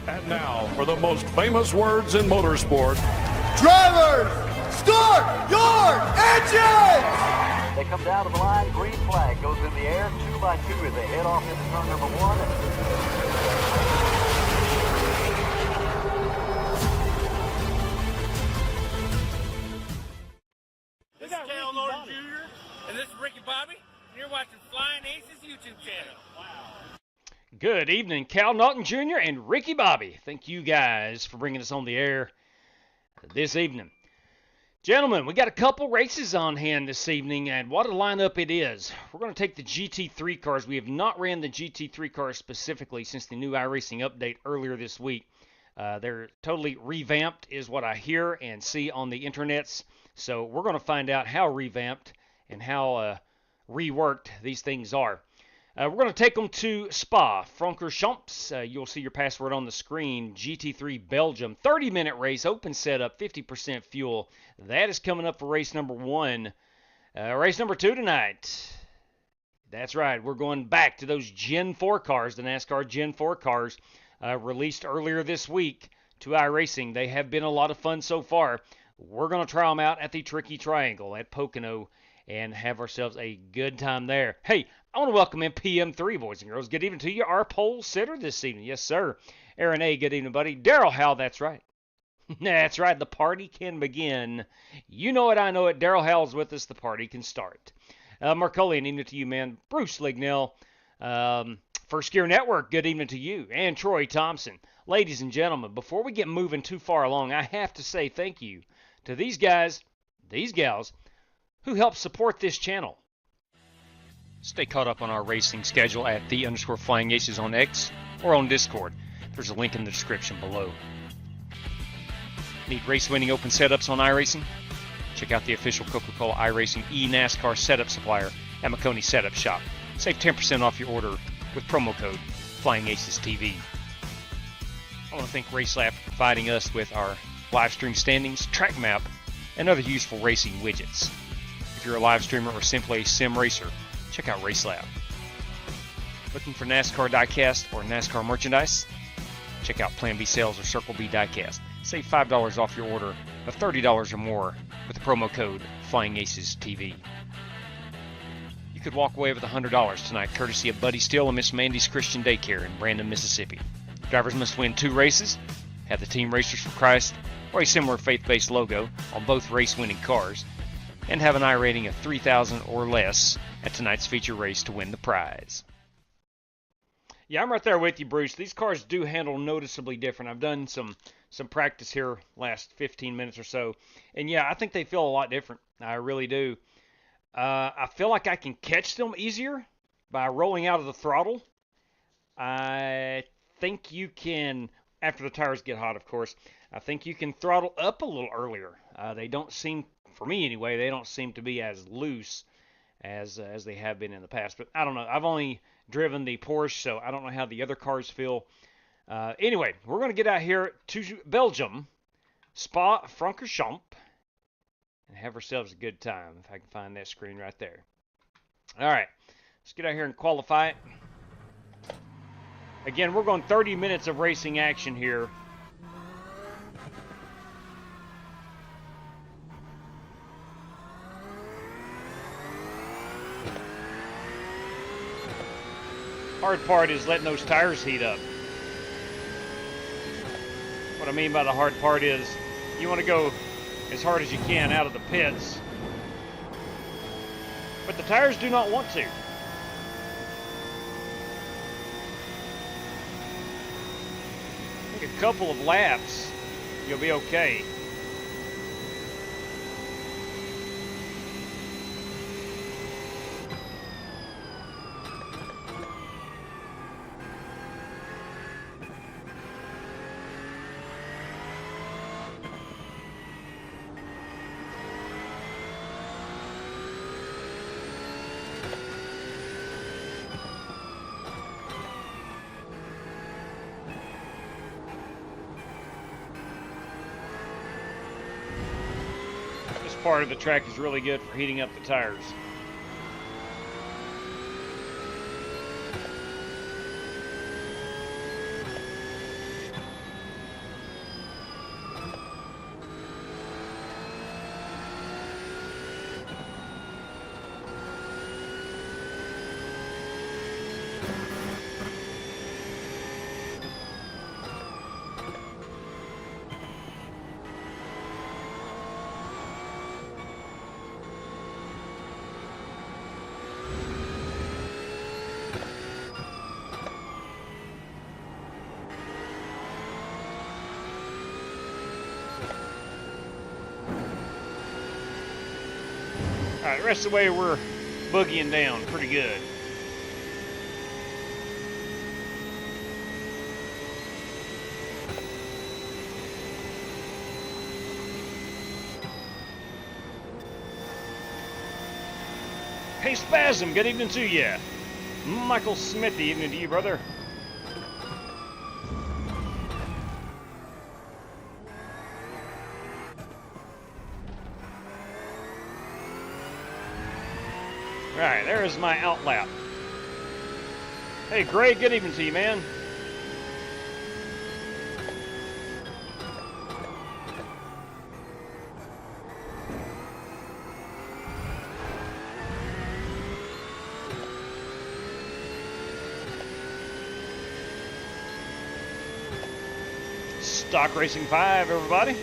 And now, for the most famous words in motorsport. Drivers, start your engines! They come down to the line, green flag goes in the air, 2 by 2 as they head off into turn number 1. This is Cal Norton Jr. and this is Ricky Bobby, and you're watching Flying Aces YouTube channel. Wow. Good evening, Cal Norton Jr. and Ricky Bobby. Thank you guys for bringing us on the air this evening. Gentlemen, we got a couple races on hand this evening, and what a lineup it is. We're going to take the GT3 cars. We have not ran the GT3 cars specifically since the new iRacing update earlier this week. They're totally revamped is what I hear and see on the internets. So we're going to find out how revamped and how reworked these things are. We're going to take them to Spa-Francorchamps. You'll see your password on the screen. GT3 Belgium. 30-minute race. Open setup. 50% fuel. That is coming up for race number 1. Race number 2 tonight. That's right. We're going back to those Gen 4 cars. The NASCAR Gen 4 cars released earlier this week to iRacing. They have been a lot of fun so far. We're going to try them out at the Tricky Triangle at Pocono and have ourselves a good time there. Hey, I want to welcome in PM3, boys and girls. Good evening to you, our pole sitter this evening. Yes, sir. Aaron A., good evening, buddy. Daryl Howell, that's right. That's right, the party can begin. You know it, I know it. Daryl Howell's with us. The party can start. Marcolian, evening to you, man. Bruce Lignell, First Gear Network, good evening to you. And Troy Thompson. Ladies and gentlemen, before we get moving too far along, I have to say thank you to these guys, these gals, who help support this channel. Stay caught up on our racing schedule at _FlyingAces on X or on Discord. There's a link in the description below. Need race-winning open setups on iRacing? Check out the official Coca-Cola iRacing NASCAR setup supplier at McConey Setup Shop. Save 10% off your order with promo code FlyingAcesTV. I want to thank RaceLab for providing us with our live stream standings, track map, and other useful racing widgets. If you're a live streamer or simply a sim racer, check out RaceLab. Looking for NASCAR diecast or NASCAR merchandise? Check out Plan B Sales or Circle B Diecast. Save $5 off your order of $30 or more with the promo code FlyingAcesTV. You could walk away with $100 tonight courtesy of Buddy Steele and Miss Mandy's Christian Daycare in Brandon, Mississippi. Drivers must win 2 races, have the Team Racers for Christ or a similar faith-based logo on both race-winning cars, and have an I rating of 3,000 or less at tonight's feature race to win the prize. Yeah, I'm right there with you, Bruce. These cars do handle noticeably different. I've done some practice here last 15 minutes or so, and yeah, I think they feel a lot different. I really do. I feel like I can catch them easier by rolling out of the throttle. I think you can, after the tires get hot, of course, I think you can throttle up a little earlier. They don't seem, for me anyway, they don't seem to be as loose as they have been in the past. But I don't know. I've only driven the Porsche, so I don't know how the other cars feel. Anyway, we're going to get out here to Belgium, Spa-Francorchamps, and have ourselves a good time, if I can find that screen right there. All right, let's get out here and qualify it. Again, we're going 30 minutes of racing action here. Hard part is letting those tires heat up. What I mean by the hard part is you want to go as hard as you can out of the pits, but the tires do not want to. I think a couple of laps, you'll be okay. Part of the track is really good for heating up the tires. Alright, the rest of the way we're boogieing down pretty good. Hey Spasm, good evening to you. Michael Smith, evening to you, brother. Alright, there's my outlap. Hey Greg, good evening to you, man. Stock Racing 5, everybody.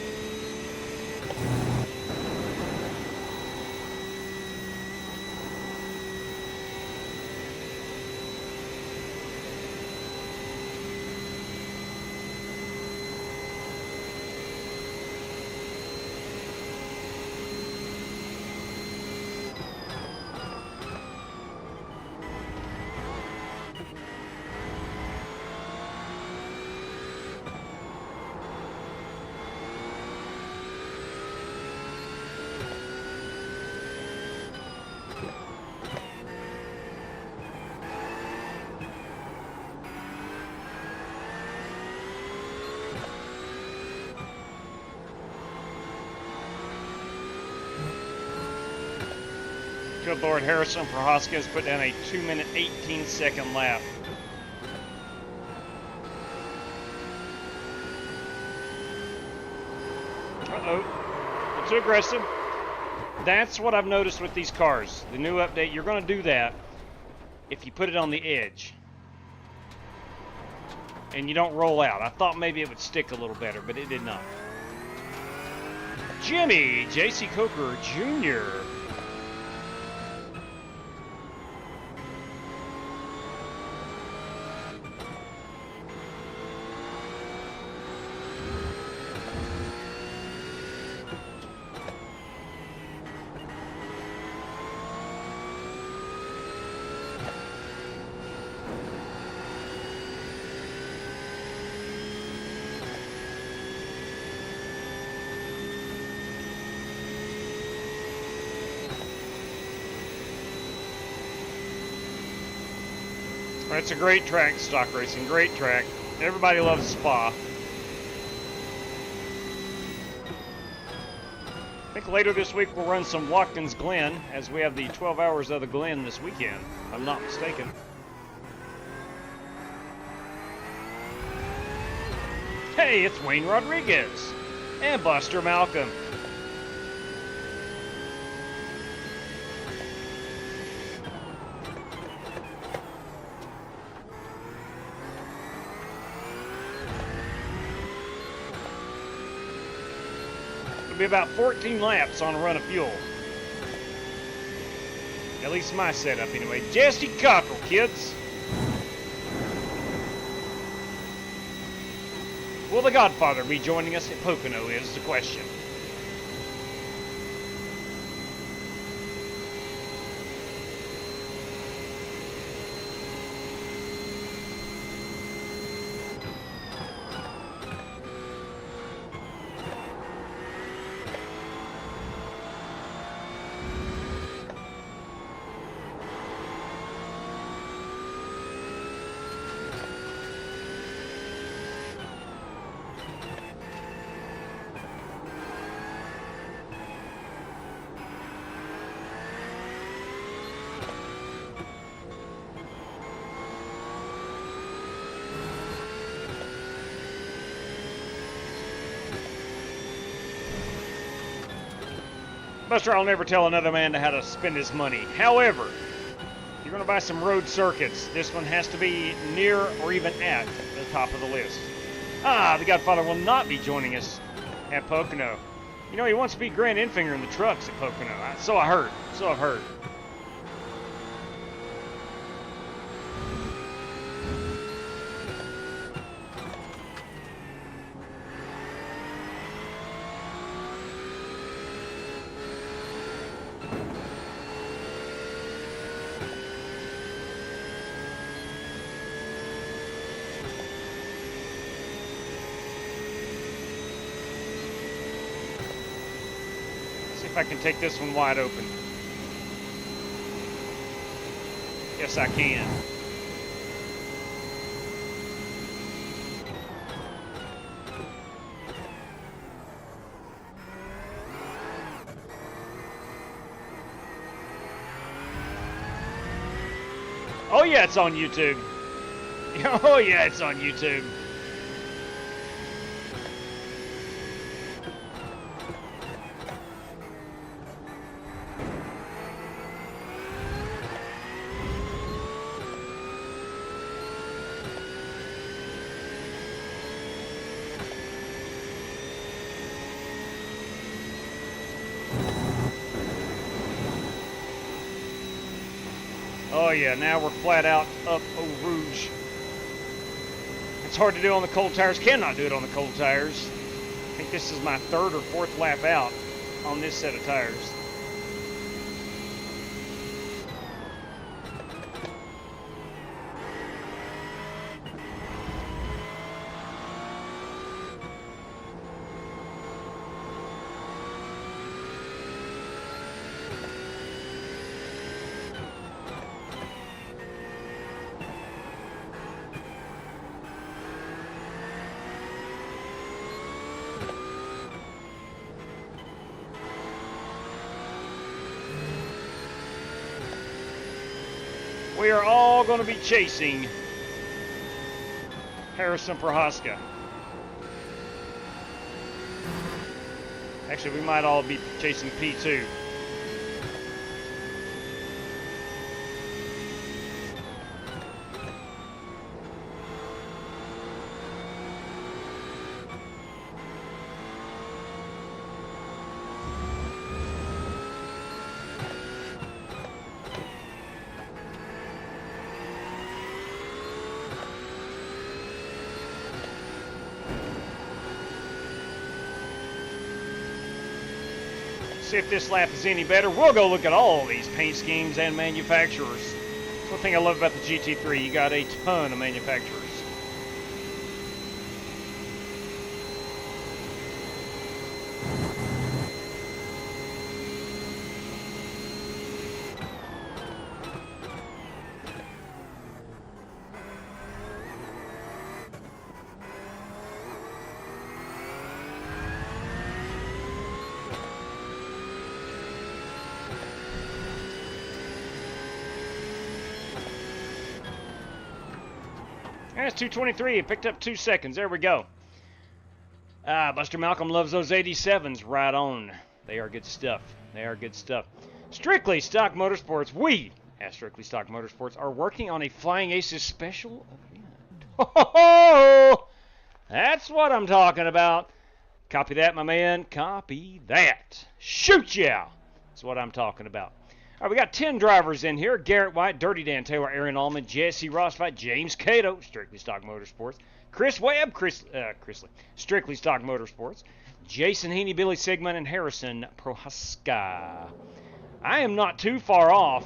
Good Lord, Harrison Prohaska put down a 2-minute 18-second lap. Uh-oh. Too aggressive. That's what I've noticed with these cars. The new update, you're going to do that if you put it on the edge. And you don't roll out. I thought maybe it would stick a little better, but it did not. Jimmy, J.C. Coker Jr. It's a great track, stock racing, great track. Everybody loves Spa. I think later this week we'll run some Watkins Glen, as we have the 12 hours of the Glen this weekend, if I'm not mistaken. Hey, it's Wayne Rodriguez and Buster Malcolm. It'll be about 14 laps on a run of fuel. At least my setup anyway. Jesse Cockle, kids. Will the Godfather be joining us at Pocono is the question. Buster, I'll never tell another man how to spend his money. However, if you're going to buy some road circuits, this one has to be near or even at the top of the list. Ah, the Godfather will not be joining us at Pocono. You know, he wants to beat Grant Enfinger in the trucks at Pocono. So I heard. So I've heard. if I can take this one wide open. Yes, I can. Oh yeah, it's on YouTube. Oh yeah, it's on YouTube. Oh yeah, now we're flat out up Eau Rouge. It's hard to do on the cold tires. Cannot do it on the cold tires. I think this is my 3rd or 4th lap out on this set of tires. We are all going to be chasing Harrison Prohaska. Actually, we might all be chasing P2. See if this lap is any better. We'll go look at all these paint schemes and manufacturers. That's one thing I love about the GT3. You got a ton of manufacturers. That's 2:23. It picked up 2 seconds. There we go. Buster Malcolm loves those 87s. Right on. They are good stuff. They are good stuff. Strictly Stock Motorsports. We at Strictly Stock Motorsports are working on a Flying Aces special event. Ho-ho-ho! That's what I'm talking about. Copy that, my man. Copy that. Shoot ya! That's what I'm talking about. All right, we got 10 drivers in here. Garrett White, Dirty Dan Taylor, Aaron Allman, Jesse Rossfight, James Cato, Strictly Stock Motorsports, Chris Webb, Strictly Stock Motorsports, Jason Heaney, Billy Sigmund, and Harrison Prohaska. I am not too far off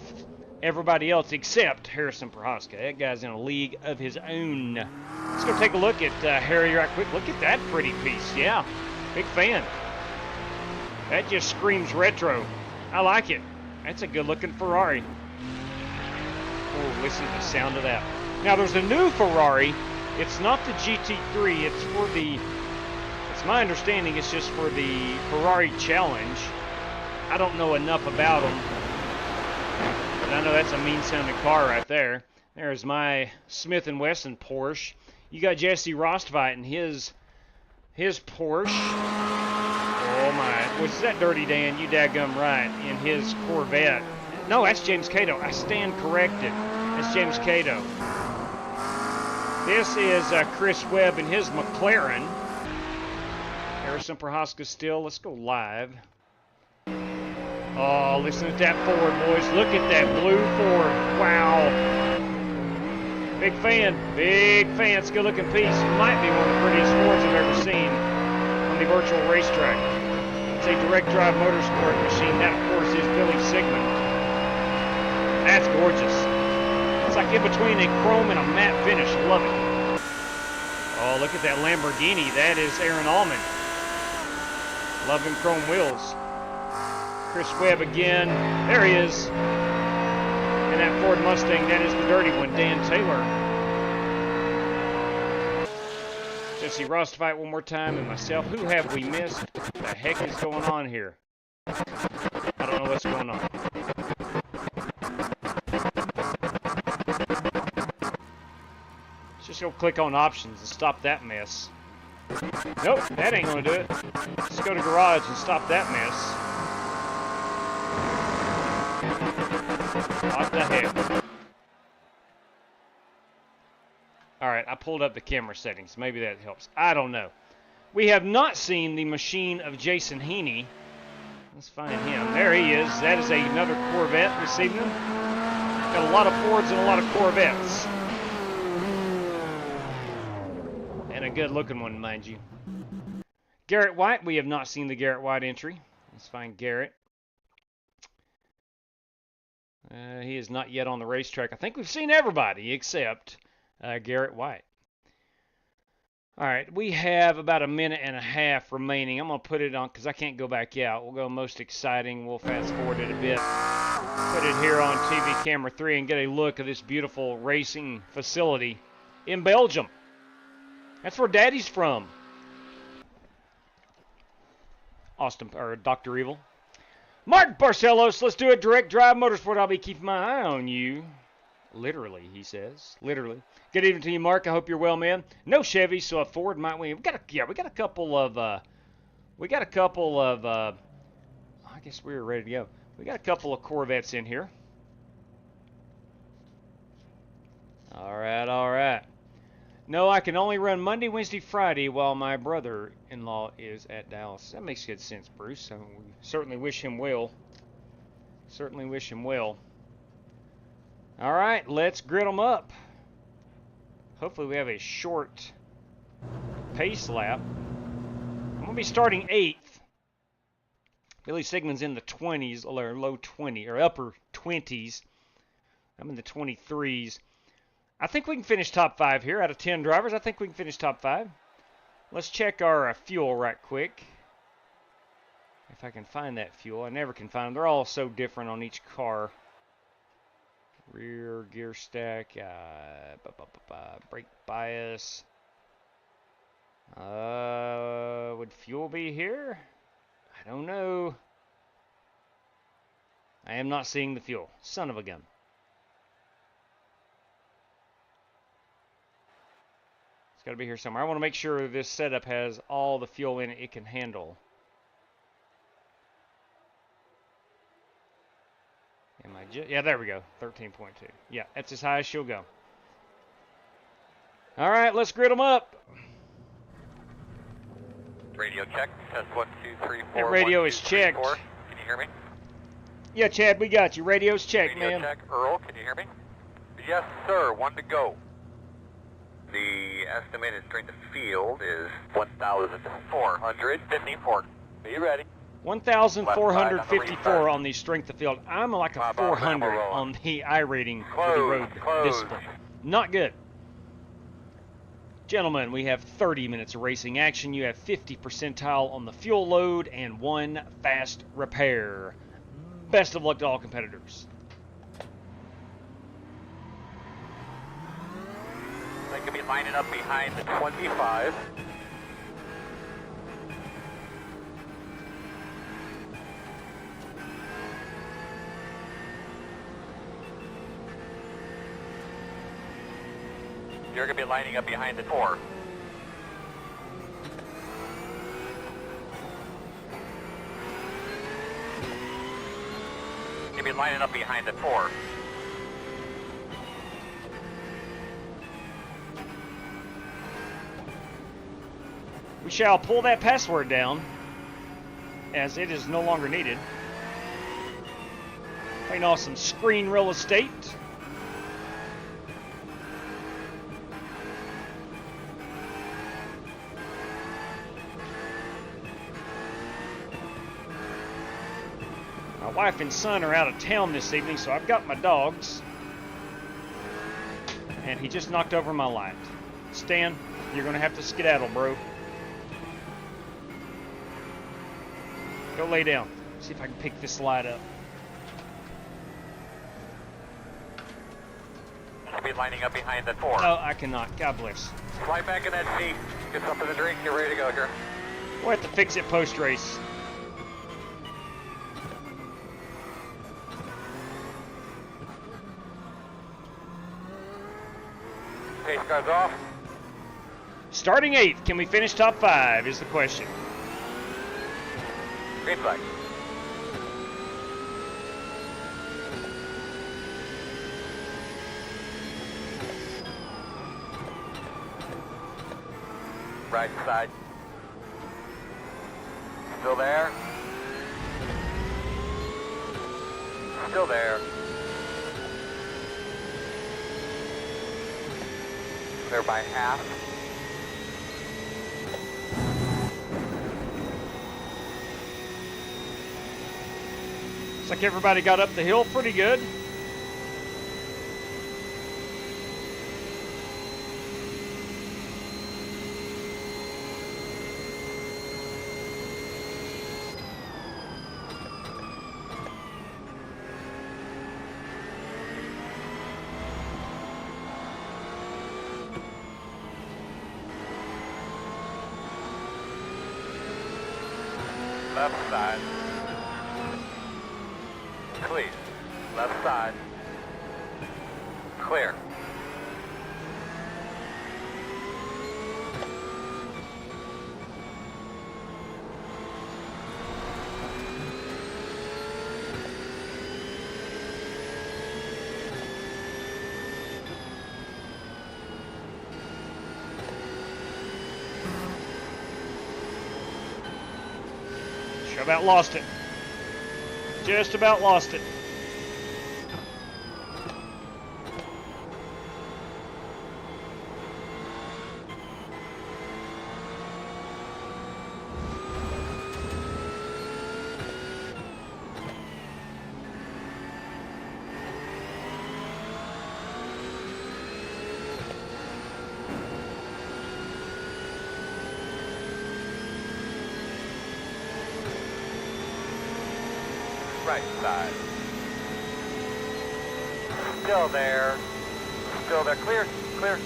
everybody else except Harrison Prohaska. That guy's in a league of his own. Let's go take a look at Harry right quick. Look at that pretty piece. Yeah, big fan. That just screams retro. I like it. That's a good-looking Ferrari. Oh, listen to the sound of that. Now, there's a new Ferrari. It's not the GT3. It's for the... It's my understanding it's just for the Ferrari Challenge. I don't know enough about them. But I know that's a mean-sounding car right there. There's my Smith & Wesson Porsche. You got Jesse Rostvite and his Porsche. Oh my, was that Dirty Dan? You daggum right, in his Corvette. No, that's James Cato. I stand corrected. That's James Cato. This is Chris Webb and his McLaren. Harrison Prohaska still. Let's go live. Oh, listen to that Ford, boys. Look at that blue Ford. Wow. Big fan. Big fan. It's a good-looking piece. It might be one of the prettiest Fords I've ever seen on the virtual racetrack. It's a direct drive motorsport machine. That, of course, is Billy Sigmund. That's gorgeous. It's like in between a chrome and a matte finish. Love it. Oh, look at that Lamborghini. That is Aaron Allman. Love them chrome wheels. Chris Webb again. There he is. And that Ford Mustang, that is the dirty one, Dan Taylor. Jesse Ross to fight one more time, and myself. Who have we missed? What the heck is going on here? I don't know what's going on. Let's just go click on options and stop that mess. Nope, that ain't gonna do it. Let's go to garage and stop that mess. What the heck? Alright, I pulled up the camera settings. Maybe that helps. I don't know. We have not seen the machine of Jason Heaney. Let's find him. There he is. That is another Corvette this evening. Got a lot of Fords and a lot of Corvettes. And a good looking one, mind you. Garrett White. We have not seen the Garrett White entry. Let's find Garrett. He is not yet on the racetrack. I think we've seen everybody except Garrett White. Alright, we have about a minute and a half remaining. I'm going to put it on because I can't go back out. We'll go most exciting. We'll fast forward it a bit. Put it here on TV camera 3 and get a look at this beautiful racing facility in Belgium. That's where Daddy's from. Austin, or Dr. Evil. Mark Barcelos, let's do a direct drive motorsport. I'll be keeping my eye on you. Literally, he says. Literally. Good evening to you, Mark. I hope you're well, man. No Chevy, so a Ford might win. We got a couple of I guess we're ready to go. We got a couple of Corvettes in here. All right. No, I can only run Monday, Wednesday, Friday while my brother-in-law is at Dallas. That makes good sense, Bruce. We certainly wish him well. All right, let's grid them up. Hopefully we have a short pace lap. I'm going to be starting 8th. Billy Sigmund's in the 20s, or low 20s, or upper 20s. I'm in the 23s. I think we can finish top 5 here. Out of 10 drivers, I think we can finish top 5. Let's check our fuel right quick. If I can find that fuel. I never can find them. They're all so different on each car. Rear gear stack, brake bias. Would fuel be here? I don't know. I am not seeing the fuel. Son of a gun. It's got to be here somewhere. I want to make sure this setup has all the fuel in it it can handle. Yeah, there we go. 13.2. Yeah, that's as high as she'll go. All right, let's grid them up. Radio check. Test 1, 2, 3, 4. That radio 1, 2, is 3, checked. 4. Can you hear me? Yeah, Chad, we got you. Radio's checked, Radio man. check. Earl, can you hear me? Yes, sir. 1 to go. The estimated strength of field is 1,454. Are you ready? 1,454 on the strength of field. I'm like a 400 on the iRating for the road discipline. Not good. Gentlemen, we have 30 minutes of racing action. You have 50 percentile on the fuel load and 1 fast repair. Best of luck to all competitors. They could be lining up behind the 25. You're going to be lining up behind the 4. You'll be lining up behind the 4. We shall pull that password down, as it is no longer needed. Playing off some screen real estate. My wife and son are out of town this evening, so I've got my dogs. And he just knocked over my light. Stan, you're going to have to skedaddle, bro. Go lay down. See if I can pick this light up. Should be lining up behind that 4. Oh, I cannot. God bless. Fly back in that seat. Get something to drink. Get ready to go, Jerry. We'll have to fix it post-race. Pace car's off. Starting 8th, can we finish top 5 is the question. Green flag. Right side. Still there. Still there. Clear by half. Looks like everybody got up the hill pretty good. Left side. Clear. Left side. Clear. Sure about lost it. Just about lost it. Right side. Still there. Still there. Clear. Clear.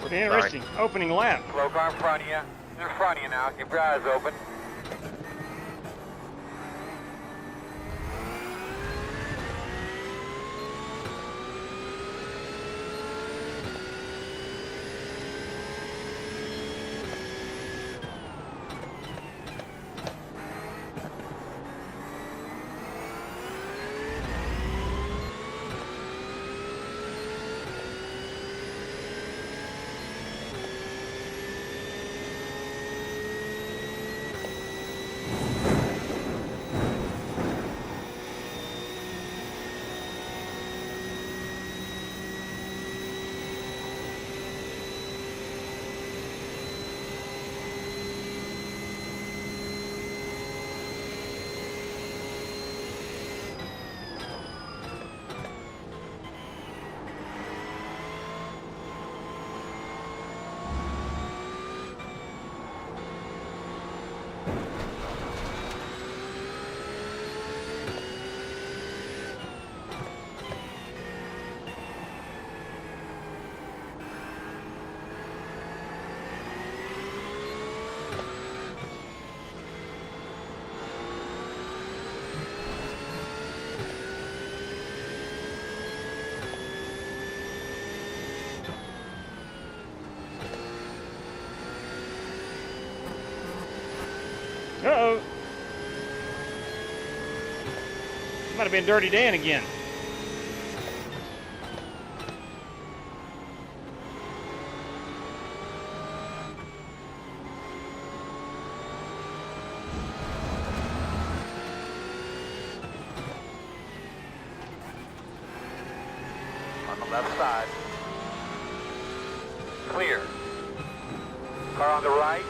Pretty interesting. Opening lap. Slow car in front of you. In front of you now. Keep your eyes open. Uh-oh. Might have been Dirty Dan again. On the left side. Clear. Car on the right.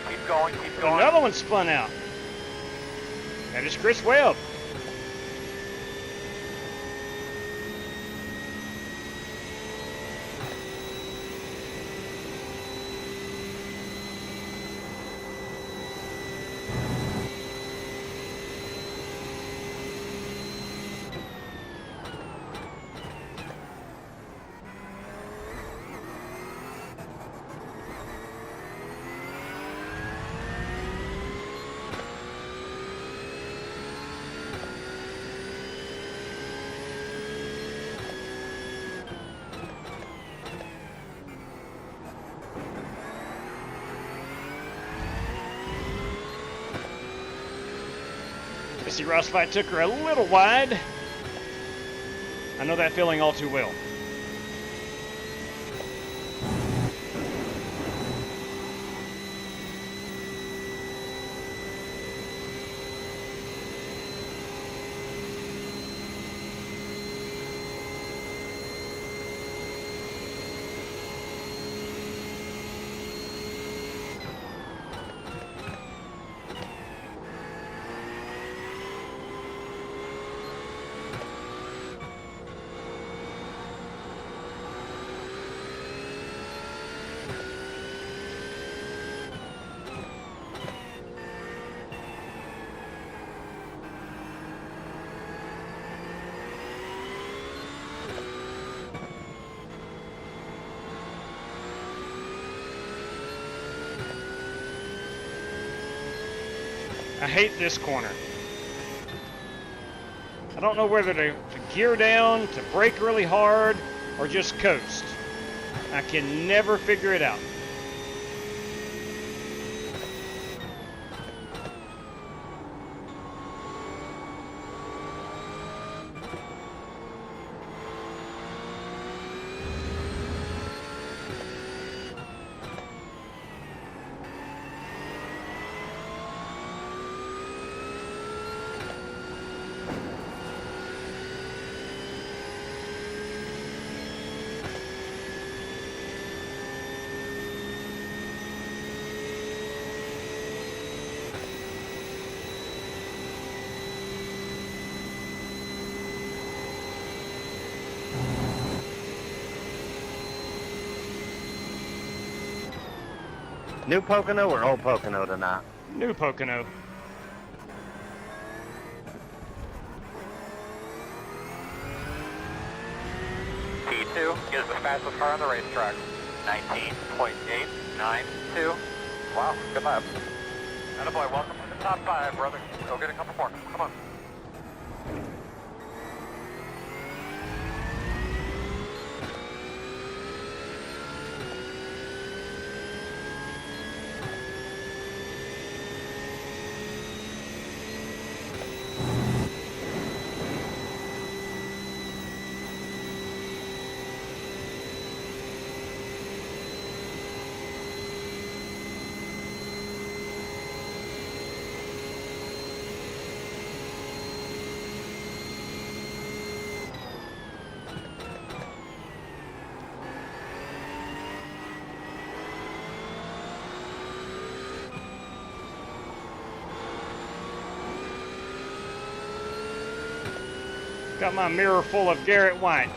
Keep going, keep going. Another one spun out. That is Chris Webb. See, Ross Fight took her a little wide. I know that feeling all too well. I hate this corner. I don't know whether to gear down, to brake really hard, or just coast. I can never figure it out. New Pocono or old Pocono tonight? New Pocono. P2 is the fastest car on the racetrack. 19.892. Wow, good lap. Attaboy, welcome to the top 5, brother. Go get a couple more. Come on. Got my mirror full of Garrett White.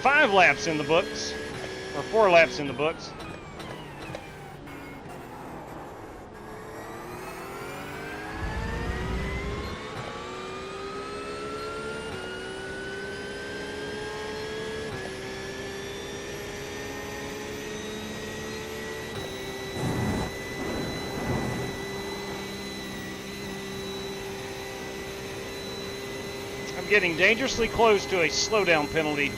Five laps in the books, or 4 laps in the books. getting dangerously close to a slowdown penalty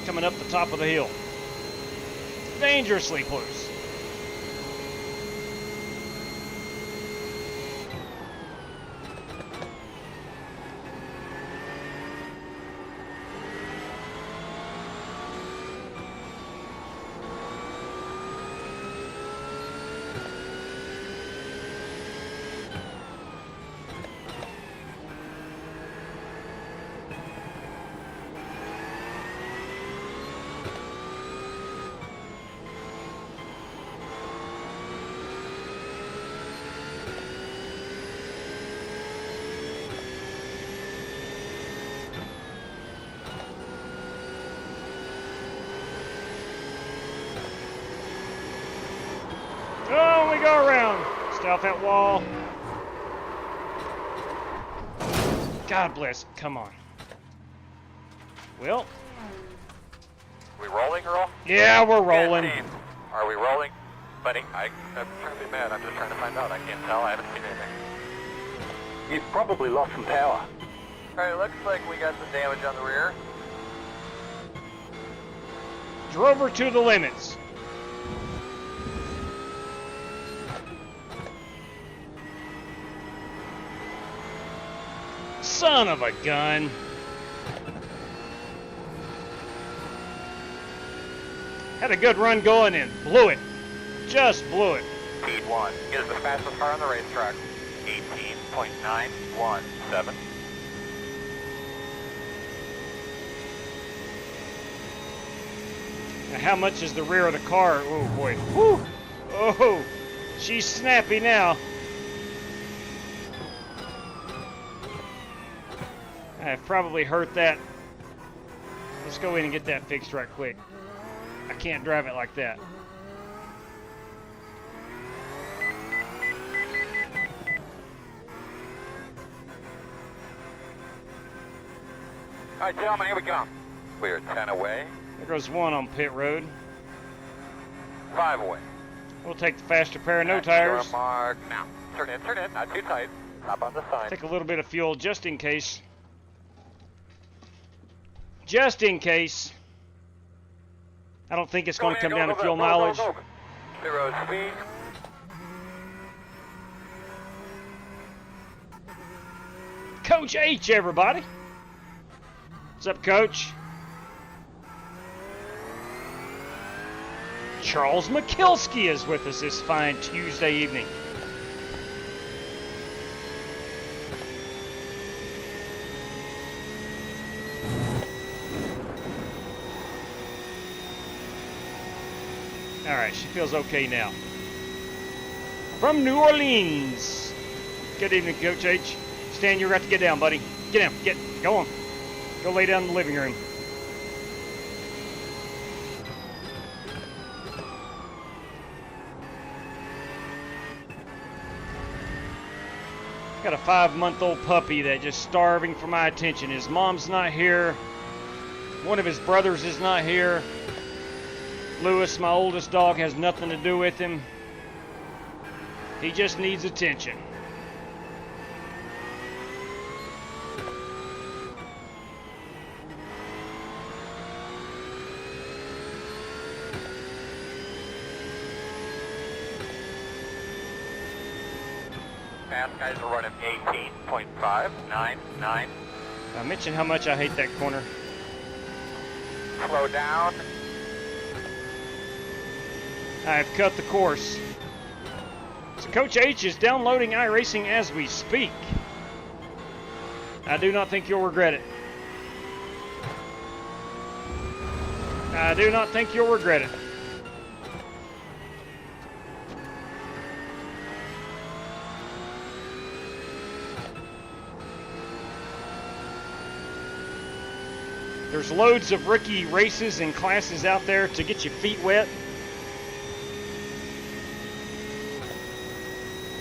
coming up the top of the hill. Dangerously close. Oh, we go around. Stay off that wall. God bless. Come on. Well. We rolling, Earl? Yeah, we're rolling. 15. Are we rolling? Buddy, I'm trying to be mad. I'm just trying to find out. I can't tell. I haven't seen anything. You've probably lost some power. Alright, looks like we got some damage on the rear. Drove her to the limits. Son of a gun. Had a good run going and blew it. Just blew it. Speed 1 is the fastest car on the racetrack. 18.917. Now how much is the rear of the car? Oh boy. Whew. Oh, she's snappy now. I've probably hurt that. Let's go in and get that fixed right quick. I can't drive it like that. Alright, gentlemen, here we go. We're 10 away, There goes one on pit road. 5 away. We'll take the faster pair of no That's your tires. mark now. Turn in, not too tight. Hop on the side. Take a little bit of fuel just in case. Just in case. I don't think it's going to come down to fuel mileage. Go. 0 speed. Coach H, everybody. What's up, Coach? Charles McKilsky is with us this fine Tuesday evening. All right, she feels okay now. From New Orleans. Good evening, Coach H. Stan, you're about to get down, buddy. Get down, go on. Go lay down in the living room. Got a 5-month-old puppy that's just starving for my attention. His mom's not here. One of his brothers is not here. Lewis, my oldest dog, has nothing to do with him. He just needs attention. Fast guys are running 18.599. I mentioned how much I hate that corner. Slow down. I've cut the course. So Coach H is downloading iRacing as we speak. I do not think you'll regret it. I do not think you'll regret it. There's loads of rookie races and classes out there to get your feet wet.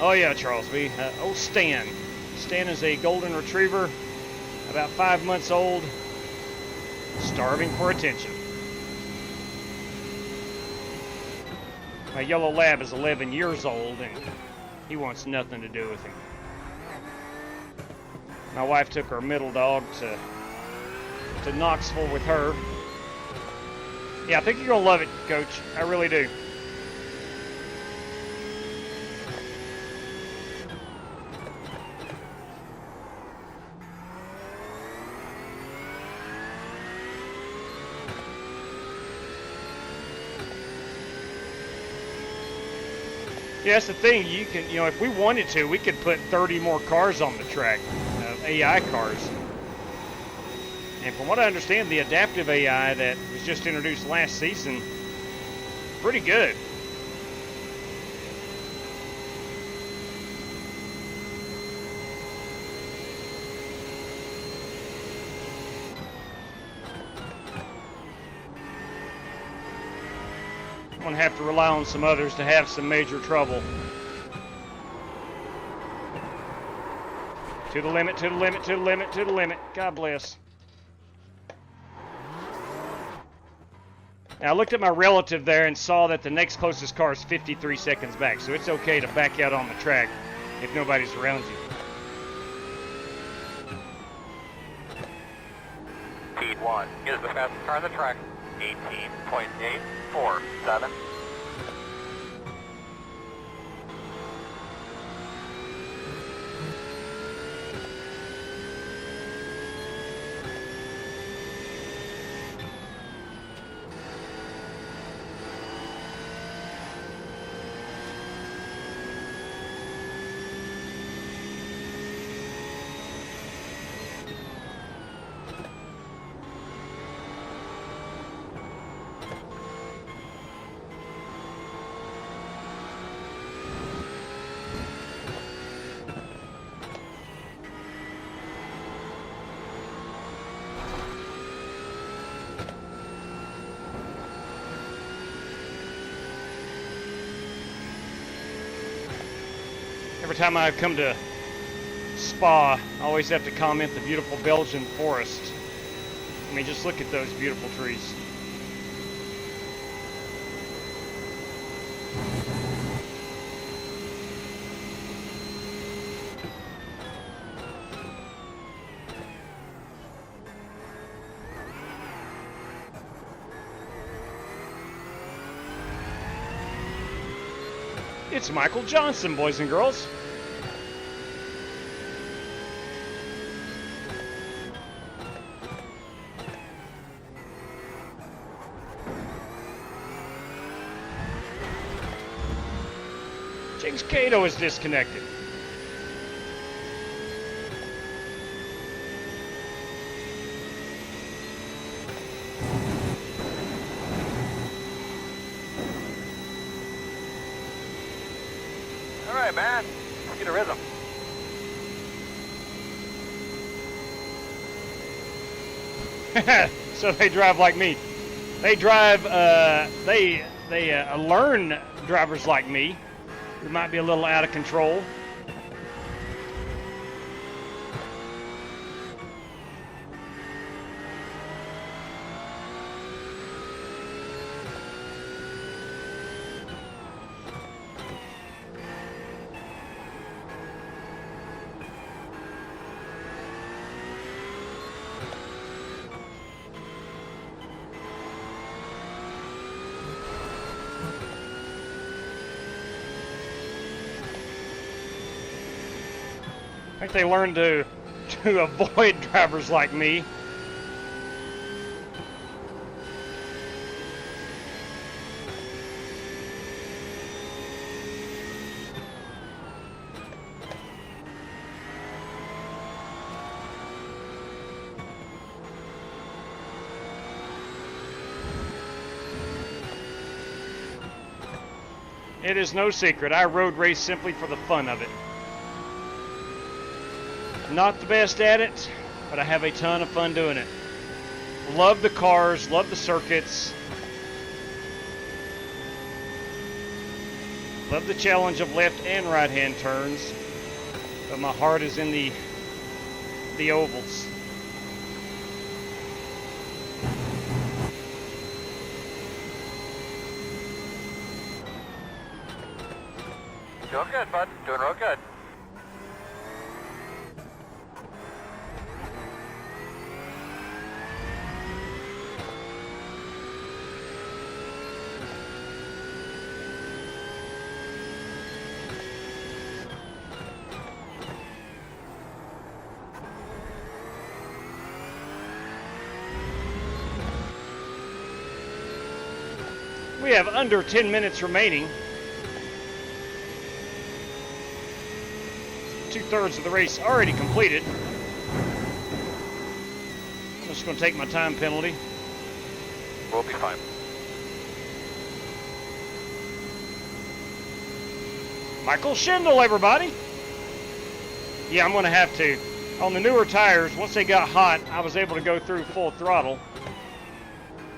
Oh yeah, Charles, oh Stan. Stan is a golden retriever, about 5 months old, starving for attention. My yellow lab is 11 years old and he wants nothing to do with him. My wife took her middle dog to to Knoxville with her. Yeah, I think you're going to love it, Coach. I really do. Yeah, that's the thing. You can, you know, if we wanted to, we could put 30 more cars on the track, AI cars. And from what I understand, the adaptive AI that was just introduced last season, pretty good. I'm going to have to rely on some others to have some major trouble. To the limit, to the limit, to the limit, to the limit. God bless. Now, I looked at my relative there and saw that the next closest car is 53 seconds back, so it's okay to back out on the track if nobody's around you. T1 is the fastest car on the track. 18.847. Every time I come to Spa, I always have to comment the beautiful Belgian forest. I mean, just look at those beautiful trees. It's Michael Johnson, boys and girls. James Cato is disconnected. All right, man. Let's get a rhythm. So they drive like me. They drive, they learn drivers like me who might be a little out of control. I think they learned to avoid drivers like me. It is no secret, I road race simply for the fun of it. Not the best at it, but I have a ton of fun doing it. Love the cars, love the circuits. Love the challenge of left and right hand turns. But my heart is in the ovals. Doing good, bud. Doing real good. We have under 10 minutes remaining. 2/3 of the race already completed. I'm just going to take my time penalty. We'll be fine. Michael Schindel, everybody. Yeah, I'm going to have to. On the newer tires, once they got hot, I was able to go through full throttle.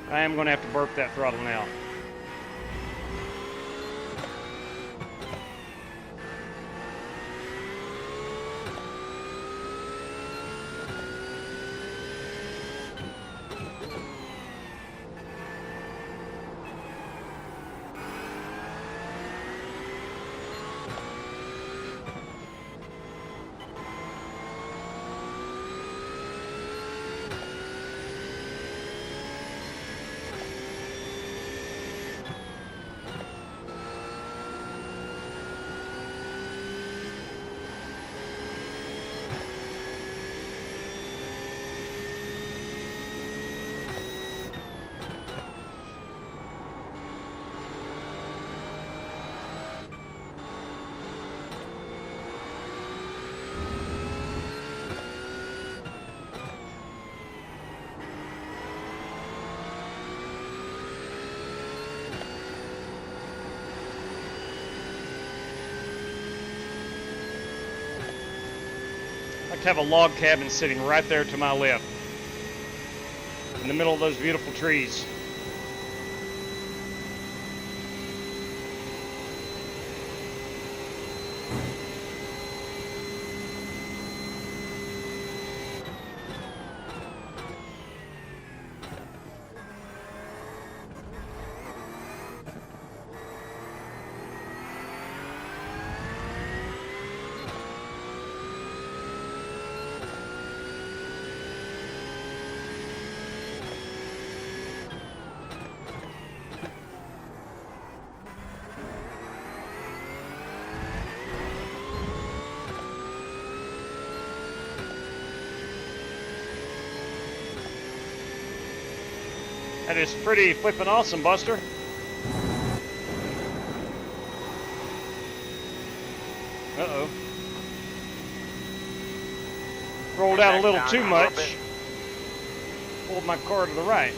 I am going to have to burp that throttle now. I like to have a log cabin sitting right there to my left, in the middle of those beautiful trees. That is pretty flippin' awesome, Buster. Uh-oh. Rolled out a little too much. Pulled my car to the right.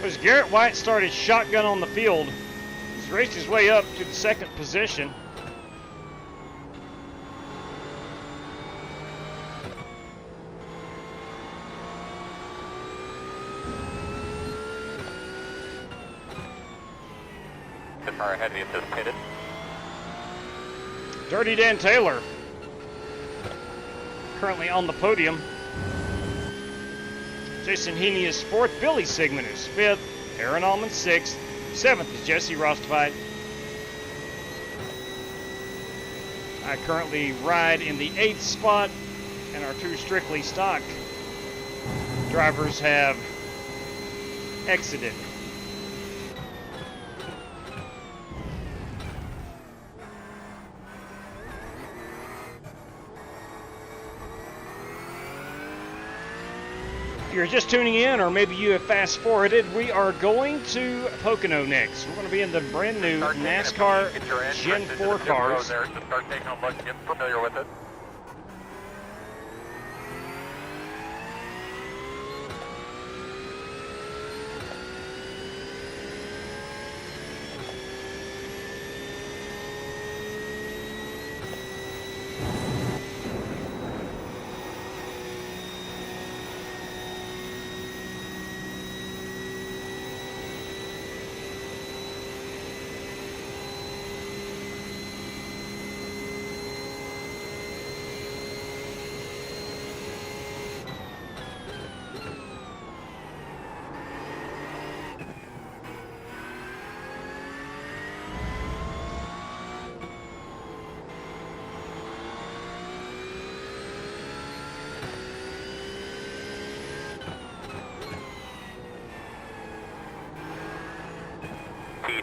As Garrett White started shotgun on the field, he's raced his way up to the second position. The car ahead of you is pitted. Dirty Dan Taylor currently on the podium. Jason Heaney is fourth. Billy Sigmund is fifth. Aaron Allman sixth. Seventh is Jesse Rostovite. I currently ride in the eighth spot, and our two strictly stock drivers have exited. If you're just tuning in, or maybe you have fast forwarded, we are going to Pocono next. We're going to be in the brand new NASCAR Gen 4 cars. Start taking a look, get familiar with it.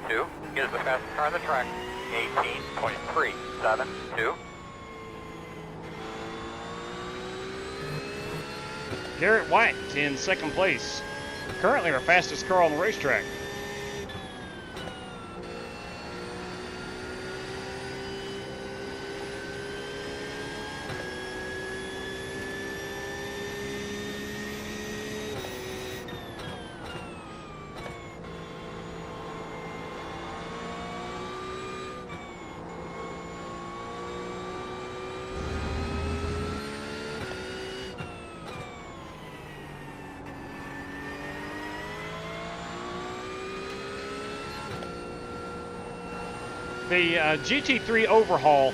22. He is the fastest car on the track. 18.372. Garrett White in second place. Currently our fastest car on the racetrack. The GT3 overhaul,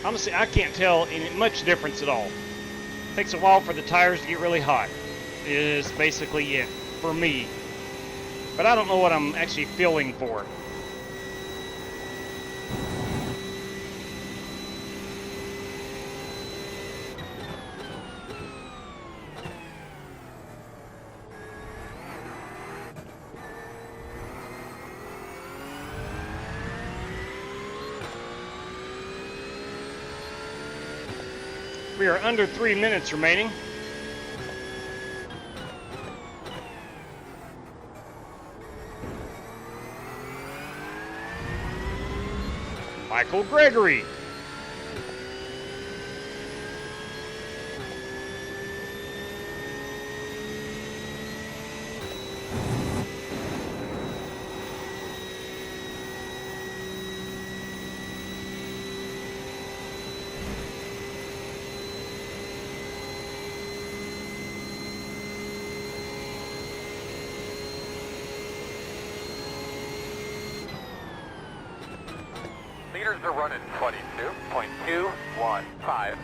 honestly, I can't tell any much difference at all. Takes a while for the tires to get really hot, is basically it for me. But I don't know what I'm actually feeling for. We are under 3 minutes remaining. Michael Gregory. Leaders are running 22.215.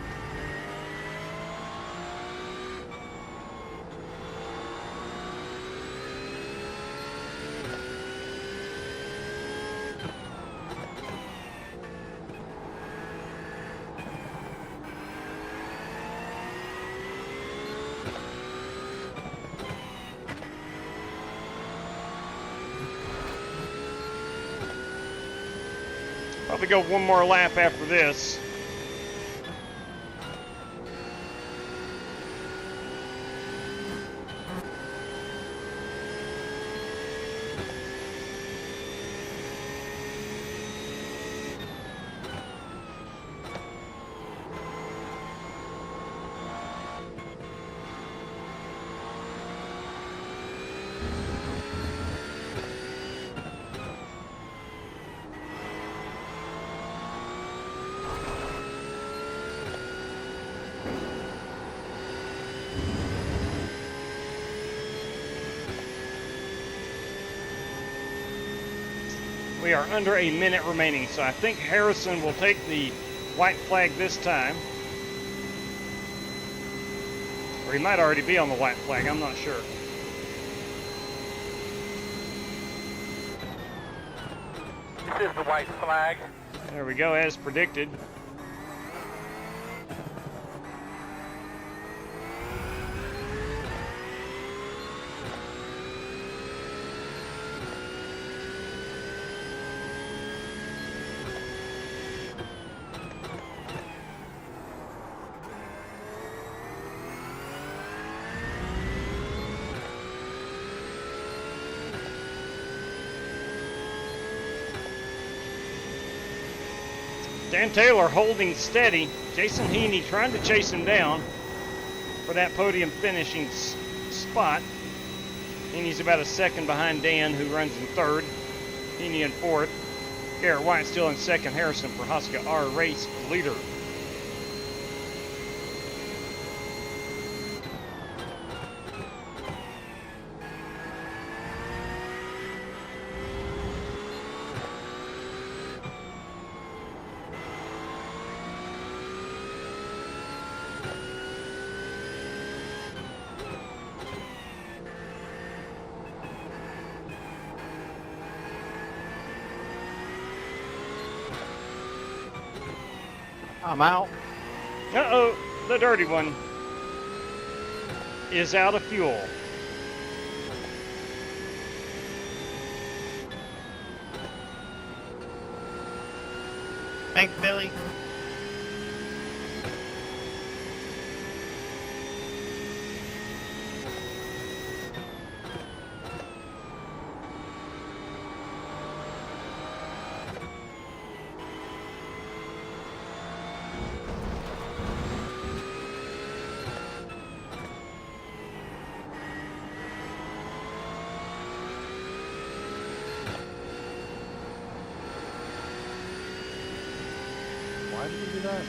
Probably go one more lap after this. We are under a minute remaining, so I think Harrison will take the white flag this time. Or he might already be on the white flag, I'm not sure. This is the white flag. There we go, as predicted. Dan Taylor holding steady. Jason Heaney trying to chase him down for that podium finishing spot. Heaney's about a second behind Dan, who runs in third. Heaney in fourth. Garrett White still in second. Harrison Prohaska, our race leader. I'm out. Uh-oh, the dirty one is out of fuel. Thanks, Billy. Why did you do that?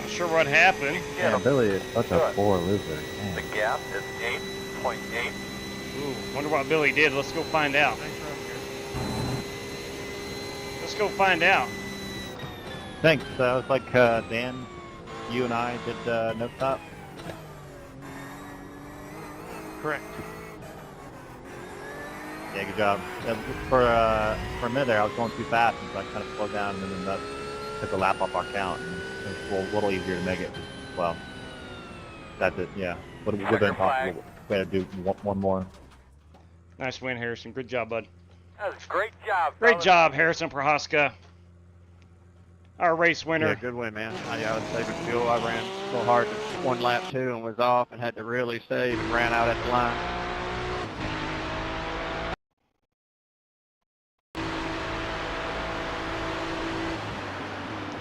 Not sure what happened. Yeah, Billy is such a poor loser. The Man. gap is 8.8. Ooh, wonder what Billy did. Let's go find out. Let's go find out. Thanks. It was like Dan, you and I did no stop. Correct. Yeah, good job. For a minute there, I was going too fast, and so I kind of slowed down, and then that took a lap off our count. And it was a little easier to make it. Well, that's it. Yeah, would have been possible. We had to do one more. Nice win, Harrison. Good job, bud. That was a great job. Great fellas. job, Harrison Prohaska. Our race winner. Yeah, good win, man. I was saving fuel. I ran so hard to one lap two and was off and had to really save and ran out at the line.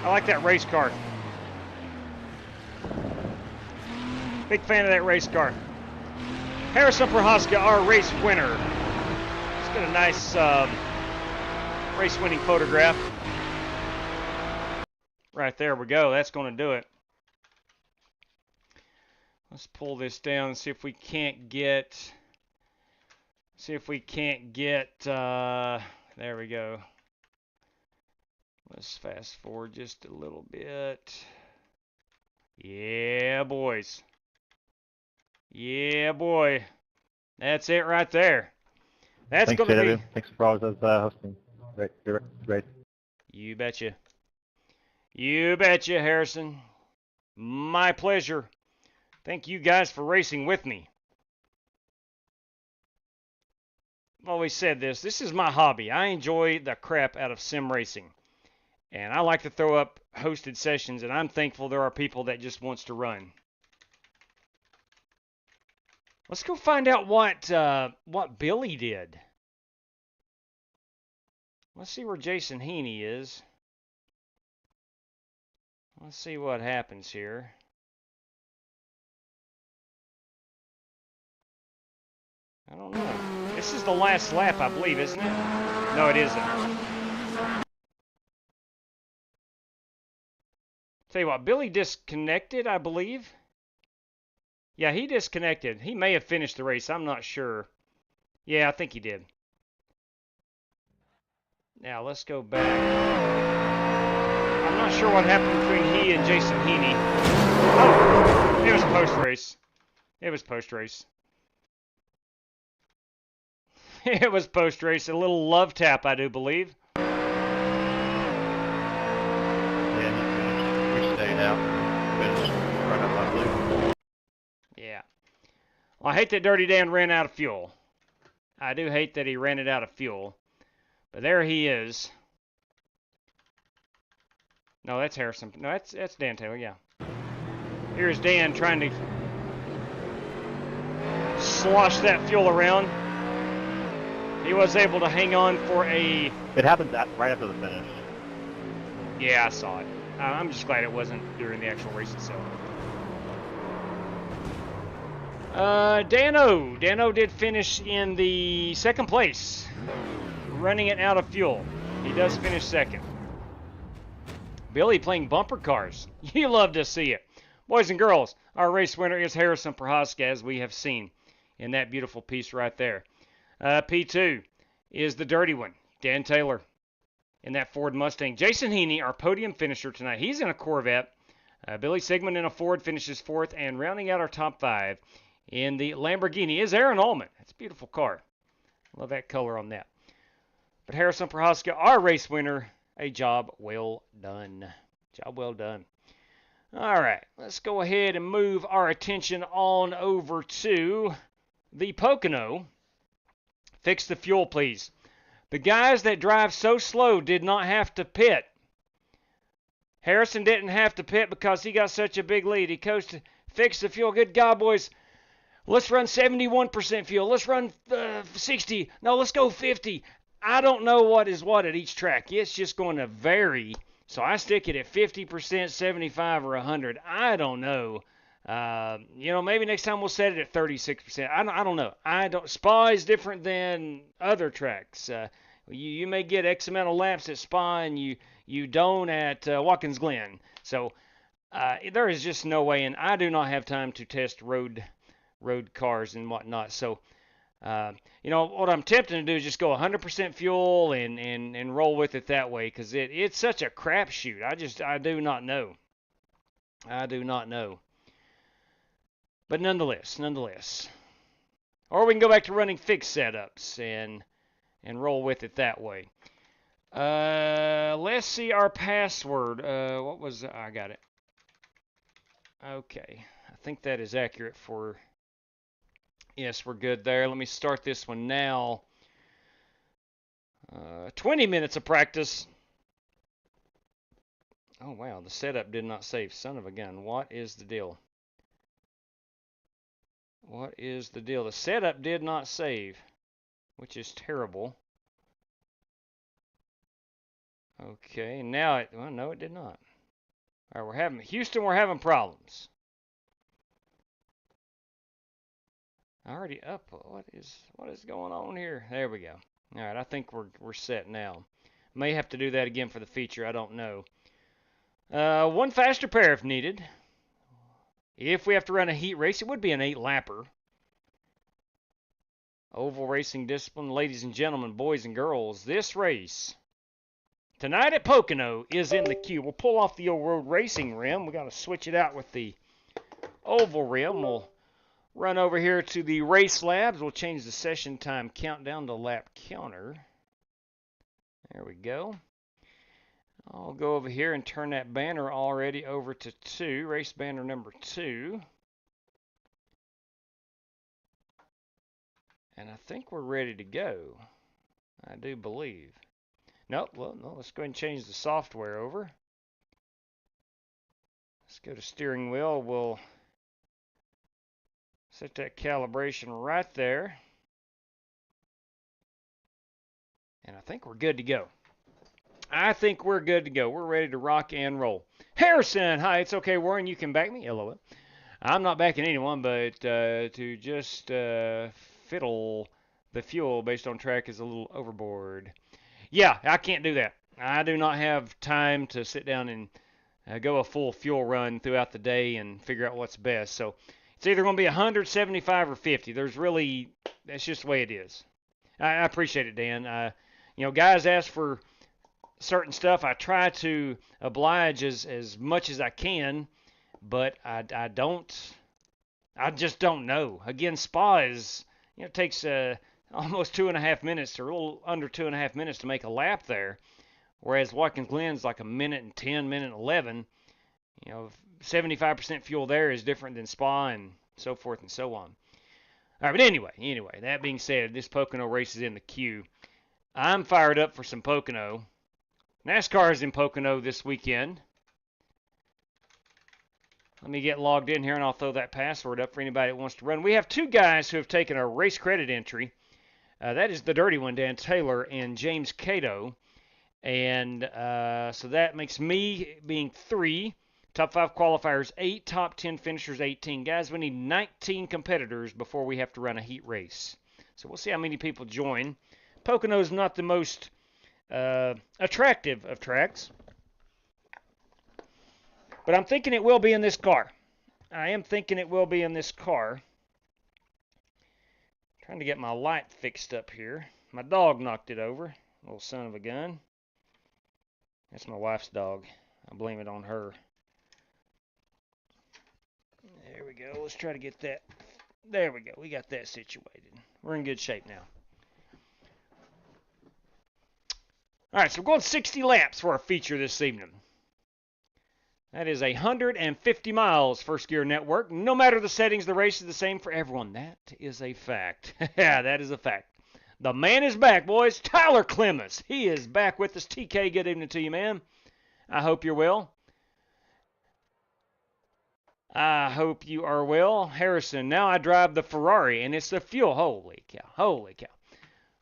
I like that race car. Big fan of that race car. Harrison Prohaska, our race winner. Let's get a nice race winning photograph. Right there we go. That's going to do it. Let's pull this down and see if we can't get. There we go. Let's fast forward just a little bit. Yeah, boys. Yeah, boy. That's it right there. That's Thanks, going to JW. be. Thanks for always hosting. Great. You betcha. You betcha, Harrison. My pleasure. Thank you guys for racing with me. I've always said this. This is my hobby. I enjoy the crap out of sim racing. And I like to throw up hosted sessions, and I'm thankful there are people that just wants to run. Let's go find out what Billy did. Let's see where Jason Heaney is. Let's see what happens here. I don't know. This is the last lap, I believe, isn't it? No, it isn't. Tell you what, Billy disconnected, I believe. Yeah, he disconnected. He may have finished the race. I'm not sure. Yeah, I think he did. Now, let's go back. I'm not sure what happened between he and Jason Heaney. Oh, it was post-race. It was post-race. It was post-race. A little love tap, I do believe. Out. Finished right up my blue. Yeah. Well, I hate that Dirty Dan ran out of fuel. I do hate that he ran it out of fuel. But there he is. No, that's Harrison. No, that's Dan Taylor, yeah. Here's Dan trying to slosh that fuel around. He was able to hang on for a... It happened right after the finish. Yeah, I saw it. I'm just glad it wasn't during the actual race itself. Dano did finish in the second place, running it out of fuel. He does finish second. Billy playing bumper cars. You love to see it. Boys and girls, our race winner is Harrison Prohaska, as we have seen in that beautiful piece right there. P2 is the dirty one, Dan Taylor, in that Ford Mustang. Jason Heaney, our podium finisher tonight. He's in a Corvette. Billy Sigmund in a Ford finishes fourth. And rounding out our top five in the Lamborghini is Aaron Allman. That's a beautiful car. Love that color on that. But Harrison Prohaska, our race winner, a job well done. Job well done. All right, let's go ahead and move our attention on over to the Pocono. Fix the fuel, please. The guys that drive so slow did not have to pit. Harrison didn't have to pit because he got such a big lead. He coasted, fixed the fuel. Good God, boys. Let's run 71% fuel. Let's run 60. No, let's go 50. I don't know what is what at each track. It's just going to vary. So I stick it at 50%, 75, or 100. I don't know. Maybe next time we'll set it at 36%. I don't know. Spa is different than other tracks. You may get X amount of laps at Spa and you don't at Watkins Glen. So there is just no way, and I do not have time to test road cars and whatnot. So what I'm tempted to do is just go 100% fuel and roll with it that way, because it's such a crapshoot. I do not know. I do not know. But nonetheless. Or we can go back to running fixed setups and roll with it that way. Let's see our password. What was I got it. Okay. I think that is accurate for... Yes, we're good there. Let me start this one now. 20 minutes of practice. Oh, wow. The setup did not save. Son of a gun. What is the deal? What is the deal? The setup did not save, which is terrible. Okay, now no, it did not. All right, Houston, we're having problems. Already up. What is going on here? There we go. All right, I think we're set now. May have to do that again for the feature. I don't know. One faster pair if needed. If we have to run a heat race, it would be an 8-lapper. Oval racing discipline, ladies and gentlemen, boys and girls. This race tonight at Pocono is in the queue. We'll pull off the old road racing rim. We got to switch it out with the oval rim. We'll run over here to the RaceLabs. We'll change the session time countdown to lap counter. There we go. I'll go over here and turn that banner already over to 2, race banner number 2. And I think we're ready to go. I do believe. Nope, well, no, let's go ahead and change the software over. Let's go to steering wheel. We'll set that calibration right there. And I think we're good to go. We're ready to rock and roll. Harrison, hi, it's okay, Warren, you can back me. LOL. I'm not backing anyone, but to just fiddle the fuel based on track is a little overboard. Yeah, I can't do that. I do not have time to sit down and go a full fuel run throughout the day and figure out what's best. So it's either going to be 175 or 50. That's just the way it is. I appreciate it, Dan. Guys ask for certain stuff. I try to oblige as much as I can, but I just don't know. Again, Spa is, it takes almost 2.5 minutes, or a little under 2.5 minutes to make a lap there, whereas Watkins Glen's like 1 minute and 10, minute and 11. 75% fuel there is different than Spa and so forth and so on. All right, but anyway, that being said, this Pocono race is in the queue. I'm fired up for some Pocono. NASCAR is in Pocono this weekend. Let me get logged in here, and I'll throw that password up for anybody that wants to run. We have 2 guys who have taken a race credit entry. That is the dirty one, Dan Taylor and James Cato. And so that makes me being 3. Top 5 qualifiers, 8. Top 10 finishers, 18. Guys, we need 19 competitors before we have to run a heat race. So we'll see how many people join. Pocono is not the most attractive of tracks, but I'm thinking it will be in this car. Trying to get my light fixed up here. My dog knocked it over. Little son of a gun. That's my wife's dog. I blame it on her. There we go. Let's try to get that. There we go. We got that situated. We're in good shape now. All right, so we're going 60 laps for our feature this evening. That is 150 miles, First Gear Network. No matter the settings, the race is the same for everyone. That is a fact. Yeah, that is a fact. The man is back, boys. Tyler Clemens. He is back with us. TK, good evening to you, man. I hope you're well. I hope you are well. Harrison, now I drive the Ferrari, and it's the fuel. Holy cow. Holy cow.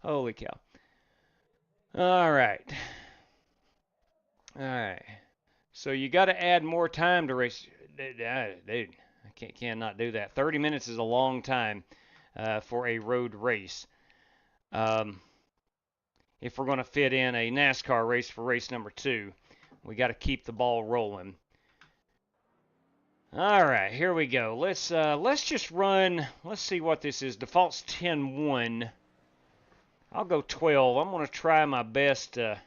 Holy cow. All right. All right. So you got to add more time to race. Dude, I cannot do that. 30 minutes is a long time for a road race. If we're going to fit in a NASCAR race for race number 2, we got to keep the ball rolling. All right, here we go. Let's just run. Let's see what this is. Default's 10-1. I'll go 12. I'm going to try my best to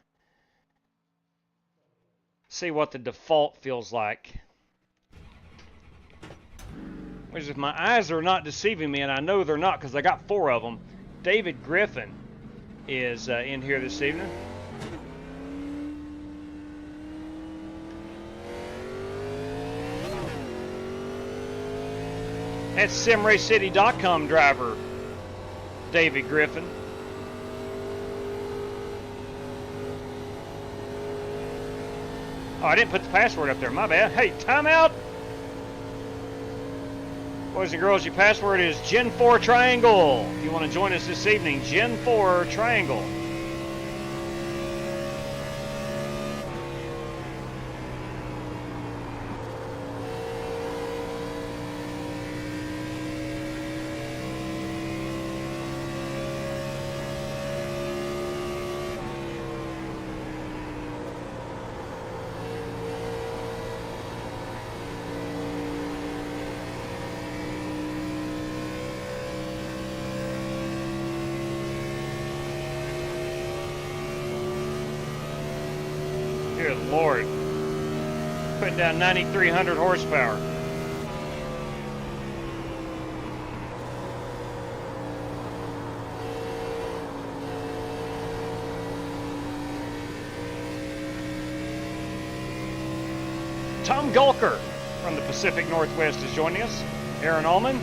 see what the default feels like. Which if my eyes are not deceiving me, and I know they're not because I got 4 of them, David Griffin is in here this evening. That's SimRaceCity.com driver David Griffin. Oh, I didn't put the password up there. My bad. Hey, timeout. Boys and girls, your password is Gen 4 Triangle. If you want to join us this evening, Gen 4 Triangle. Good Lord. Putting down 9,300 horsepower. Tom Gulker from the Pacific Northwest is joining us. Aaron Allman.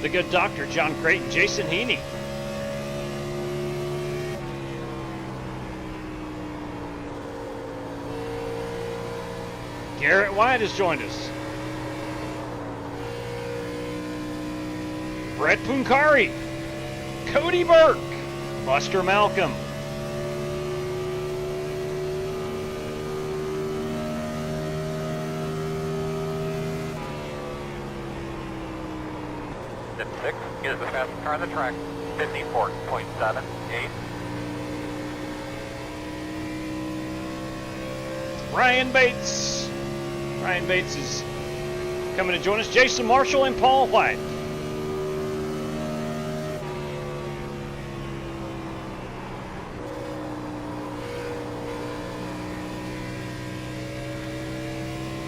The good doctor, John Creighton, Jason Heaney. Garrett White has joined us. Brett Punkari, Cody Burke, Buster Malcolm. Step 6 is the fastest car on the track, 54.78. Ryan Bates. Ryan Bates is coming to join us. Jason Marshall and Paul White.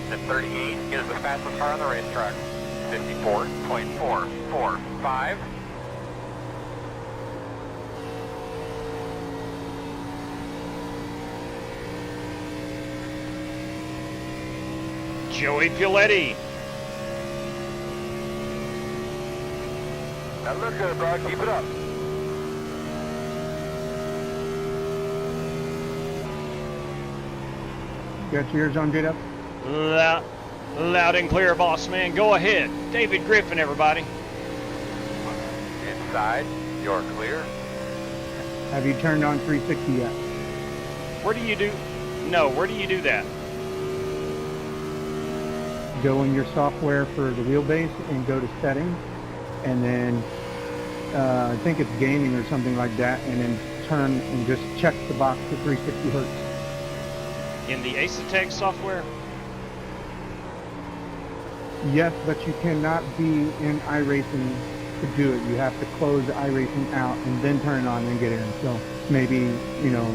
Step 38 is the fastest car on the racetrack, 54.445. Joey Piletti. That looks good, bro. Keep it up. Got your ears on, J-Dub? Loud and clear, boss man. Go ahead. David Griffin, everybody. Inside, you're clear. Have you turned on 360 yet? Where do you do? No, where do you do that? Go in your software for the wheelbase and go to settings, and then I think it's gaming or something like that, and then turn and just check the box to 360 hertz. In the Acetech software? Yes, but you cannot be in iRacing to do it. You have to close iRacing out and then turn it on and get in. So maybe, you know,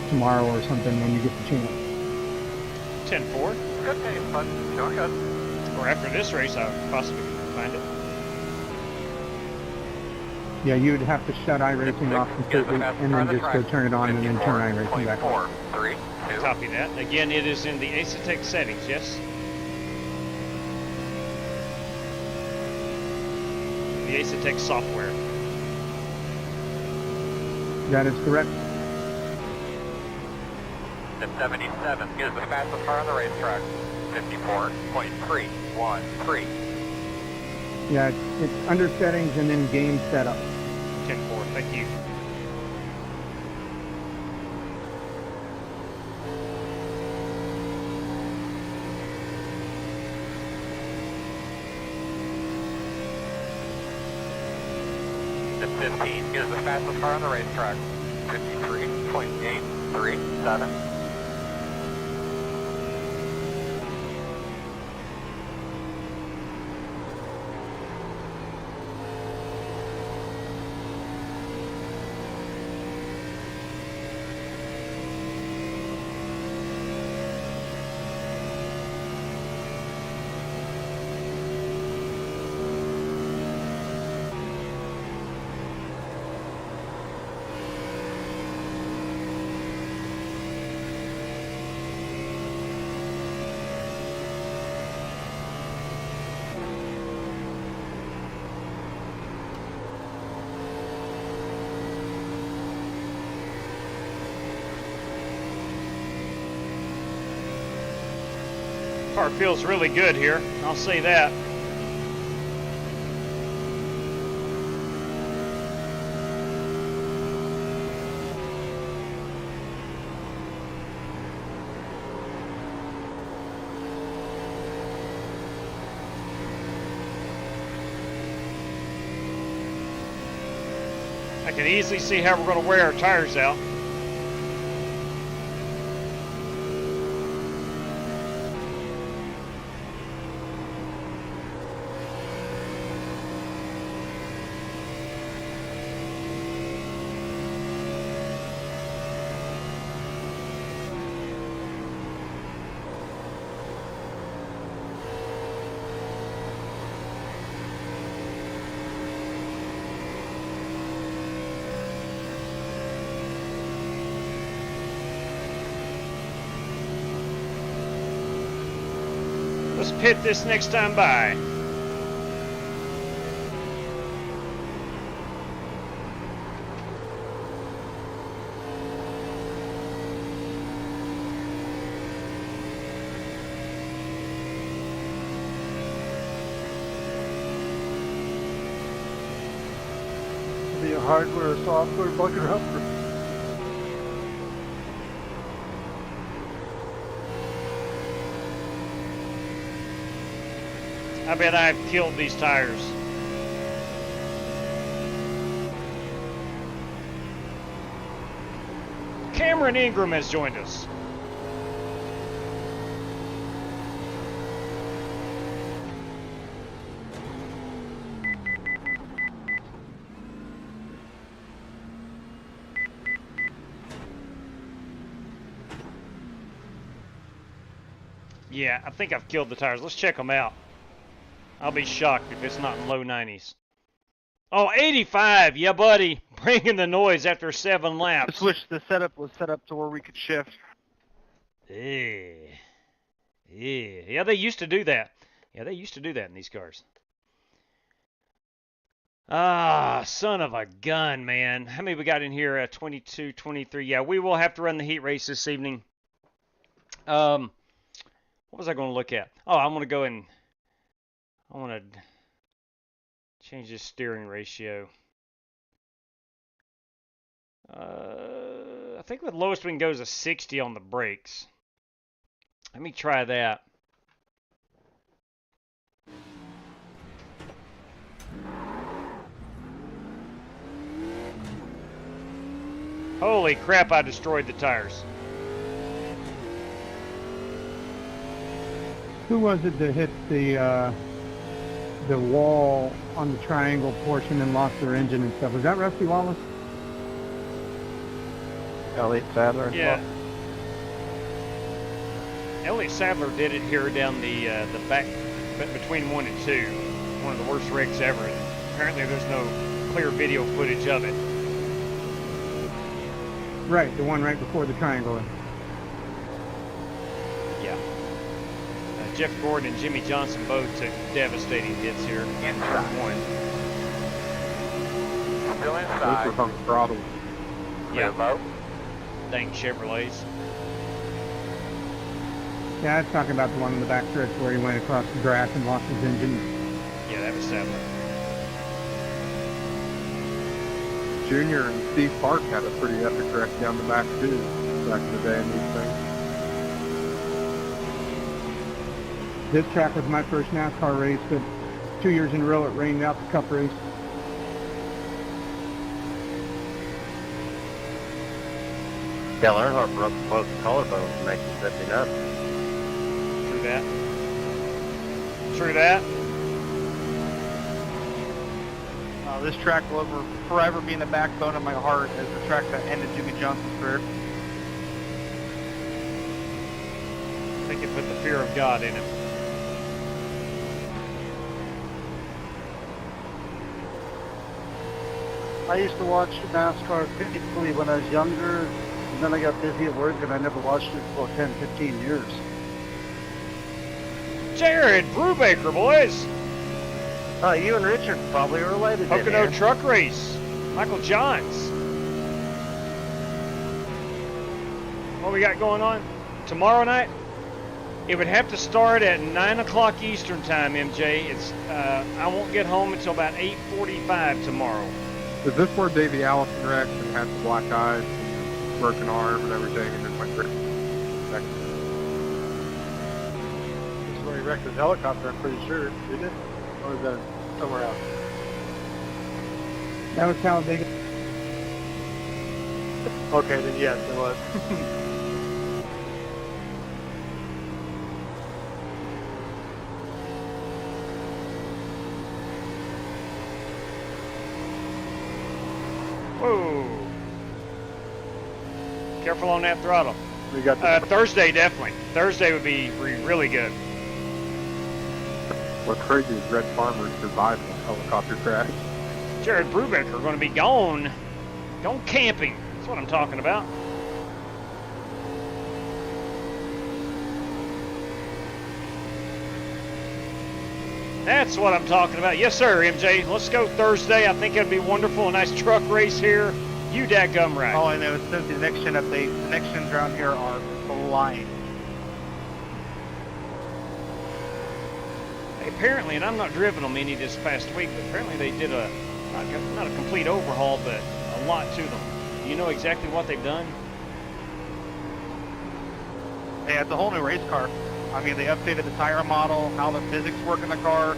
tomorrow or something when you get the chance. 10-4. Good pace, bud. Doing good. Or after this race, I'll possibly find it. Yeah, you would have to shut iRacing off completely and then just go turn it on and then turn iRacing back on. 3, 2. Copy that. Again, it is in the Asetek settings, yes? The Asetek software. That is correct. The 77 is the fastest car on the racetrack. 54.313. Yeah, it's under settings and then game setup. 10-4, thank you. The 15 is the fastest car on the racetrack. 53.837. Car feels really good here, I'll say that. I can easily see how we're going to wear our tires out. Let's pit this next time by. Be a hardware or software bugger up. I bet I've killed these tires. Cameron Ingram has joined us. Yeah, I think I've killed the tires. Let's check them out. I'll be shocked if it's not in low 90s. Oh, 85. Yeah, buddy. Bringing the noise after 7 laps. The switch, the setup was set up to where we could shift. Yeah, they used to do that. Yeah, they used to do that in these cars. Ah, son of a gun, man. How many we got in here? 22, 23. Yeah, we will have to run the heat race this evening. What was I going to look at? Oh, I'm going to go and I want to change this steering ratio. I think the lowest we can go is a 60 on the brakes. Let me try that. Holy crap, I destroyed the tires. Who was it that hit the wall on the triangle portion and lost their engine and stuff? Was that Rusty Wallace? Elliott Sadler. Yeah. Elliott Sadler did it here down the back between 1 and 2. One of the worst wrecks ever. And apparently there's no clear video footage of it. Right, the one right before the triangle. Yeah. Jeff Gordon and Jimmy Johnson both took devastating hits here. Inside. One. Still Those inside. were from throttle. Clear low. Dang Chevrolets. Yeah, I was talking about the one in the back stretch where he went across the grass and lost his engine. Yeah, that was sadly. Junior and Steve Park had a pretty epic wreck down the back too, back in the day in these things. This track was my first NASCAR race, but 2 years in a row it rained out the Cup race. Dale Earnhardt broke both collarbones and makes it 50 up. True that. True that. This track will forever be in the backbone of my heart as the track that ended Jimmy Johnson's career. I think it put the fear of God in him. I used to watch NASCAR typically when I was younger, and then I got busy at work and I never watched it for 10, 15 years. Jared Brubaker, boys. You and Richard probably are related. Pocono truck race. Michael Johns. What we got going on? Tomorrow night? It would have to start at 9 o'clock Eastern time, MJ. It's I won't get home until about 8:45 tomorrow. Is this where Davey Allison wrecked and had the black eyes and broken arm and everything and then went This is where he wrecked his helicopter, I'm pretty sure, didn't it? Or is that somewhere else? That was Talladega. Okay, then yes, it was. Whoa. Careful on that throttle. We got the Thursday, definitely. Thursday would be really good. What's crazy is Red Farmer survived the helicopter crash. Jared Brubaker going to be gone camping. That's what I'm talking about. That's what I'm talking about. Yes, sir, MJ. Let's go Thursday. I think it'll be wonderful. A nice truck race here. You dadgum right. All I know is since the next gen update, the next gens around here are flying. Apparently, and I'm not driven them any this past week, but apparently they did not a complete overhaul, but a lot to them. Do you know exactly what they've done? Yeah, it's a whole new race car. I mean, they updated the tire model, how the physics work in the car.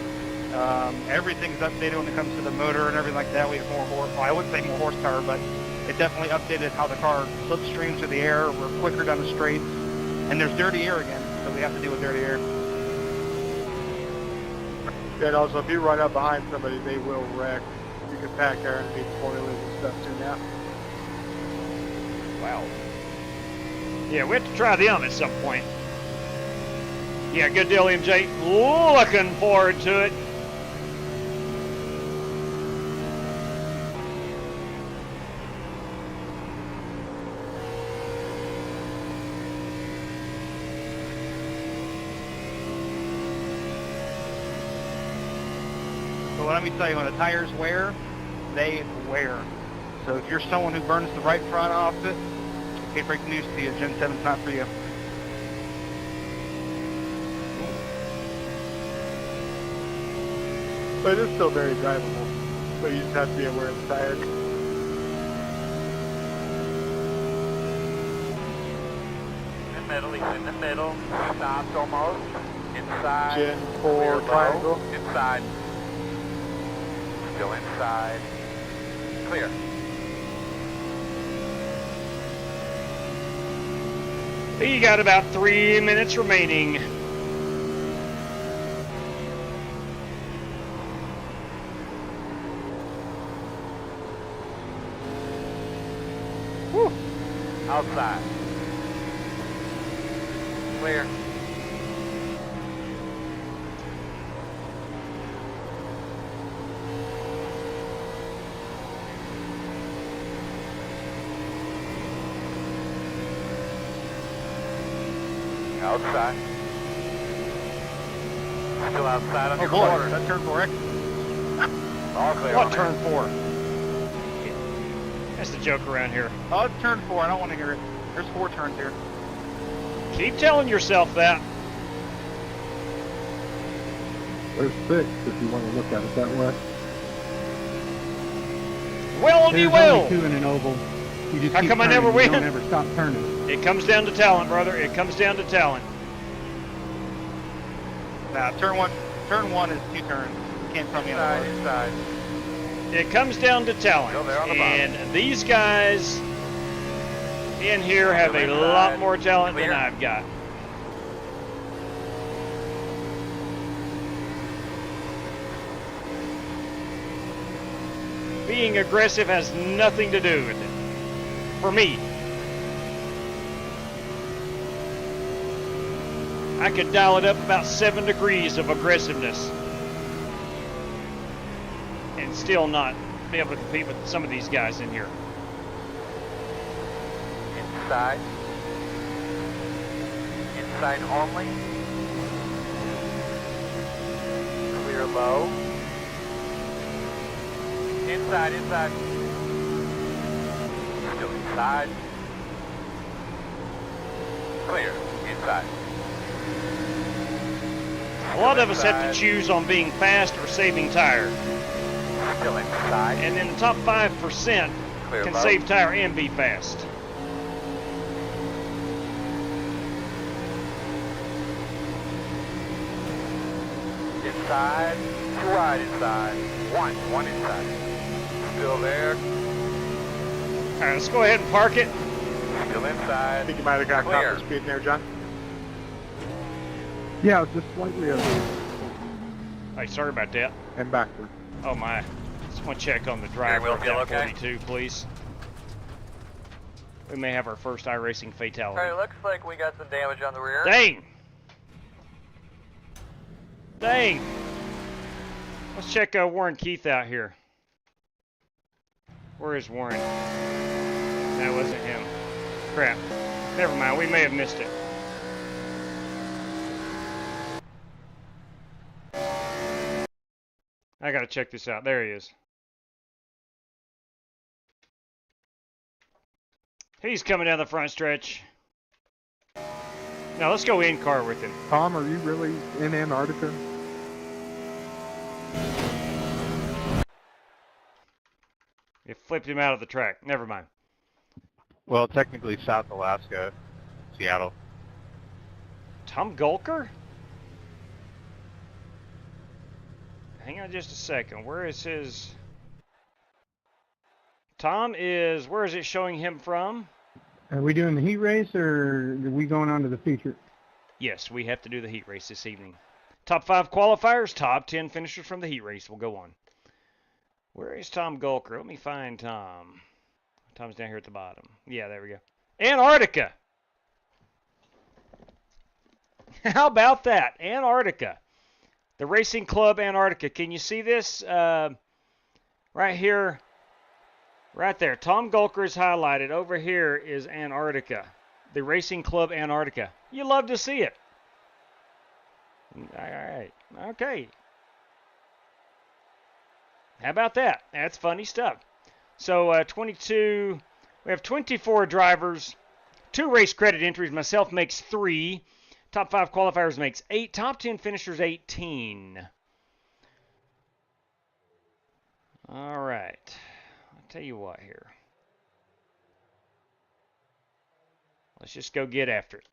Everything's updated when it comes to the motor and everything like that. We have more well, I wouldn't say more horsepower, but it definitely updated how the car slipstreams through the air. We're quicker down the straights. And there's dirty air again, so we have to deal with dirty air. And also, if you run up behind somebody, they will wreck. You can pack air underneath spoilers and stuff too now. Wow. Yeah, we have to try them at some point. Yeah, good deal, MJ. Looking forward to it. So let me tell you, when the tires wear, they wear. So if you're someone who burns the right front off it, okay, breaking news to you, Gen 7's not for you. But it is still very drivable. But you just have to be aware of the tires. In the middle, he's in the middle. Stopped almost. Inside. Gen 4 Clear low. triangle. Inside. Still inside. Clear. You got about 3 minutes remaining. Whew. Outside. Clear. Outside. Still outside on Oh your boy, quarter. that turn 4X. All clear What on turn that. 4? That's the joke around here. Oh, it's turn 4. I don't want to hear it. There's 4 turns here. Keep telling yourself that. There's 6 if you want to look at it that way. Well, There's well. only 2 in an oval. You just How keep come I turning. never win? You don't ever stop turning. It comes down to talent, brother. It comes down to talent. Nah, turn 1 is 2 turns. You can't tell me otherwise. Inside. It comes down to talent. Go there on the bottom. And these guys in here have a lot more talent than I've got. Being aggressive has nothing to do with it. For me. I could dial it up about 7 degrees of aggressiveness and still not be able to compete with some of these guys in here. Inside. Inside only. Clear low. Inside. Still inside. Clear. Inside. A lot of us have to choose on being fast or saving tire. Still inside. And then the top 5% Clear can low. save tire and be fast. Inside. 2 wide inside. 1 inside. Still there. All right, let's go ahead and park it. Still inside. I think you might have got Clear. caught for speed there, John. Yeah, just slightly over Hey, sorry about that. and backward. Oh my. Just want to check on the driver wheel of feel that okay? 42, please. We may have our first iRacing fatality. Alright, looks like we got some damage on the rear. Dang! Dang! Let's check Warren Keith out here. Where is Warren? That wasn't him. Crap. Never mind, we may have missed it. I gotta check this out. There he is. He's coming down the front stretch. Now let's go in car with him. Tom, are you really in Antarctica? It flipped him out of the track. Never mind. Well, technically South Alaska, Seattle. Tom Gulker? Hang on just a second. Where is his... Tom is... Where is it showing him from? Are we doing the heat race or are we going on to the feature? Yes, we have to do the heat race this evening. Top 5 qualifiers, top 10 finishers from the heat race will go on. Where is Tom Gulker? Let me find Tom. Tom's down here at the bottom. Yeah, there we go. Antarctica! How about that? Antarctica. The Racing Club Antarctica. Can you see this? Right here. Right there. Tom Gulker is highlighted. Over here is Antarctica. The Racing Club Antarctica. You love to see it. All right. Okay. How about that? That's funny stuff. So 22, we have 24 drivers, 2 race credit entries. Myself makes 3. Top 5 qualifiers makes 8. Top 10 finishers 18. All right. I'll tell you what here. Let's just go get after it.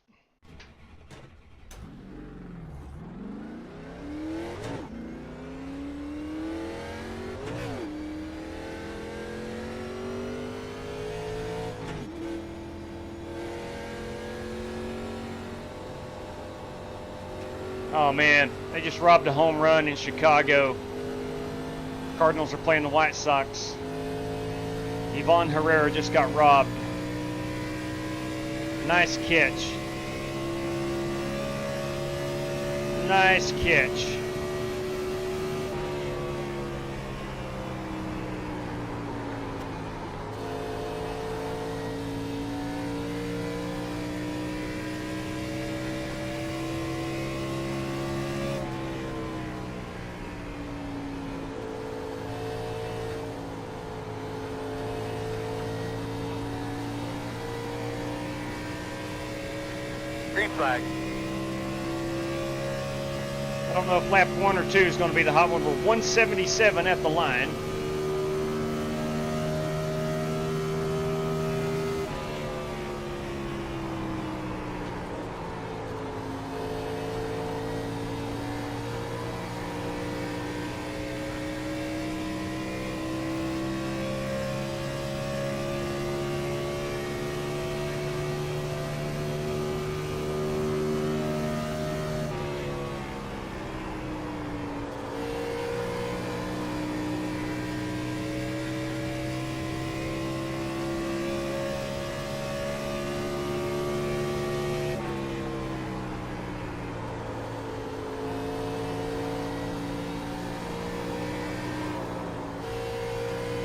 Oh man, they just robbed a home run in Chicago. Cardinals are playing the White Sox. Yvonne Herrera just got robbed. Nice catch. Nice catch. green flag. I don't know if lap 1 or 2 is going to be the hot one. We're 177 at the line.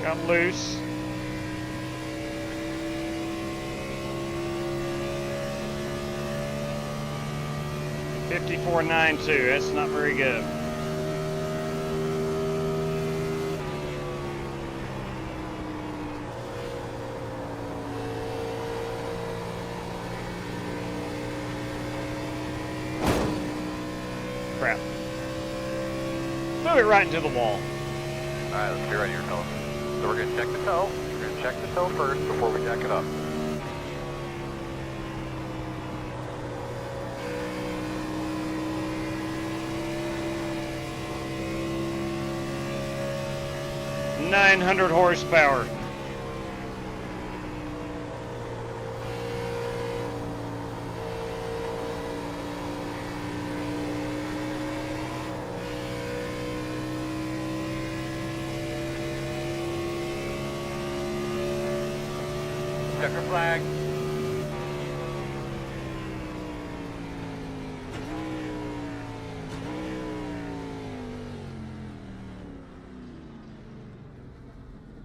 Got loose. .54.92. That's not very good. Crap. Threw it right into the wall. Alright, let's get right here, fellas. So we're going to check the tow. We're going to check the tow first before we jack it up. .900 horsepower. Checker flag.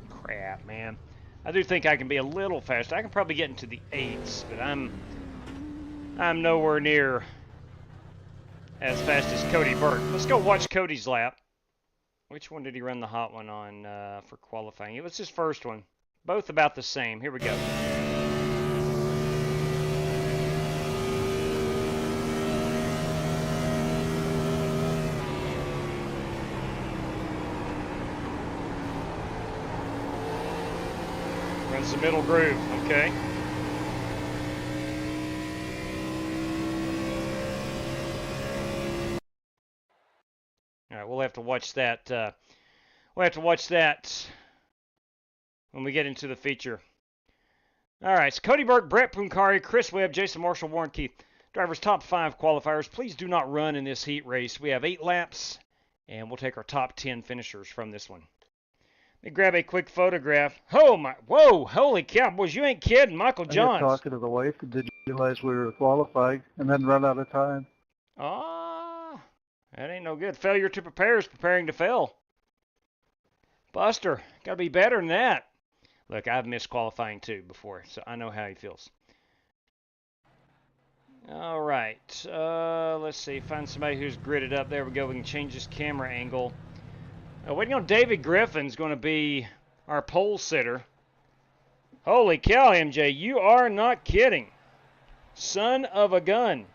Crap, man. I do think I can be a little faster. I can probably get into the 8s, but I'm nowhere near as fast as Cody Burke. Let's go watch Cody's lap. Which one did he run the hot one on for qualifying? It was his first one. Both about the same. Here we go. Runs the middle groove. Okay. All right, we'll have to watch that. We'll have to watch that when we get into the feature. All right, so Cody Burke, Brett Punkari, Chris Webb, Jason Marshall, Warren Keith. Drivers top 5 qualifiers. Please do not run in this heat race. We have 8 laps, and we'll take our top 10 finishers from this one. Let me grab a quick photograph. Oh my! Whoa! Holy cow, boys! You ain't kidding, Michael Johns. I kept talking to the wife and didn't realize we were qualified, and then run out of time. Ah, that ain't no good. Failure to prepare is preparing to fail. Buster, gotta be better than that. Look, I've missed qualifying too before, so I know how he feels. All right, let's see. Find somebody who's gridded up. There we go. We can change this camera angle. Waiting on David Griffin's going to be our pole sitter. Holy cow, MJ, you are not kidding. Son of a gun.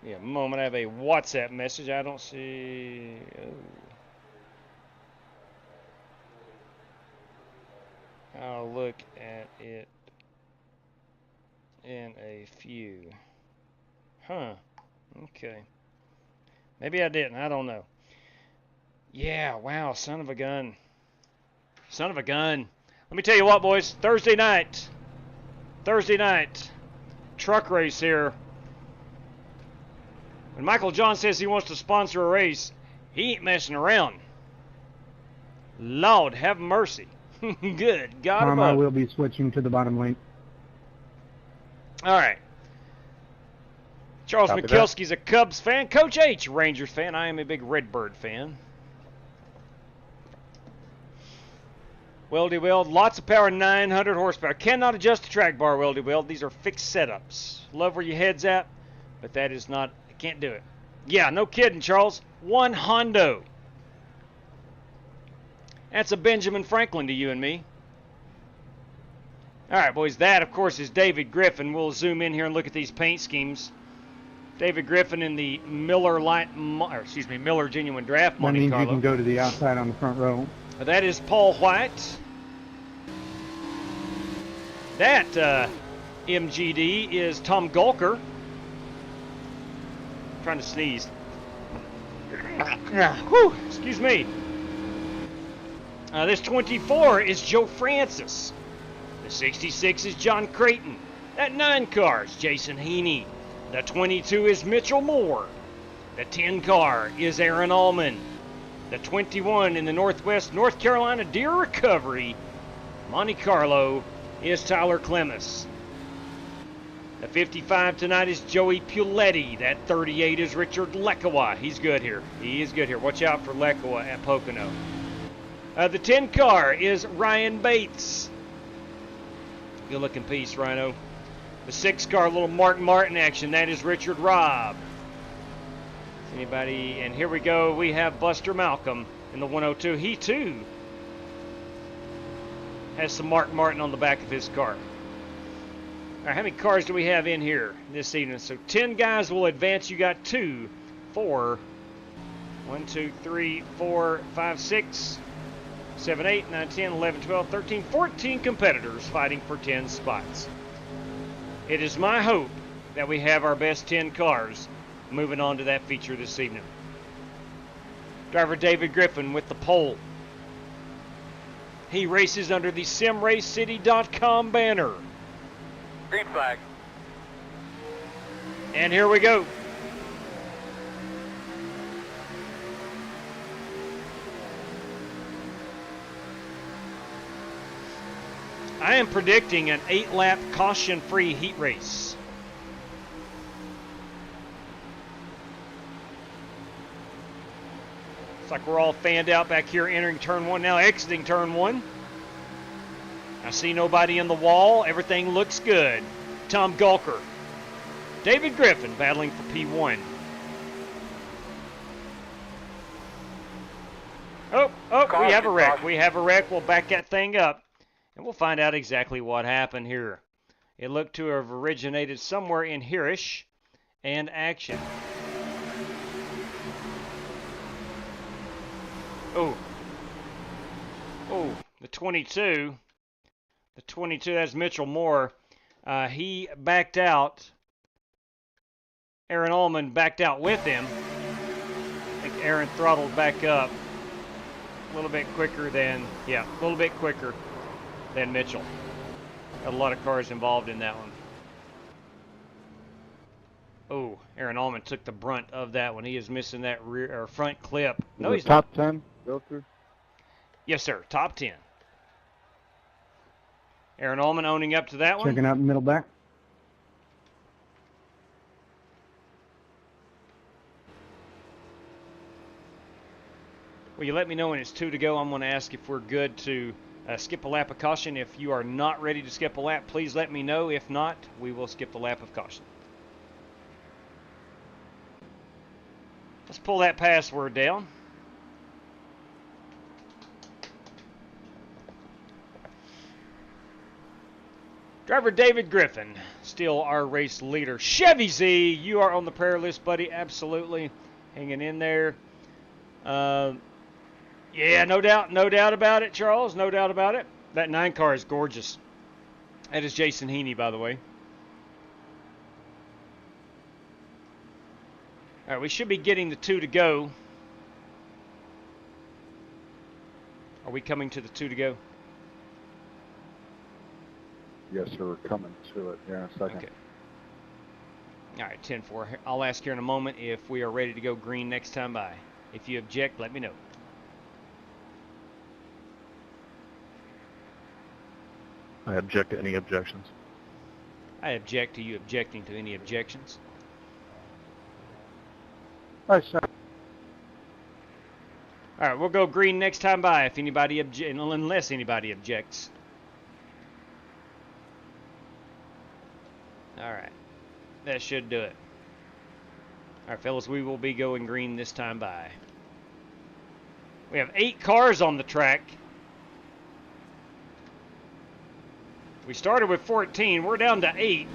Yeah, a moment. I have a WhatsApp message. I don't see. Oh. I'll look at it in a few. Huh. Okay. Maybe I didn't. I don't know. Yeah, wow. Son of a gun. Son of a gun. Let me tell you what, boys. Thursday night. Truck race here. When Michael John says he wants to sponsor a race, he ain't messing around. Lord, have mercy. Good God above. I will be switching to the bottom lane. All right. Charles Mikulski's a Cubs fan. Coach H, Rangers fan. I am a big Redbird fan. Weldy Weld, lots of power, 900 horsepower. Cannot adjust the track bar, Weldy Weld. These are fixed setups. Love where your head's at, but that is not, I can't do it. Yeah, no kidding, Charles. One Hondo. That's a Benjamin Franklin to you and me. All right, boys, that, of course, is David Griffin. We'll zoom in here and look at these paint schemes. David Griffin in the Miller Miller Genuine Draft That Monte means Carlo. you can go to the outside on the front row. That is Paul White. That MGD is Tom Gulker. Trying to sneeze. Whew, excuse me. This 24 is Joe Francis. The 66 is John Creighton. That 9 car is Jason Heaney. The 22 is Mitchell Moore. The 10 car is Aaron Allman. The 21 in the Northwest North Carolina Deer Recovery Monte Carlo is Tyler Clemmis. The 55 tonight is Joey Puletti. That 38 is Richard Lekawa. He's good here. He is good here. Watch out for Lekawa at Pocono. The 10 car is Ryan Bates. Good looking piece, Rhino. The 6 car, little Mark Martin action. That is Richard Robb. Anybody? And here we go. We have Buster Malcolm in the 102. He too has some Mark Martin on the back of his car. All right, how many cars do we have in here this evening? So 10 guys will advance. You got 2, 4, 1, 2, 3, 4, 5, 6, 7, 8, 9, 10, 11, 12, 13, 14 competitors fighting for 10 spots. It is my hope that we have our best 10 cars moving on to that feature this evening. Driver David Griffin with the pole. He races under the SimRaceCity.com banner. Green flag. And here we go. I am predicting an 8-lap caution-free heat race. Looks like we're all fanned out back here entering turn 1, now exiting turn 1. I see nobody in the wall. Everything looks good. Tom Gulker. David Griffin battling for P1. Oh, we have a wreck. We have a wreck. We'll back that thing up. And we'll find out exactly what happened here. It looked to have originated somewhere in hereish and action. Oh, the 22. The 22, that's Mitchell Moore. He backed out. Aaron Allman backed out with him. I think Aaron throttled back up a little bit quicker than Mitchell. Got a lot of cars involved in that one. Oh, Aaron Allman took the brunt of that one. He is missing that rear or front clip. No, he's top 10 filter. Yes, sir. Top 10. Aaron Allman owning up to that one. Checking out the middle back. Will you let me know when it's 2 to go? I'm going to ask if we're good to skip a lap of caution. If you are not ready to skip a lap, please let me know. If not, we will skip the lap of caution. Let's pull that password down. Driver David Griffin, still our race leader. Chevy Z, you are on the prayer list, buddy. Absolutely. Hanging in there. Yeah, no doubt about it, Charles. No doubt about it. That 9 car is gorgeous. That is Jason Heaney, by the way. All right, we should be getting the 2 to go. Are we coming to the 2 to go? Yes, sir. We're coming to it here in a second. Okay. All right, 10-4. I'll ask here in a moment if we are ready to go green next time by. If you object, let me know. I object to any objections. I object to you objecting to any objections. Nice shot. All right, we'll go green next time by if anybody unless anybody objects. All right, that should do it. All right, fellas, we will be going green this time by. We have 8 cars on the track. We started with 14. We're down to 8.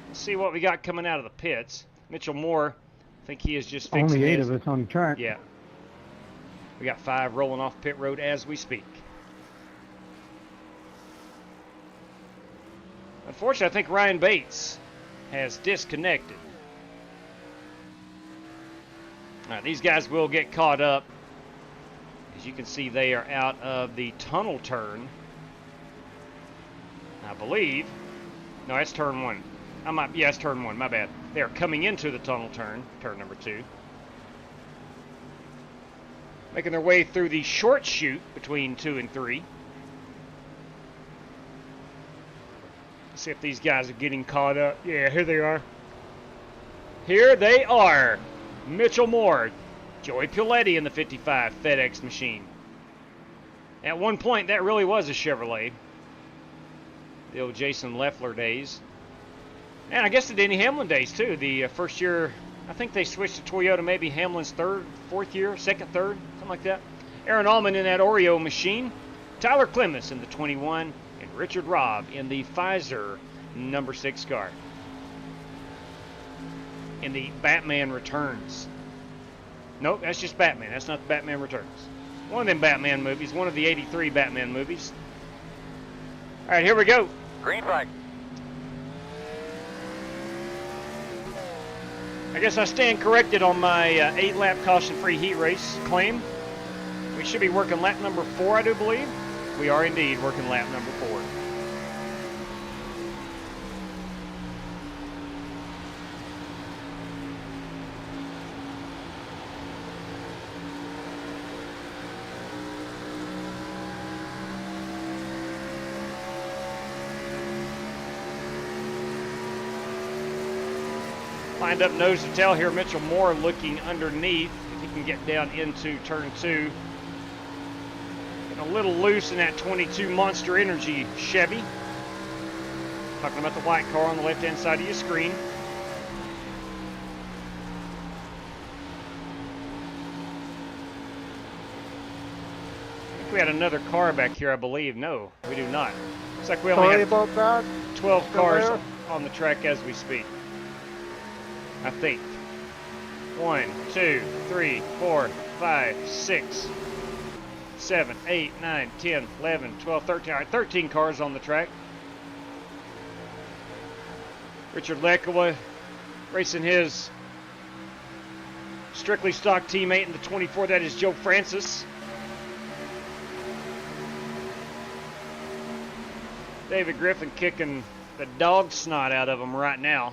Let's see what we got coming out of the pits. Mitchell Moore, I think he is just fixing Only 8 his. of us on the track. Yeah. We got 5 rolling off pit road as we speak. Unfortunately, I think Ryan Bates has disconnected. All right, these guys will get caught up. As you can see, they are out of the tunnel turn. I believe. No, that's turn 1. Yeah, it's turn 1. My bad. They are coming into the tunnel turn, turn number 2. Making their way through the short chute between 2 and 3. See if these guys are getting caught up. Yeah, here they are. Here they are. Mitchell Moore, Joey Piletti in the 55 FedEx machine. At one point, that really was a Chevrolet. The old Jason Leffler days. And I guess the Denny Hamlin days, too. The first year, I think they switched to Toyota, maybe Hamlin's third, fourth year, second, third, something like that. Aaron Allman in that Oreo machine. Tyler Clemens in the 21. And Richard Robb in the Pfizer number 6 car. In the Batman Returns. Nope, that's just Batman. That's not the Batman Returns. One of them Batman movies. One of the 83 Batman movies. All right, here we go. Green flag. I guess I stand corrected on my 8-lap caution-free heat race claim. We should be working lap number 4, I do believe. We are indeed working lap number 4. Lined up nose to tail here. Mitchell Moore looking underneath. If he can get down into turn 2. Getting a little loose in that 22 Monster Energy Chevy. Talking about the white car on the left-hand side of your screen. I think we had another car back here, I believe. No, we do not. Looks like we only Sorry have about that. 12 Still cars there? on the track as we speak. I think. 1, 2, 3, 4, 5, 6, 7, 8, 9, 10, 11, 12, 13. All right, 13 cars on the track. Richard Lekawa racing his strictly stock teammate in the 24. That is Joe Francis. David Griffin kicking the dog snot out of him right now.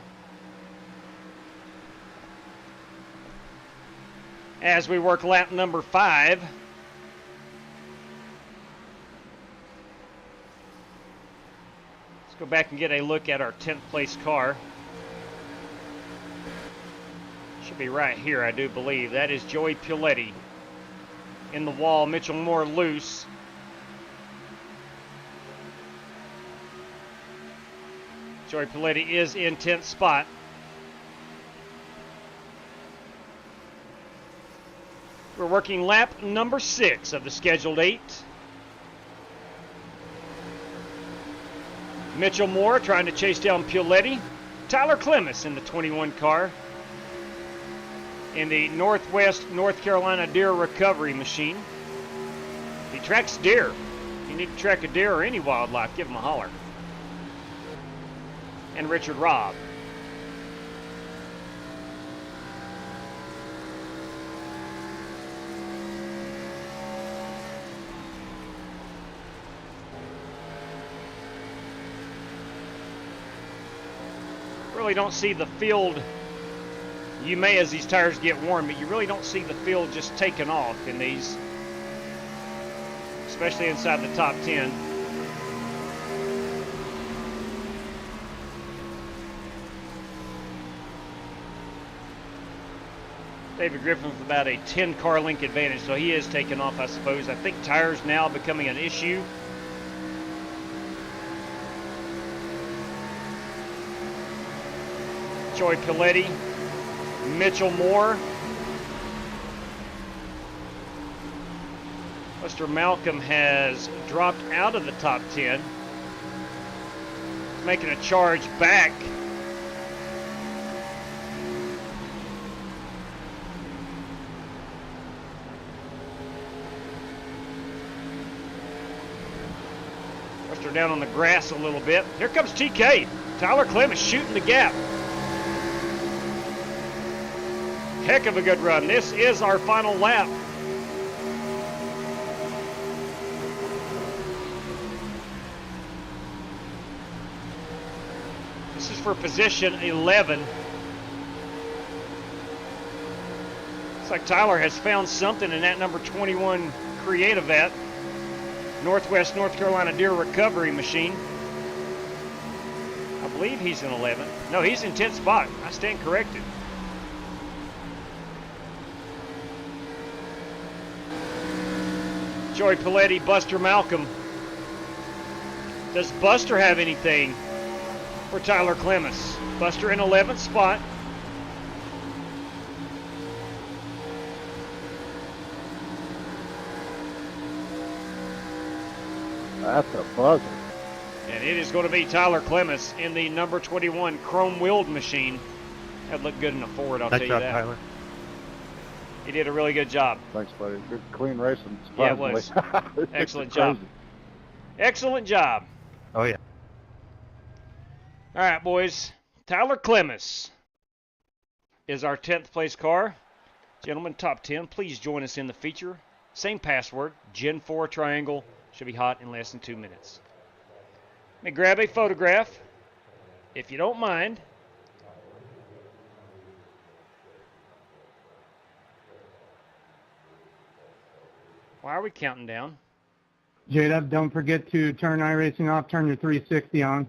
As we work lap number 5. Let's go back and get a look at our 10th place car. Should be right here, I do believe. That is Joey Piletti. In the wall, Mitchell Moore loose. Joey Piletti is in 10th spot. We're working lap number 6 of the scheduled 8. Mitchell Moore trying to chase down Piletti. Tyler Clemens in the 21 car. In the Northwest North Carolina Deer Recovery Machine. He tracks deer. If you need to track a deer or any wildlife, give him a holler. And Richard Robb. Really don't see the field. You may as these tires get warm, but you really don't see the field just taking off in these, especially inside the top 10. David Griffin with about a 10-car length advantage, so he is taking off, I suppose. I think tires now becoming an issue. Joey Piletti, Mitchell Moore. Mr. Malcolm has dropped out of the top 10. making a charge back. Buster down on the grass a little bit. Here comes TK. Tyler Clemens shooting the gap. Heck of a good run. This is our final lap. This is for position 11. Looks like Tyler has found something in that number 21 Creative at Northwest North Carolina Deer Recovery Machine. I believe he's in 11. No, he's in 10th spot. I stand corrected. Joey Paletti, Buster Malcolm. Does Buster have anything for Tyler Clemens? Buster in 11th spot. That's a buzzer. And it is going to be Tyler Clemens in the number 21 chrome-wheeled machine. That looked good in the Ford, I'll tell you that. Nice job, Tyler. He did a really good job. Thanks, buddy. Good, clean racing. Yeah, it was. Excellent job. Excellent job. Oh, yeah. All right, boys. Tyler Clemens is our 10th place car. Gentlemen, top 10. Please join us in the feature. Same password, Gen 4 Triangle. Should be hot in less than 2 minutes. Let me grab a photograph, if you don't mind. Why are we counting down? J-Dub, don't forget to turn iRacing off, turn your 360 on.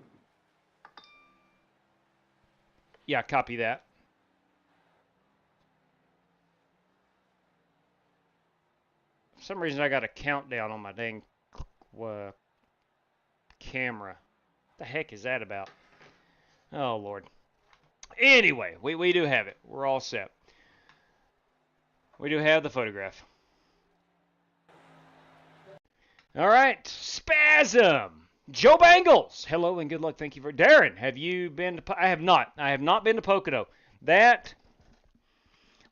Yeah, copy that. For some reason I got a countdown on my dang camera. What the heck is that about? Oh, Lord. Anyway, we do have it. We're all set. We do have the photograph. All right, Spasm. Joe Bangles. Hello and good luck. Thank you for Darren. Have you been to? I have not. I have not been to Pocono. That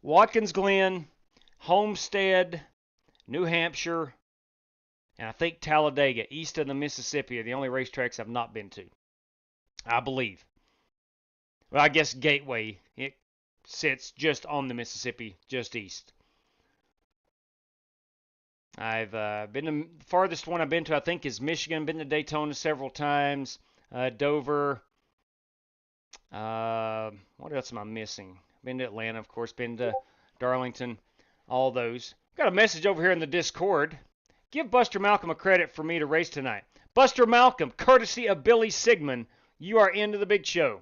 Watkins Glen, Homestead, New Hampshire, and I think Talladega, east of the Mississippi, are the only racetracks I've not been to. I believe. Well, I guess Gateway. It sits just on the Mississippi, just east. I've been to, the farthest one I've been to, I think, is Michigan. Been to Daytona several times. Dover. What else am I missing? Been to Atlanta, of course. Been to Darlington. All those. Got a message over here in the Discord. Give Buster Malcolm a credit for me to race tonight. Buster Malcolm, courtesy of Billy Sigmund, you are into the big show.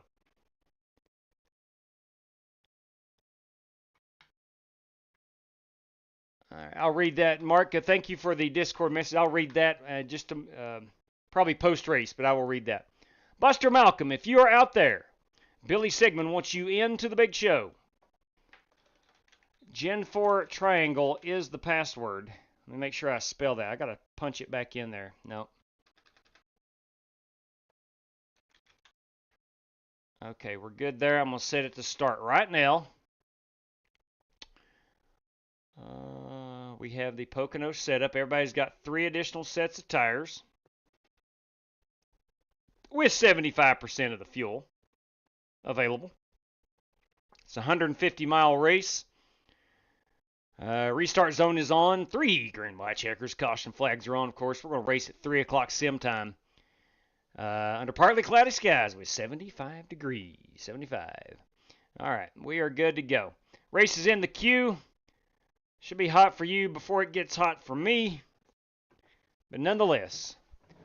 All right, I'll read that. Mark, thank you for the Discord message. I'll read that probably post-race, but I will read that. Buster Malcolm, if you are out there, Billy Sigmund wants you into the big show. Gen 4 Triangle is the password. Let me make sure I spell that. I got to punch it back in there. No. Okay, we're good there. I'm going to set it to start right now. We have the Pocono setup. Everybody's got 3 additional sets of tires with 75% of the fuel available. It's a 150-mile race. Restart zone is on. 3 green, white checkers. Caution flags are on, of course. We're going to race at 3 o'clock sim time. Under partly cloudy skies with 75 degrees. 75. All right, we are good to go. Race is in the queue. Should be hot for you before it gets hot for me. But nonetheless,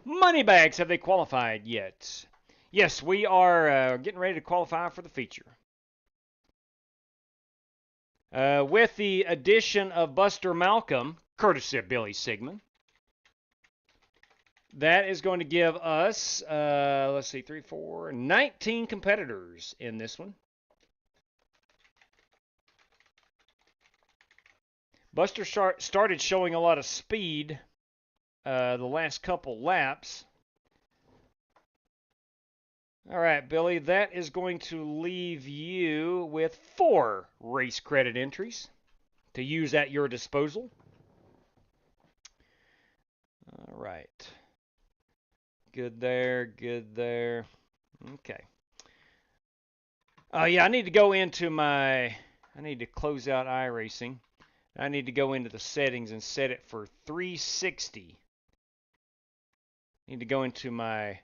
money bags, have they qualified yet? Yes, we are getting ready to qualify for the feature. With the addition of Buster Malcolm, courtesy of Billy Sigmund, that is going to give us, let's see, 3, 4, 19 competitors in this one. Buster started showing a lot of speed the last couple laps. All right, Billy, that is going to leave you with 4 race credit entries to use at your disposal. All right. Good there, good there. Okay. Yeah, I need to go into I need to close out iRacing. I need to go into the settings and set it for 360. Need to go into my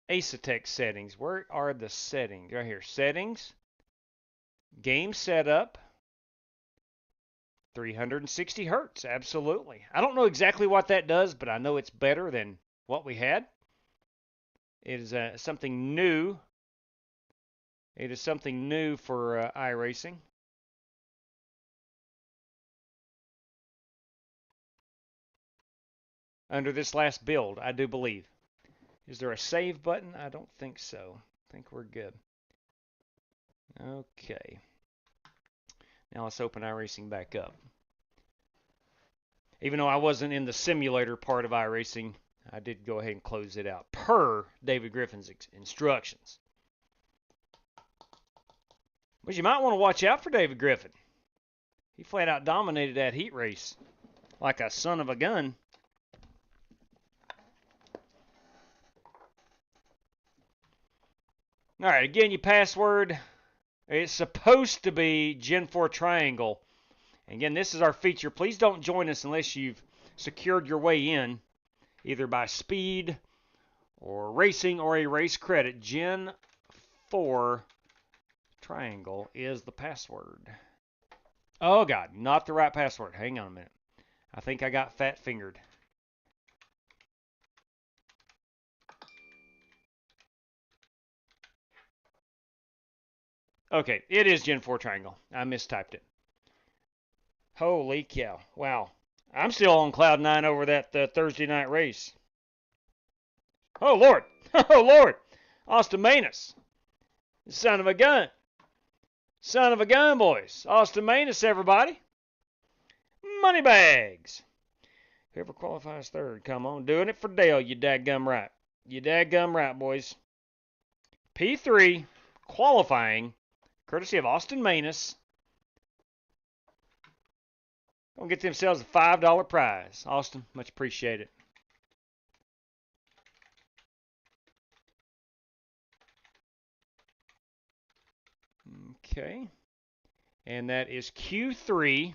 Asetek settings. Where are the settings? Right here. Settings. Game setup. 360 hertz. Absolutely. I don't know exactly what that does, but I know it's better than what we had. It is something new. It is something new for iRacing. Under this last build, I do believe. Is there a save button? I don't think so. I think we're good. Okay. Now let's open iRacing back up. Even though I wasn't in the simulator part of iRacing, I did go ahead and close it out per David Griffin's instructions. But you might want to watch out for David Griffin. He flat out dominated that heat race like a son of a gun. All right, again, your password, it's supposed to be Gen 4 Triangle. And again, this is our feature. Please don't join us unless you've secured your way in, either by speed or racing or a race credit. Gen 4 Triangle is the password. Oh, God, not the right password. Hang on a minute. I think I got fat-fingered. Okay, it is Gen 4 Triangle. I mistyped it. Holy cow. Wow. I'm still on cloud 9 over that Thursday night race. Oh, Lord. Oh, Lord. Austin Manus. Son of a gun. Son of a gun, boys. Austin Manus, everybody. Money bags. Whoever qualifies third, come on. Doing it for Dale, you dadgum right. You dadgum right, boys. P3 qualifying, courtesy of Austin Manus. Gonna get themselves a $5 prize. Austin, much appreciated. Okay. And that is Q3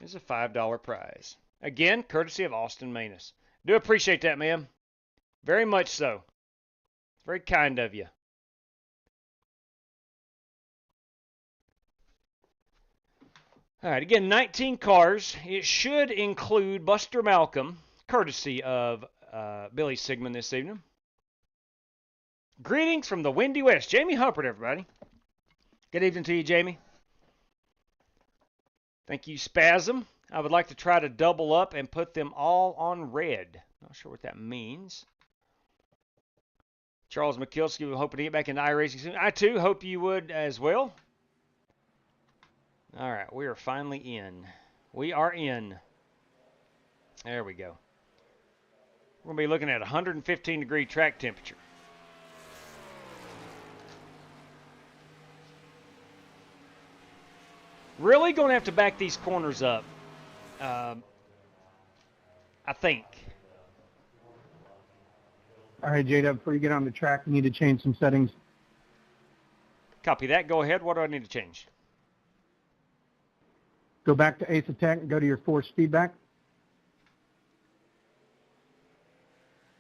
is a $5 prize. Again, courtesy of Austin Manus. Do appreciate that, ma'am. Very much so. Very kind of you. All right, again, 19 cars. It should include Buster Malcolm, courtesy of Billy Sigmund this evening. Greetings from the Windy West. Jamie Humpert, everybody. Good evening to you, Jamie. Thank you, Spasm. I would like to try to double up and put them all on red. Not sure what that means. Charles McKilsky, hoping to get back into iRacing soon. I, too, hope you would as well. All right, we are finally in. We are in. There we go. We're going to be looking at 115-degree track temperature. Really going to have to back these corners up, I think. All right, J-Dub, before you get on the track, you need to change some settings. Copy that. Go ahead. What do I need to change? Go back to Ace Attack and go to your force feedback.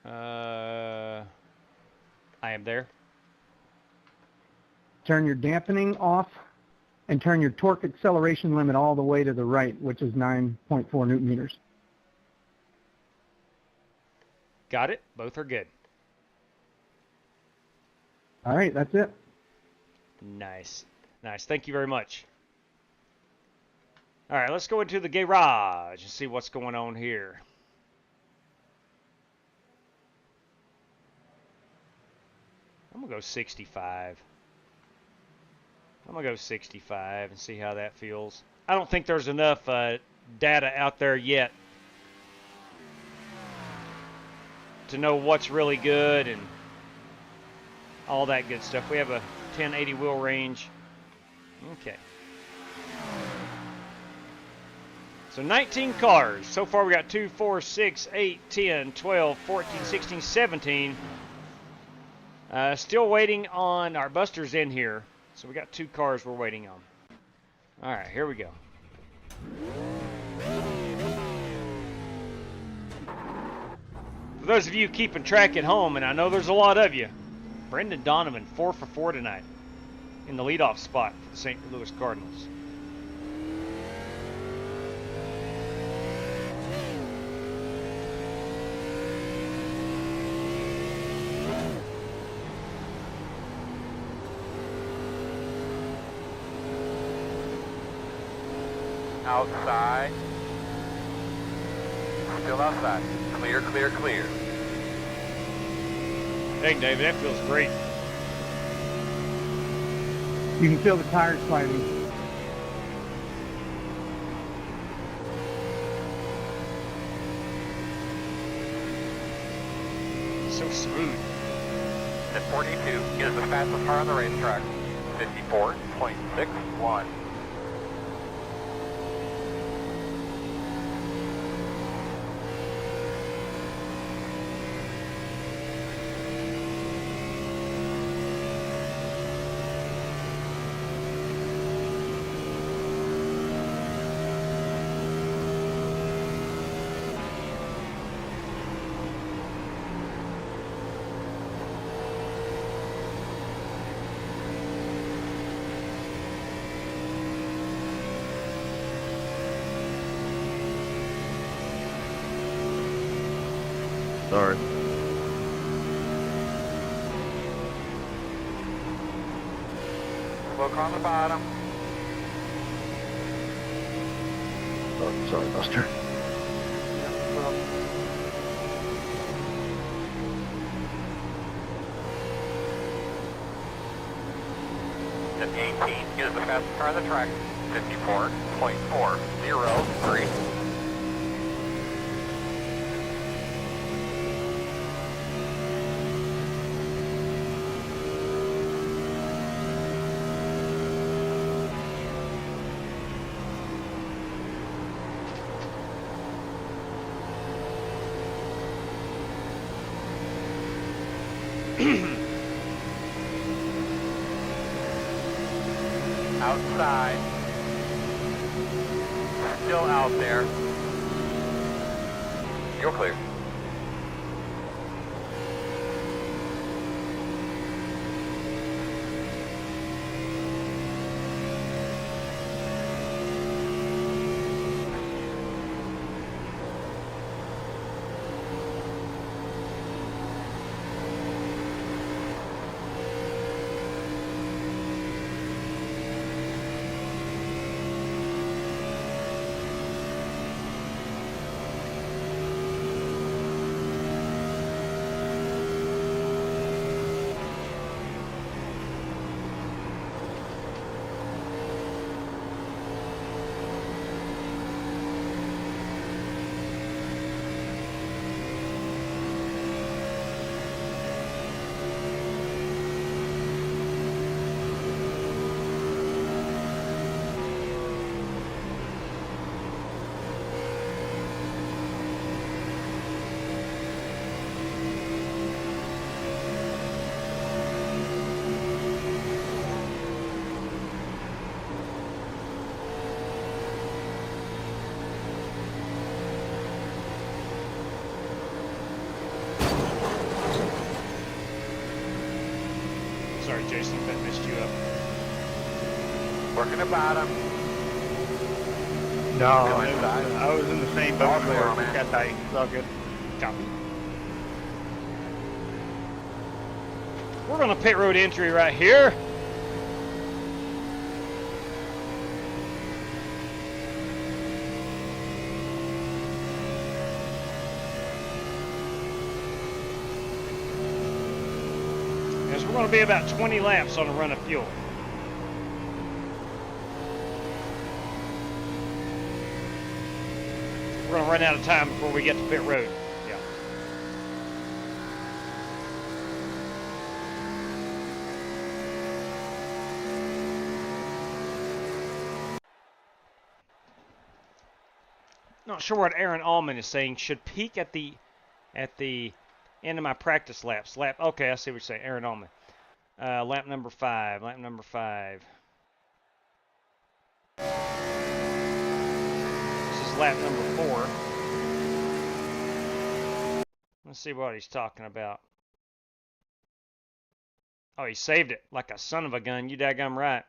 I am there. Turn your dampening off and turn your torque acceleration limit all the way to the right, which is 9.4 Newton meters. Got it. Both are good. All right, that's it. Nice. Nice. Thank you very much. All right, let's go into the garage and see what's going on here. I'm going to go 65. I'm going to go 65 and see how that feels. I don't think there's enough data out there yet to know what's really good and all that good stuff. We have a 1080 wheel range. Okay. So 19 cars. So far we got 2, 4, 6, 8, 10, 12, 14, 16, 17. Still waiting on our busters in here. So we got 2 cars we're waiting on. All right, here we go. For those of you keeping track at home, and I know there's a lot of you, Brendan Donovan, 4 for 4 tonight in the leadoff spot for the St. Louis Cardinals. Outside. Still outside. Clear, clear, clear. Hey, David, that feels great. You can feel the tires sliding. So smooth. At 42 is the fastest car on the racetrack. 54.61. Sorry. Look on the bottom. Oh, sorry, Buster. At 18 is the fastest car on the track. 54.403. Outside. Still out there. You're clear. Sorry, Jason, if that messed you up. Working the bottom. No, inside. I was in the same All boat clear, before. man. Got tight. It's all good. Copy. We're on a pit road entry right here. As we're going to be about 20 laps on a run of fuel. We're going to run out of time before we get to pit road. Yeah. Not sure what Aaron Allman is saying. Should peak at the end of my practice laps. Okay, I see what you're saying. Aaron Allman. Lap number 5. Lap number 5. This is lap number 4. Let's see what he's talking about. Oh, he saved it like a son of a gun. You daggum right.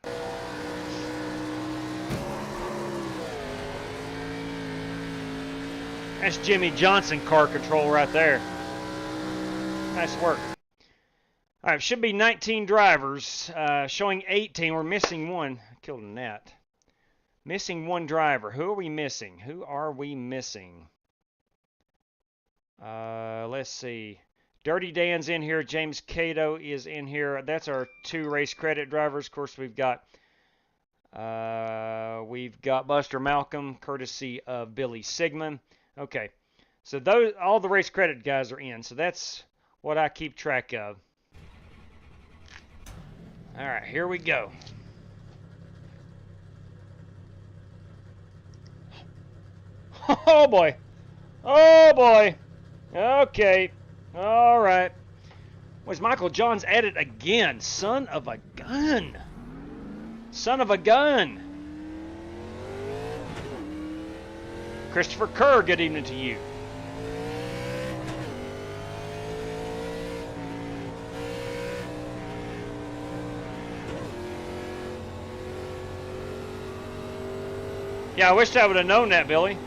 That's Jimmy Johnson car control right there. Nice work. All right, should be 19 drivers, showing 18. We're missing one. I killed a gnat. Missing one driver. Who are we missing? Who are we missing? Let's see. Dirty Dan's in here. James Cato is in here. That's our 2 race credit drivers. Of course, we've got Buster Malcolm, courtesy of Billy Sigmund. Okay, so all the race credit guys are in. So that's what I keep track of. All right, here we go. Oh boy. Oh boy. Okay. All right. Was Michael Johns at it again? Son of a gun. Son of a gun. Christopher Kerr, good evening to you. Yeah, I wished I would have known that, Billy.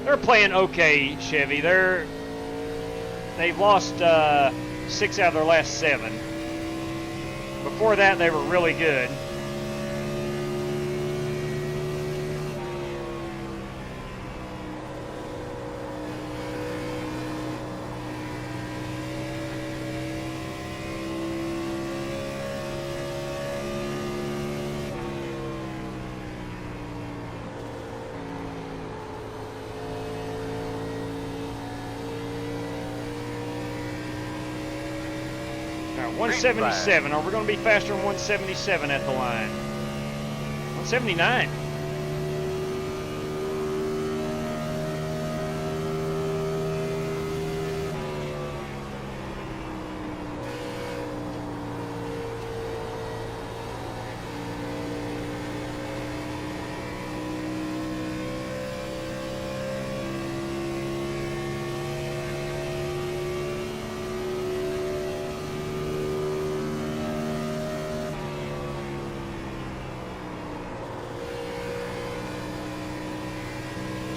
They're playing okay, Chevy. They've lost 6 out of their last 7. Before that, they were really good. All right, 177. Are we going to be faster than 177 at the line? 179.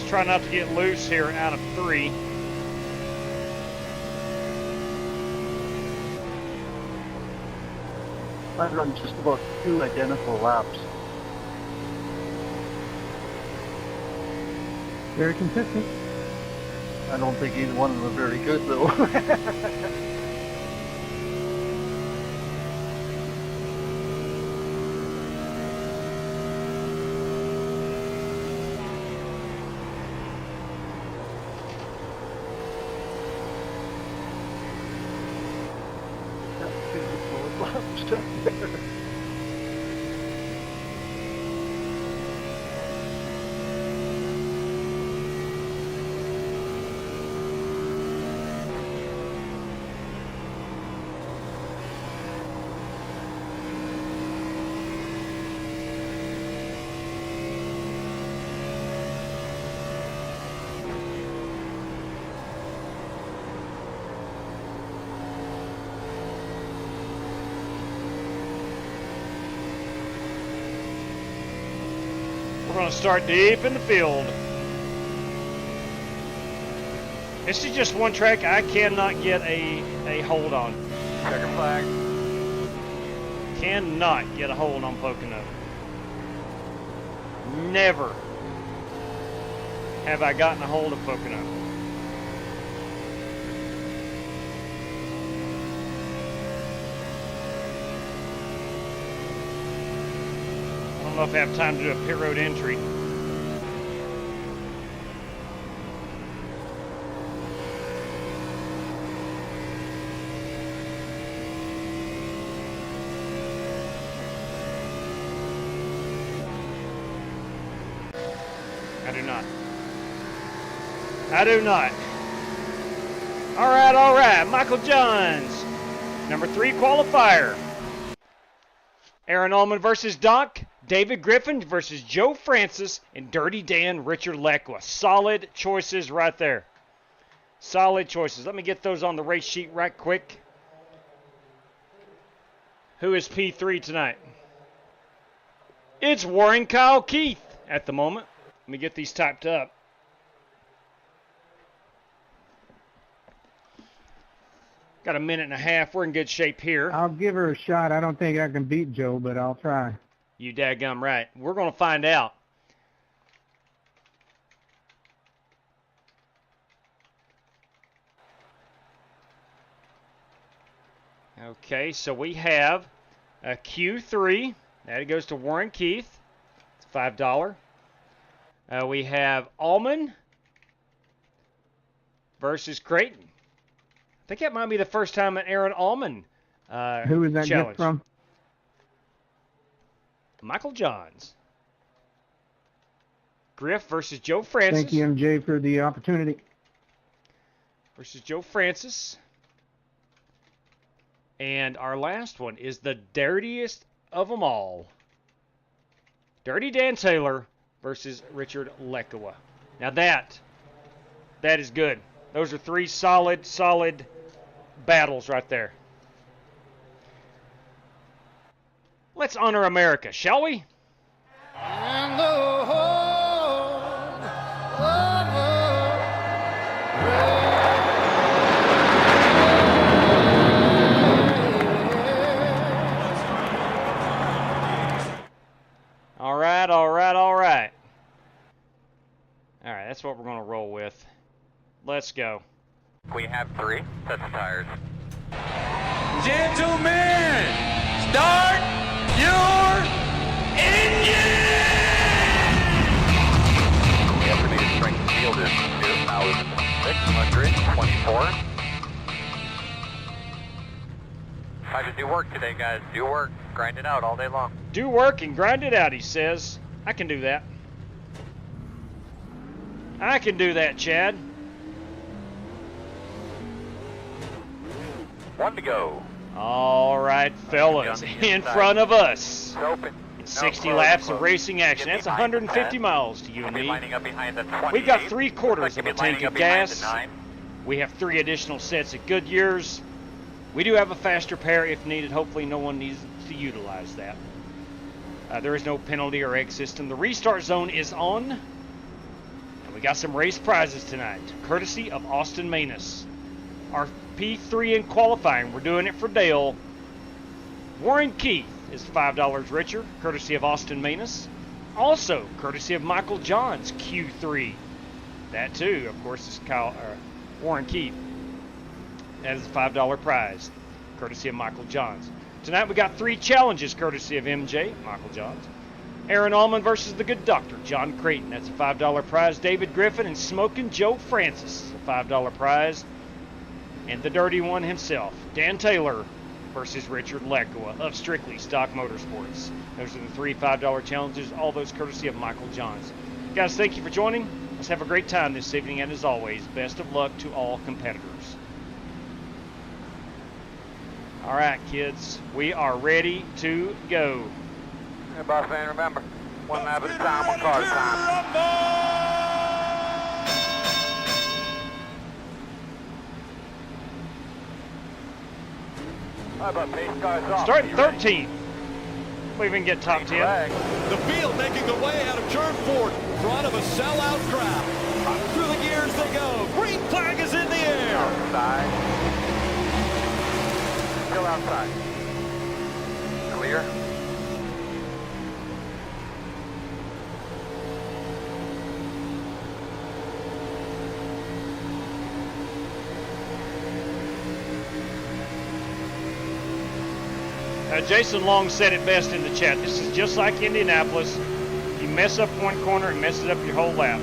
Try not to get loose here out of 3. I've run just about 2 identical laps. Very consistent. I don't think either one of them are very good, though. We're going to start deep in the field. This is just one track I cannot get a hold on. Checker flag. Cannot get a hold on Pocono. Never have I gotten a hold of Pocono. I don't know if I have time to do a pit road entry. I do not. I do not. All right. Michael Johns, number 3 qualifier. Aaron Allman versus Doc. David Griffin versus Joe Francis. And Dirty Dan, Richard Lecqua. Solid choices right there. Solid choices. Let me get those on the race sheet right quick. Who is P3 tonight? It's Warren Kyle Keith at the moment. Let me get these typed up. Got a minute and a half. We're in good shape here. I'll give her a shot. I don't think I can beat Joe, but I'll try. You dadgum right. We're going to find out. Okay, so we have a Q3. That goes to Warren Keith. It's $5. We have Allman versus Creighton. I think that might be the first time an Aaron Allman Who is that challenge. gift from? Michael Johns. Griff versus Joe Francis. Thank you, MJ, for the opportunity. Versus Joe Francis. And our last one is the dirtiest of them all. Dirty Dan Taylor versus Richard Lecqua. Now that is good. Those are 3 solid battles right there. Let's honor America, shall we? And the whole All right. All right, that's what we're going to roll with. Let's go. We have 3 sets of tires. Gentlemen, start your engine! The estimated strength of field is 2,624. Time to do work today, guys. Do work. Grind it out all day long. Do work and grind it out, he says. I can do that. I can do that, Chad. 1 to go. All right, fellas, in front of us. Open. It's 60 laps of racing action. That's 150 miles to you and me. We've got 3/4 of a tank of gas. We have 3 additional sets of Goodyears. We do have a faster pair if needed. Hopefully no one needs to utilize that. There is no penalty or egg system. The restart zone is on. And we got some race prizes tonight, courtesy of Austin Manus. Our P3 in qualifying, we're doing it for Dale. Warren Keith is $5 richer, courtesy of Austin Manus. Also, courtesy of Michael Johns, Q3. That too, of course, is Warren Keith. That is a $5 prize, courtesy of Michael Johns. Tonight we got 3 challenges, courtesy of MJ, Michael Johns. Aaron Allman versus the Good Doctor, John Creighton. That's a $5 prize. David Griffin and Smokin' Joe Francis, a $5 prize. And the dirty one himself, Dan Taylor versus Richard Lecqua of Strictly Stock Motorsports. Those are the 3 $5 challenges, all those courtesy of Michael Johns. Guys, thank you for joining. Let's have a great time this evening, and as always, best of luck to all competitors. All right, kids, we are ready to go. Hey, boss man, remember, 1 lap at a time, 1 car at a time. How about pace cars off? Starting 13th. We even get top 10. The field making their way out of turn 4, front of a sellout crowd. Through the gears they go. Green flag is in the air. Outside. Still outside. Clear. Jason Long said it best in the chat. This is just like Indianapolis. You mess up one corner, it messes up your whole lap.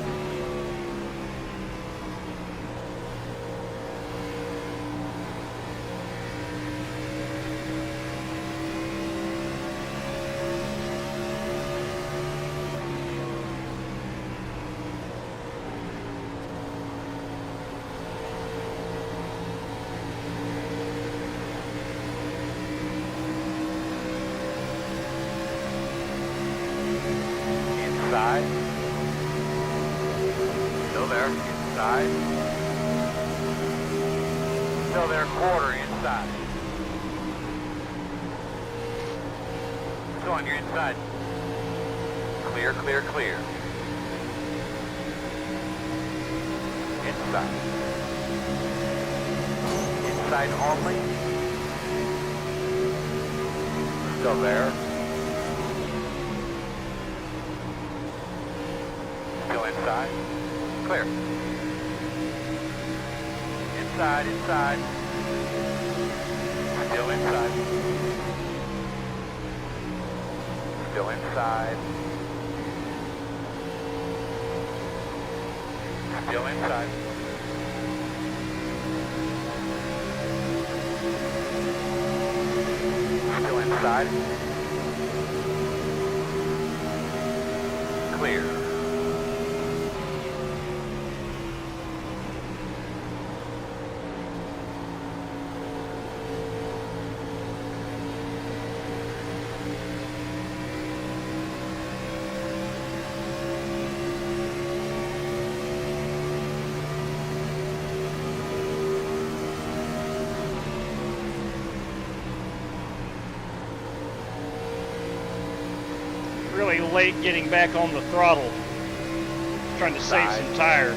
inside. Still there, inside. Still there, quarter inside. Go on, you're inside. Clear, clear, clear. Inside. Inside only. Still there. Still inside. Clear. Inside, inside. Still inside. Still inside. Still inside. Still inside. Clear. Really late getting back on the throttle. Trying to save some tire.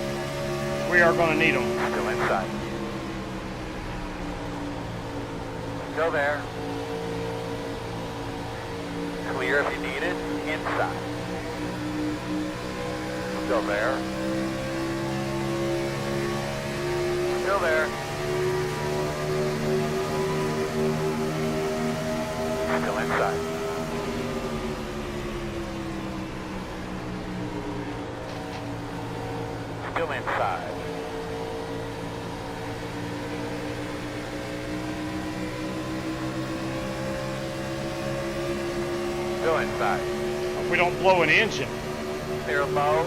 We are going to need them. Still inside. Still there. Clear if you need it. Inside. Still there. Still there. Still inside. Still inside. Still inside. Hope we don't blow an engine. Clear low.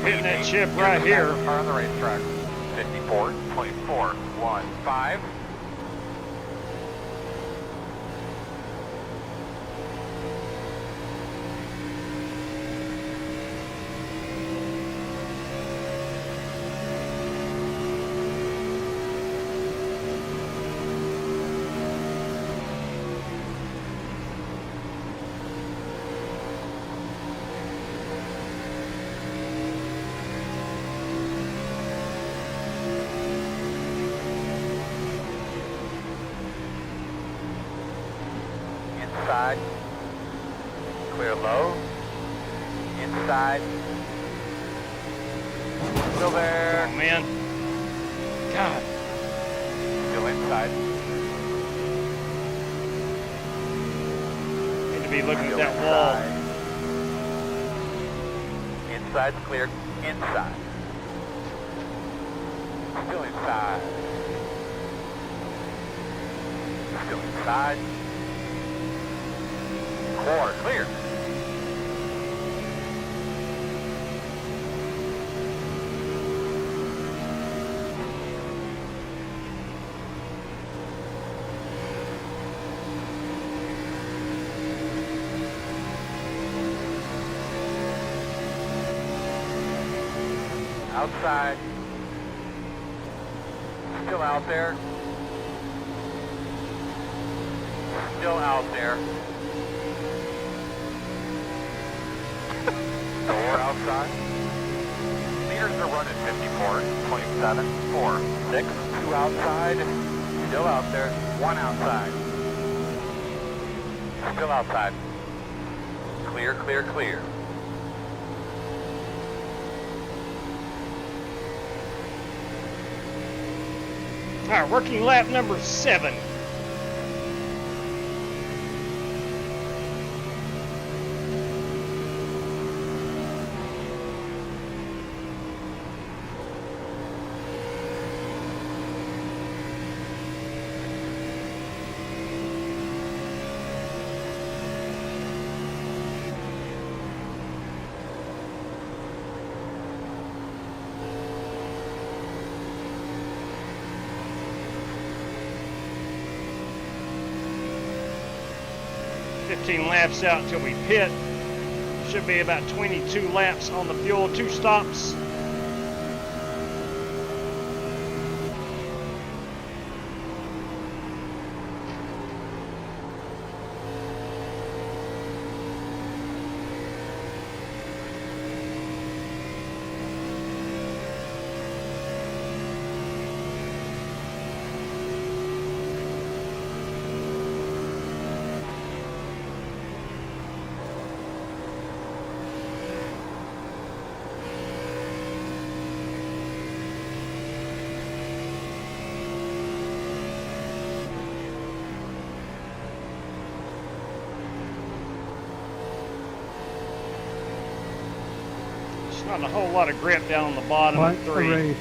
Hitting that chip right here. On the racetrack. 54.415. Inside. Clear low. Inside. Still there. Oh, man. God. Still inside. Need to be looking Still at that wall. inside. Inside's clear. Inside. Still inside. Still inside. Core clear. Outside. Still out there. Still out there. Door outside. Meters are running 54, 27, 4, 6, 2 outside. Still out there. 1 outside. Still outside. Clear, clear, clear. All right, working lap number 7. 15 laps out until we pit. Should be about 22 laps on the fuel, 2 stops. Not a whole lot of grip down on the bottom What of a 3. race.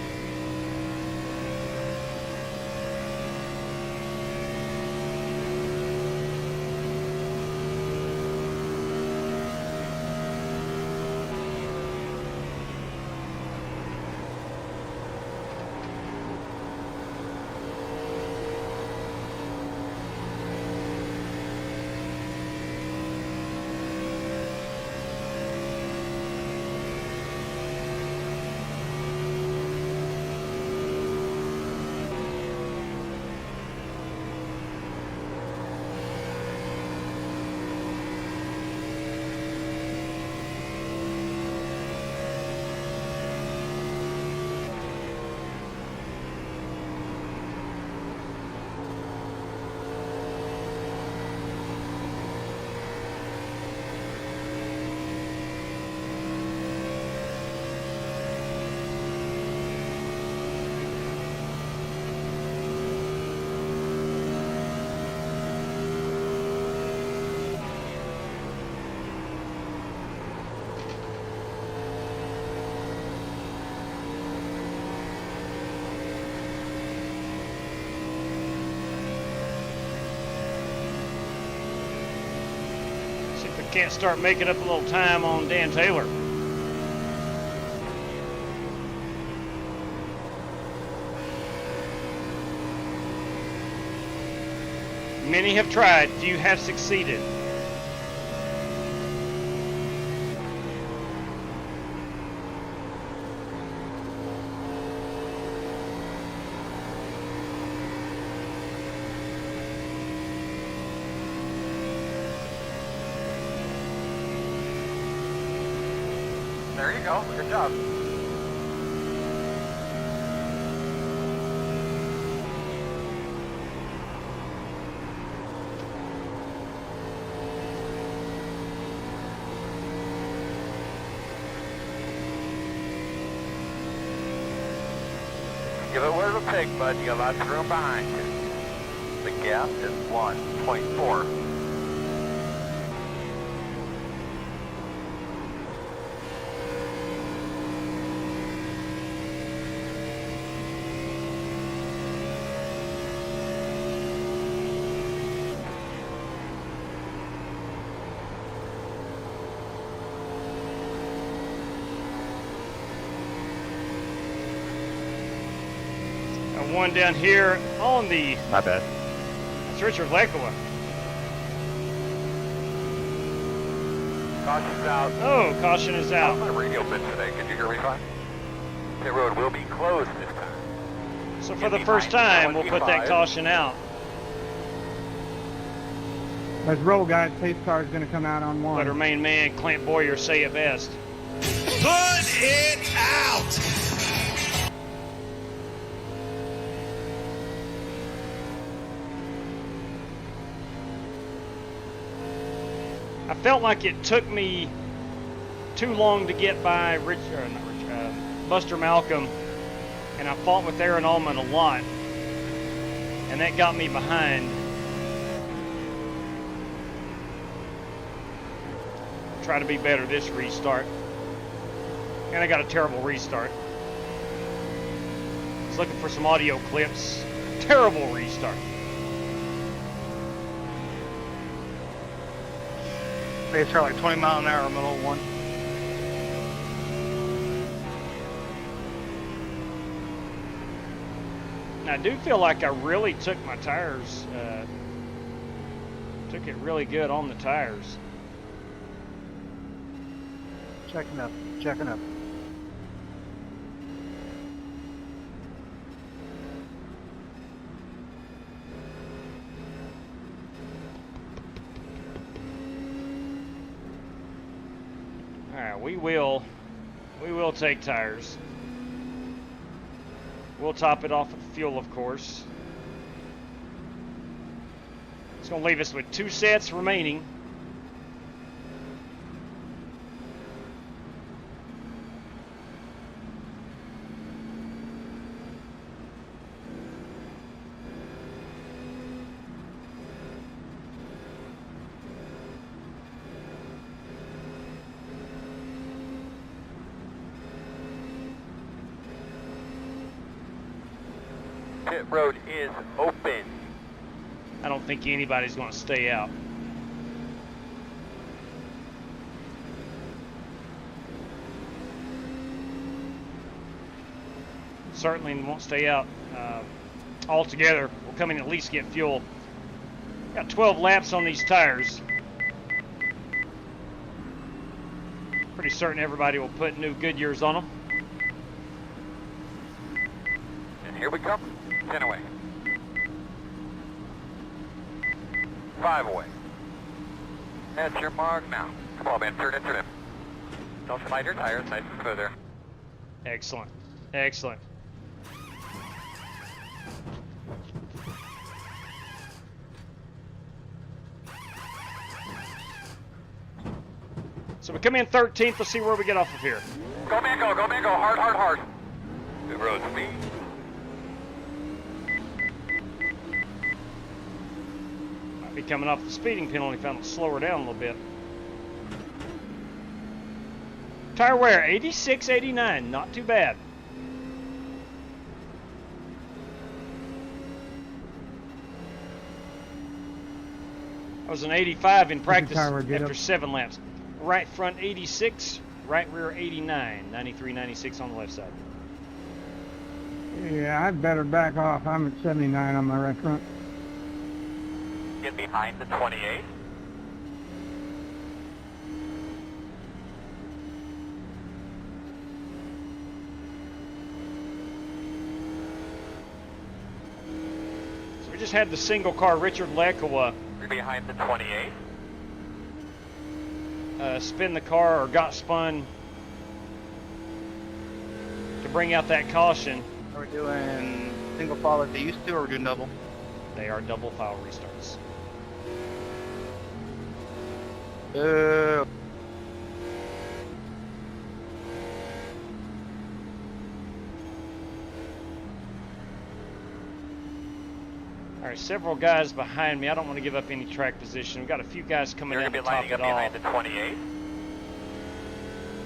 Can't start making up a little time on Dan Taylor. Many have tried, few have succeeded. There you go. Good job. Give it where the pig, bud. You got lots of room behind you. The gap is 1.4. One down here on the... My bad. It's Richard Lekowa. Caution's out. Oh, caution is out. How's my radio been today? Can you hear me fine? The road will be closed this time. So for the first time, we'll put that caution out. Let's roll, guys. Pace car is going to come out on 1. Let our main man, Clint Boyer, say it best. Put it out! I felt like it took me too long to get by Buster Malcolm, and I fought with Aaron Allman a lot, and that got me behind. Try to be better this restart, and I got a terrible restart. I was looking for some audio clips. Terrible restart. They start like 20 mile an hour middle of 1. And I do feel like I really took my tires Took it really good on the tires. Checking up, checking up. Alright, we will take tires. We'll top it off with fuel, of course. It's going to leave us with 2 sets remaining. Pit road is open. I don't think anybody's going to stay out. Certainly won't stay out altogether. We'll come in and at least get fuel. Got 12 laps on these tires. Pretty certain everybody will put new Goodyears on them. And here we come. 10 away. 5 away. That's your mark now. Come on, man. Turn it, turn it. Don't slide your tires nice and smooth there. Excellent. Excellent. So we come in 13th. Let's see where we get off of here. Go, man, go. Go, man, go. Hard, hard, hard. Good road speed. Might be coming off the speeding penalty if I don't slow her down a little bit. Tire wear, 86, 89. Not too bad. I was an 85 in practice after 7 laps. Right front 86, right rear 89, 93, 96 on the left side. Yeah, I'd better back off. I'm at 79 on my right front. Get behind the 28. So we just had the single car, Richard Lekowa, You're behind the 28. spin the car, or got spun, to bring out that caution. Are we doing single file like they used to, or are we doing double? They are double file restarts. All right, several guys behind me. I don't want to give up any track position. We've got a few guys coming You're in going to to be top lining it up behind off. the 28.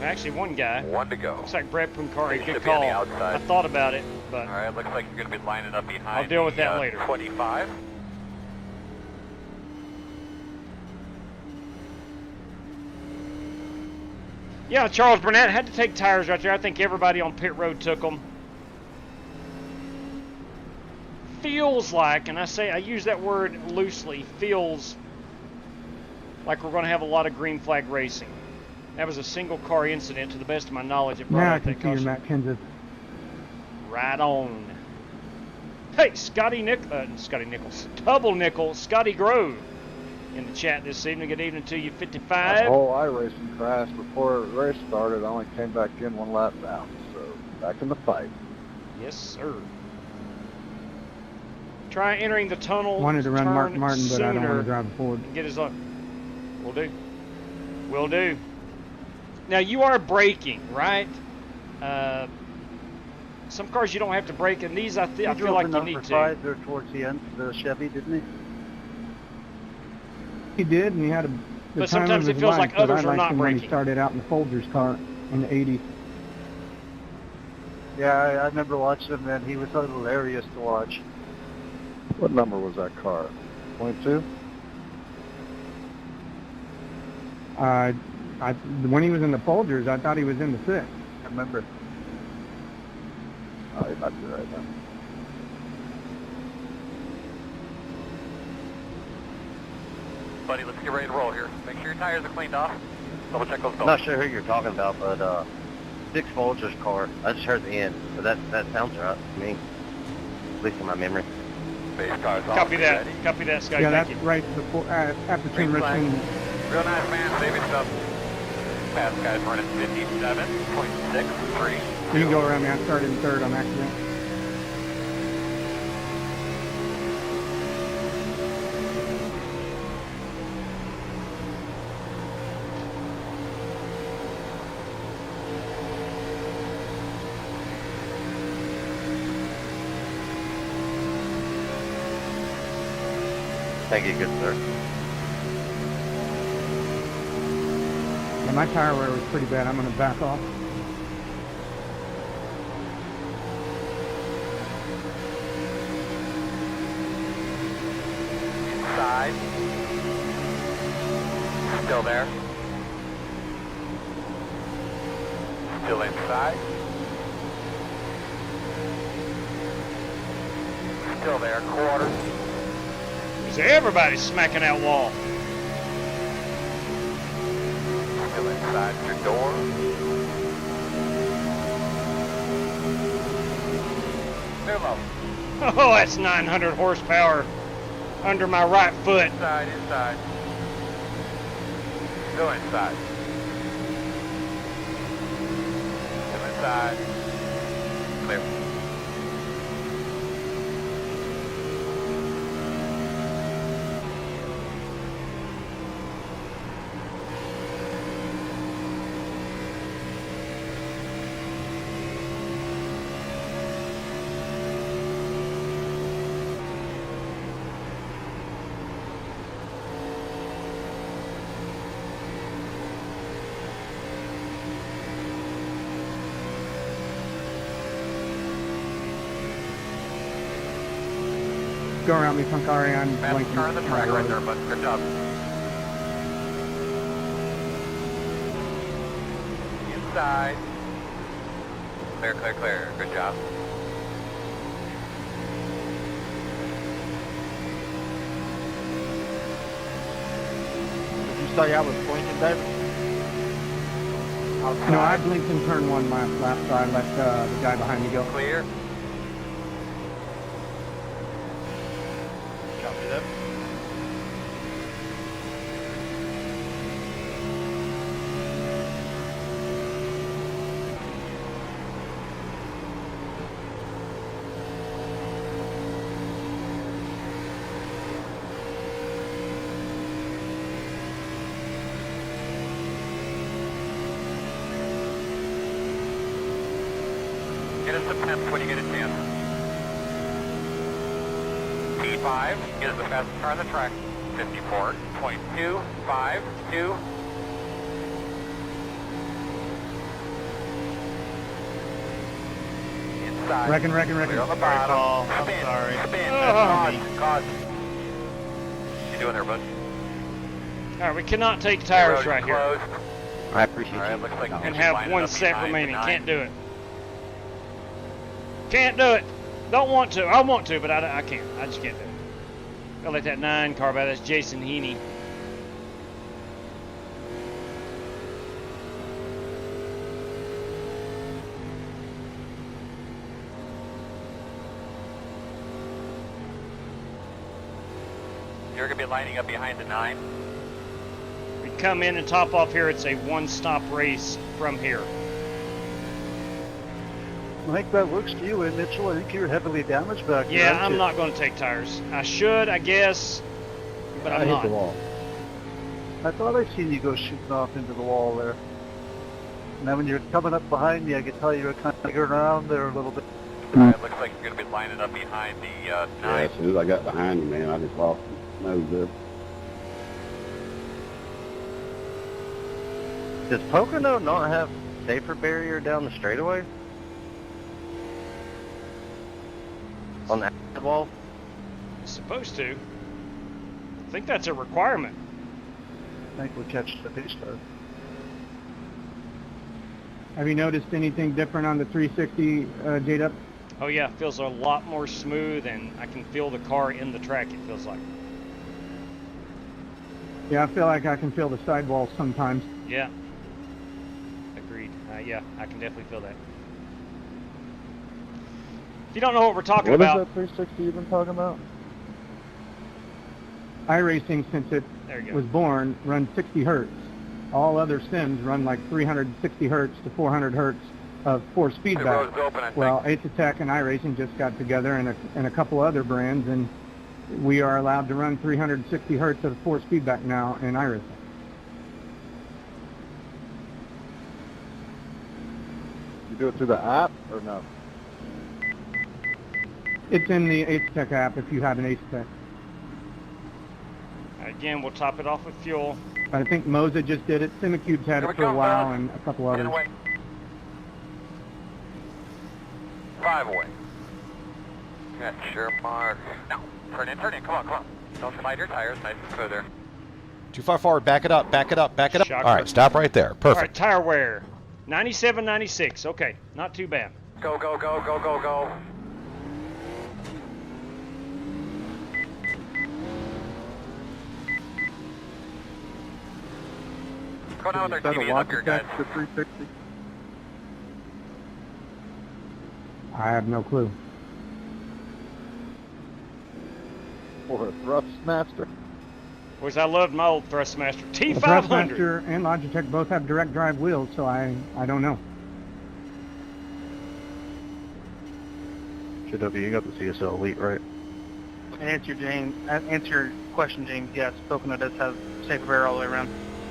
Actually, one guy. 1 to go. Looks like Brett Puncari. You Good should be on call. the outside. I thought about it, but All right, looks like you're going to be lining up behind I'll deal with that later. 25. yeah, Charles Burnett had to take tires right there. I think everybody on pit road took them. Feels like, and I use that word loosely, feels like we're going to have a lot of green flag racing. That was a single car incident, to the best of my knowledge. It brought Now I out can that see your caution. Matt Kenseth. Right on. Hey, Scotty Nichols, Double Nickel, Scotty Grove in the chat this evening. Good evening to you, 55. That whole iRacing crash before the race started, I only came back in 1 lap down, so back in the fight. Yes, sir. Try entering the tunnel. Wanted to run Mark Martin, but I don't want sooner to drive the Ford. and get his luck. Will do. Will do. Now you are braking, right? Some cars you don't have to brake, and these I feel like you need to. 5 there towards the end, the Chevy, didn't He did, and he had a. But sometimes it feels like others are not When braking. he started out in the Folgers car in the 80s. he? Yeah, I remember watching him, and he was hilarious to watch. What number was that car? 22? When he was in the Folgers, I thought he was in the 6. I remember. Oh, he might be right now. buddy. Let's get ready to roll here. Make sure your tires are cleaned off. Double check those I'm belts. not sure who you're talking about, but Dick Folger's car. I just heard the end, so that sounds right to me. At least in my memory. Base cars off. Copy that. Ready. Copy that, Scott. Yeah, Thank that's you. right before after Green turn flag. Richmond. Real nice, man. Save yourself. Fast guys running 57.63. You can go around me. I started in third on accident. Thank you, good sir. Yeah, my tire wear was pretty bad. I'm going to back off. Inside. Still there. Still inside. Still there. Quarter. Everybody's smacking that wall. Still inside your door. Clear low. Oh, that's 900 horsepower under my right foot. Inside, inside. Still inside. Still inside. Clear. Go around me, Funkari. I'm Fast blinking. car on the track right there, bud. Good job. Inside. Clear, clear, clear. Good job. Did you say I was blinking, David? No, I blinked in turn one last so I let the guy behind me go. Clear. Copy that. Get us some temps when you get a chance. P5 is the fastest car on the track. 54.252. Inside. Reckon. Clear on the bottom. Call. I'm Spin. sorry. Spin. Oh. Cause. You doing there, bud? All right, we cannot take tires right here Closed. I appreciate All right, you. looks like and you're have lining one up set behind remaining. the Can't nine. do it. Can't do it. Don't want to. I want to, but I can't. I just can't do it. Gotta let that 9 car by. That's Jason Heaney. You're going to be lining up behind the 9. We come in and top off here. It's a one-stop race from here. I think that works for you, Mitchell. I think you're heavily damaged back there. Yeah, aren't I'm you? not going to take tires. I should, I guess, but I'm I hit not. the wall. I thought I seen you go shooting off into the wall there. And then when you're coming up behind me, I could tell you were kind of going around there a little bit. It looks like you're going to be lining up behind the 9. Yeah, as soon as I got behind you, man, I just lost the nose there. Does Pocono not have safer barrier down the straightaway? On the outside wall? It's supposed to. I think that's a requirement. I think we'll catch the pace car. Have you noticed anything different on the 360 J-Dub? Oh yeah, it feels a lot more smooth, and I can feel the car in the track, it feels like. Yeah, I feel like I can feel the sidewalls sometimes. Yeah. Agreed. Yeah, I can definitely feel that. If you don't know what we're talking What about... is that 360 you've been talking about? iRacing, since it There you go. was born, runs 60 hertz. All other sims run like 360 hertz to 400 hertz of force feedback. road's open, I think. Well, Ace Attack and iRacing just got together, and a couple other brands, and we are allowed to run 360 hertz of force feedback now in iRacing. You do it through the app or no? It's in the Ace Attack app if you have an Ace Attack. Again, we'll top it off with fuel. I think Moza just did it. Simicube's had Here it we for a go, while, Bud. and a couple In others. away. 5 away. Got sure mark. No. Turn in. Come on. Don't slide your tires. Nice and smooth there. Too far forward. Back it up. Shocker. All right, stop right there. All right, Perfect. tire wear. 97, 96. Okay, not too bad. Go. Go down with Can our you set a TVs watch up here, guys. attach to 360? I have no clue. Or a Thrustmaster? Boys, I loved my old Thrustmaster The T500. Thrustmaster and Logitech both have direct drive wheels, so I don't know. JW, you got the CSL Elite, right? Answer your question, James. Yes, Pocono does have safe rear all the way around.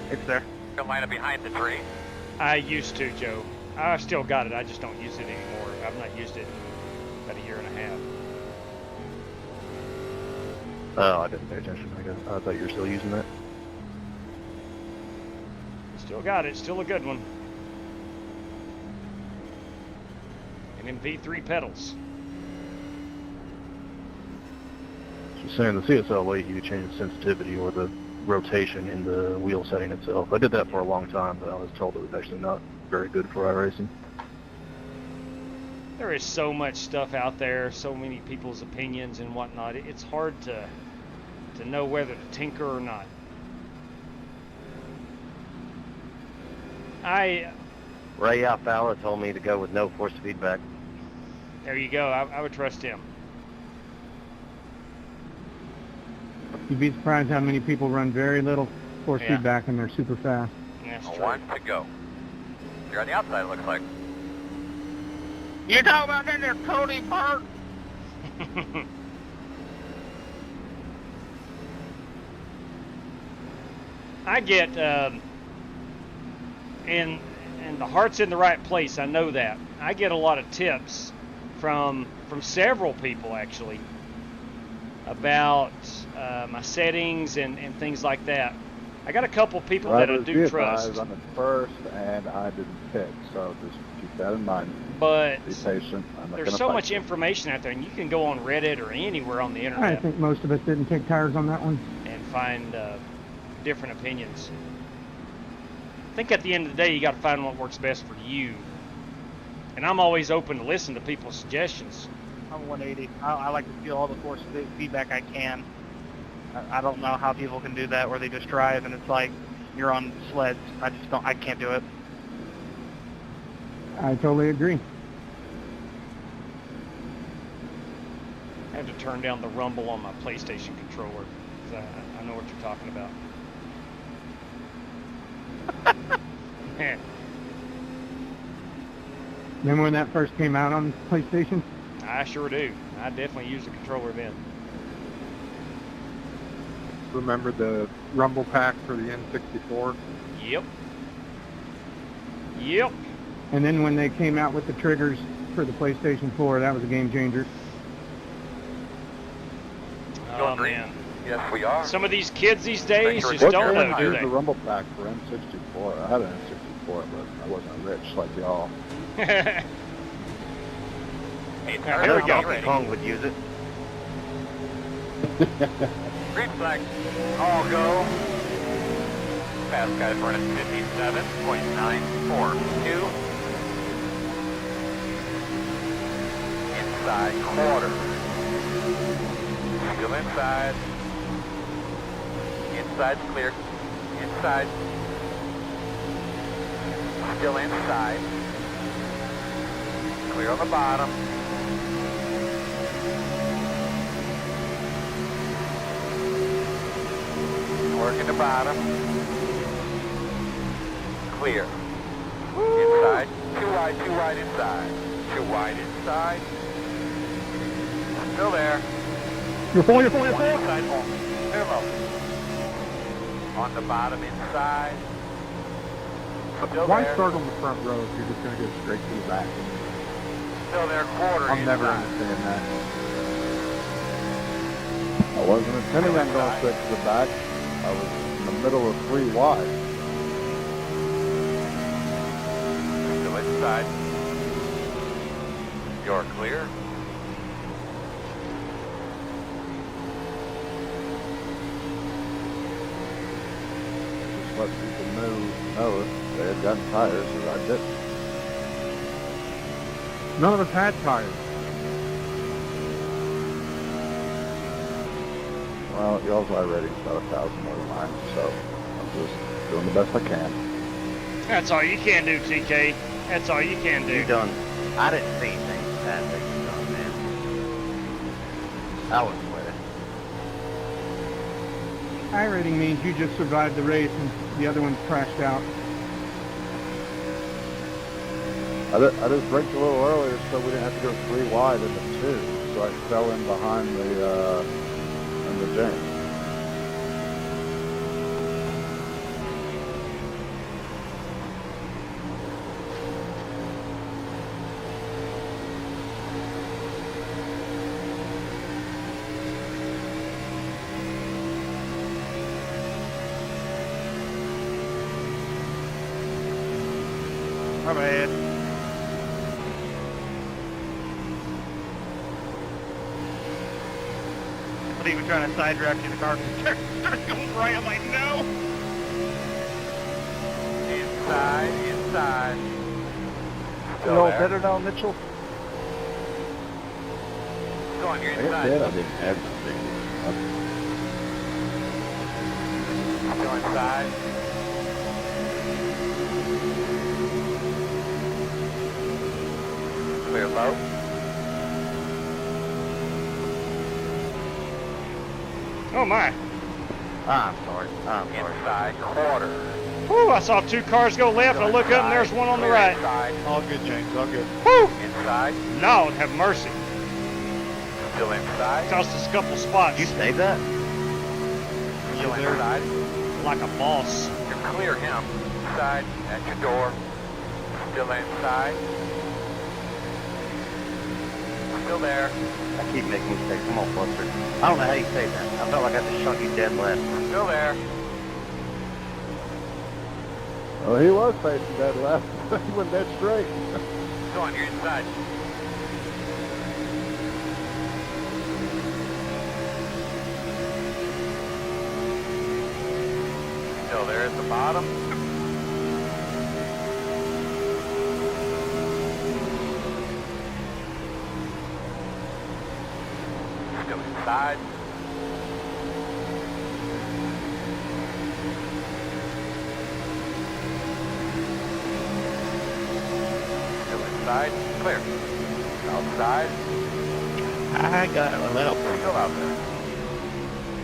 It's there. Go line up behind the tree. I used to, Joe. I still got it. I just don't use it anymore. I've not used it in about a year and a half. Oh, I didn't pay attention. I thought you were still using that. Still got it. Still a good one. And then V3 pedals. So saying the CSL Elite, you could change the sensitivity or the rotation in the wheel setting itself. I did that for a long time, but I was told it was actually not very good for iRacing. There is so much stuff out there, so many people's opinions and whatnot. It's hard to know whether to tinker or not. Ray Alfala told me to go with no force feedback. There you go. I would trust him. You'd be surprised how many people run very little force feedback and they're super fast. That's true. 1 to go. You're on the outside, it looks like. You talking about in there, Cody Park? I get, and the heart's in the right place. I know that. I get a lot of tips from several people actually about my settings and things like that. I got a couple people that I do trust. I'm at first, and I didn't pick, so just keep that in mind. But be patient. there's so much information out there, and you can go on Reddit or anywhere on the I internet think most of us didn't take tires on that one. and find different opinions. I think at the end of the day, you got to find what works best for you. And I'm always open to listen to people's suggestions. I'm 180. I like to feel all the force feedback I can. I don't know how people can do that where they just drive and it's like you're on sleds. I can't do it. I totally agree. I had to turn down the rumble on my PlayStation controller because I know what you're talking about. Remember when that first came out on PlayStation? I sure do. I definitely use the controller then. Remember the rumble pack for the N64? Yep. And then when they came out with the triggers for the PlayStation 4, that was a game changer. Oh man. Yes, we are. Some of these kids these days just What don't know, do here's they? the rumble pack for N64. I had an N64, but I wasn't rich like y'all. There I we know go. Donkey Kong would use it. Green flag. All go. Fast guys running 57.942. Inside quarter. Still inside. Outside's clear. Inside. Still inside. Clear on the bottom. Working the bottom. Clear. Inside. Too wide inside. Too wide inside. Still there. You're full. Inside home. Clear low. On the bottom inside. Still Why there. start on the front row if you're just going to go straight to the back? Still there. Quarter I'll never inside. understand that. I wasn't intending on going straight to the back. I was in the middle of 3 wide. Still inside. You're clear. Just let people know if they had gotten tires, as I didn't. None of us had tires. Well, y'all's iRating's about 1,000 more than mine, so I'm just doing the best I can. That's all you can do, TK. That's all you can do. You done. I didn't see anything bad that you done, man. I was with it. iRating means you just survived the race and the other one's crashed out. I just braked a little earlier so we didn't have to go 3 wide into 2, so I fell in behind the jam. My bad. Not even trying to side draft you. The car starts going right. I'm like, no. Inside. You all better now, Mitchell? Go on, you're I inside. did. I didn't have anything. Go inside. Clear low. Oh my. I'm sorry. Inside quarter. Whew, I saw 2 cars go left. I look up and there's one on the right. Inside. All good, James. All good. Whew. Inside. Lord have mercy. Still inside. Cost us a couple spots. You saved that? Still inside. Like a boss. You clear him. Inside. At your door. Still inside. Still there. I keep making mistakes. I'm all flustered. I don't know how you saved that. I felt like I just shot you dead left. Still there. Oh, he was facing dead left. He went dead straight. Go on, you're inside. Still there at the bottom. Still inside. Still inside. Clear. Outside. I got a little. Still out there.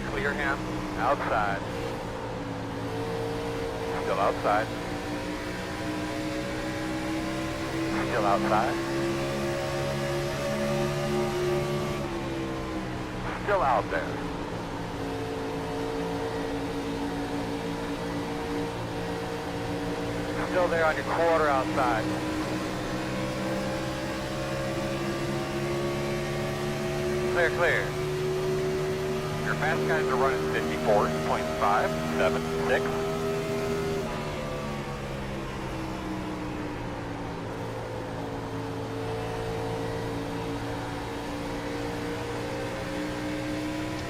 Clear him. Outside. Still outside. Still outside. Still out there. Still there on your quarter outside. Clear, clear. Your fast guys are running 54.576.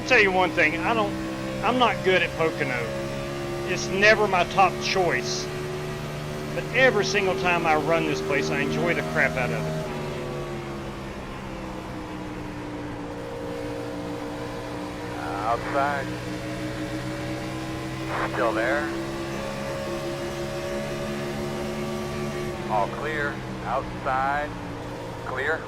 Tell you one thing, I'm not good at Pocono. It's never my top choice. But every single time I run this place, I enjoy the crap out of it. Outside. Still there. All clear. Outside. Clear.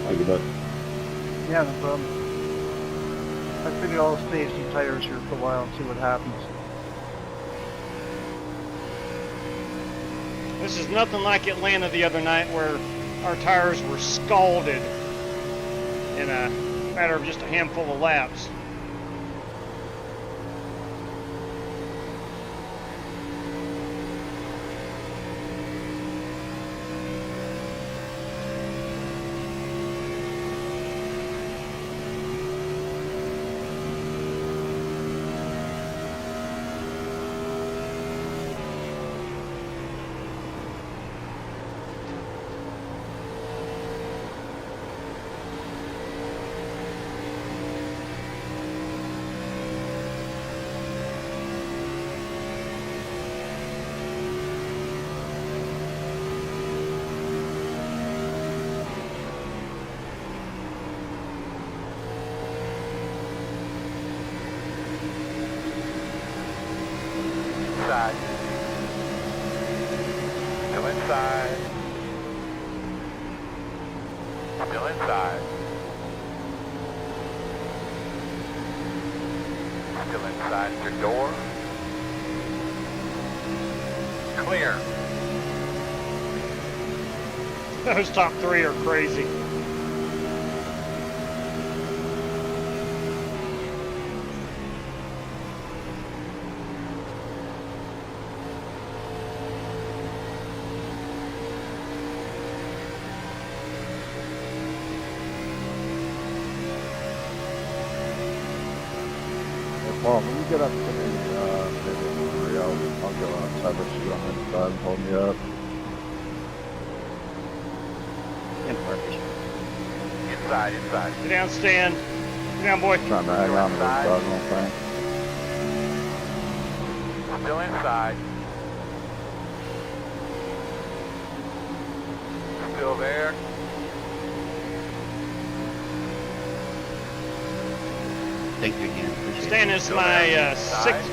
Thank you, bud. Yeah, no problem. I figured I'll save some tires here for a while and see what happens. This is nothing like Atlanta the other night where our tires were scalded in a matter of just a handful of laps. Inside. Still inside. Still inside. Still inside your door. Clear. Those top three are crazy. Well, when you get up to me, maybe 3, I'll go outside, but you on the inside and hold me up. Inside, inside. Get down, Stan. Get down, boy. Trying to hang on to this doggone thing. Still inside. Still there. Thank you again. Stan is my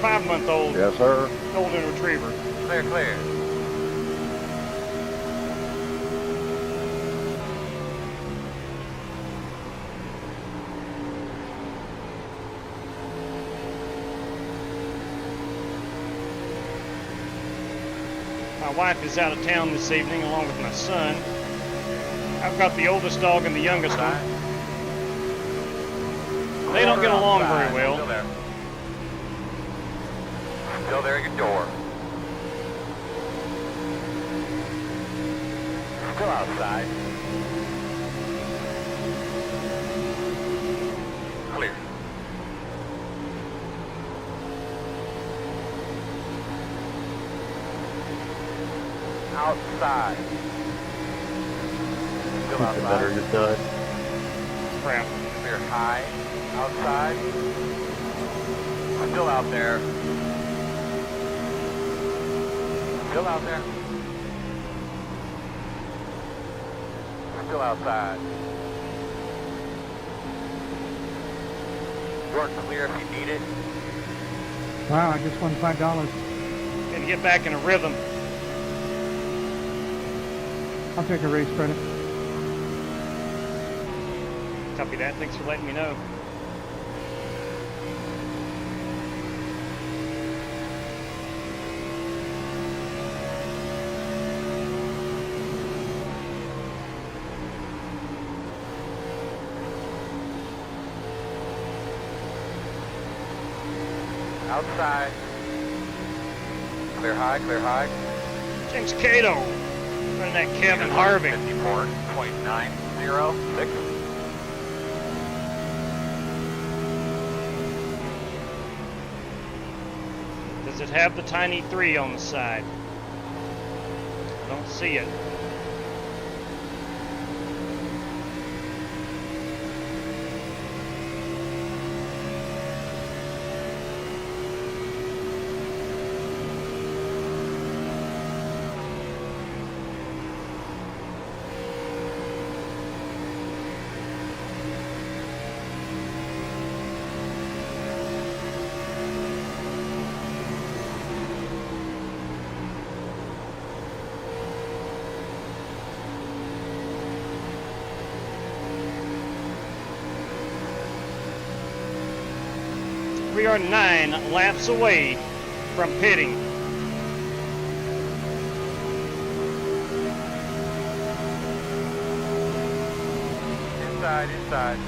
5-month-old Yes, sir. golden retriever. Clear, clear. My wife is out of town this evening along with my son. I've got the oldest dog and the youngest one. They don't get along very well. Still there. Still there at your door. Still outside. Clear. Outside. Still outside. Better get done. Crap. Clear high. Outside. Still out there. Still out there. Still outside. Door clear if you need it. Wow, I just won $5. And get back in a rhythm. I'll take a race credit. Copy that. Thanks for letting me know. Outside. Clear high, clear high. James Cato. Running that Kevin Harvick. 54.906. Does it have the tiny 3 on the side? I don't see it. We are 9 laps away from pitting. Inside, inside.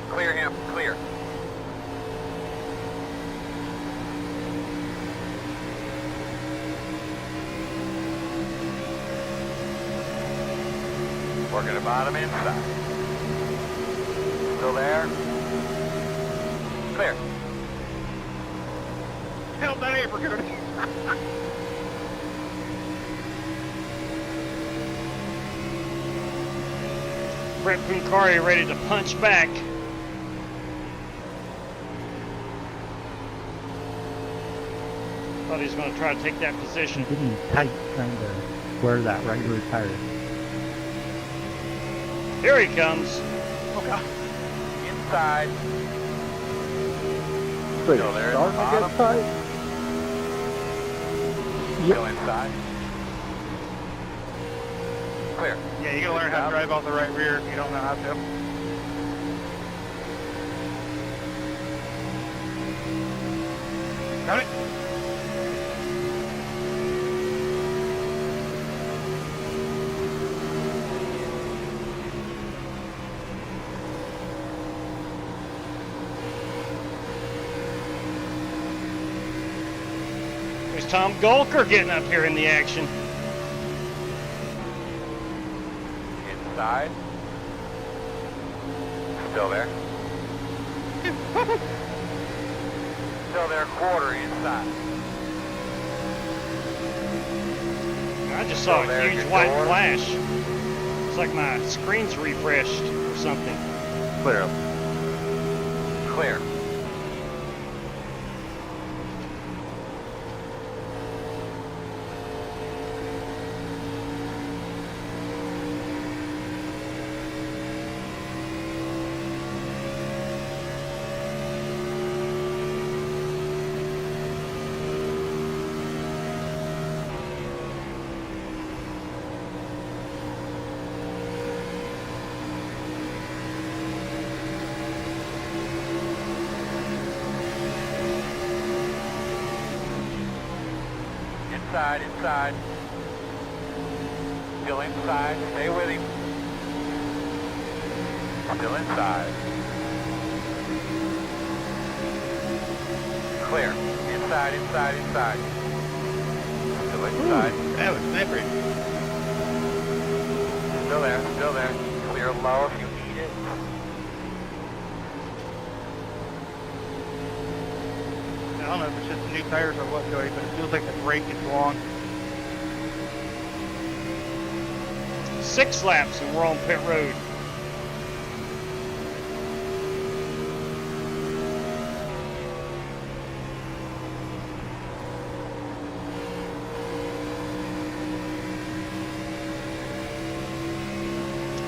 Clear him, clear. Working the bottom inside. Still there? Clear. Held that opportunity. Brett Puncari ready to punch back. Thought he was going to try to take that position. Getting tight trying to wear that right rear tire. Here he comes. Oh God. Inside. Still there. Starting to get tight. Still inside. Clear. Yeah, you gotta learn how to drive off the right rear if you don't know how to. Got it. There's Tom Gulker getting up here in the action. Inside. Still there. Still there, quarter inside. I just saw Still a there, huge good white door. flash. It's like my screen's refreshed or something. Clear up. Clear. Inside, inside. Still inside. Stay with him. Still inside. Clear. Inside, inside, inside. Still inside. That was slippery. Still there, still there. Clear low if you need it. I don't know if it's just the new tires or what, Joey, but it feels like the brake is long. 6 laps and we're on pit road.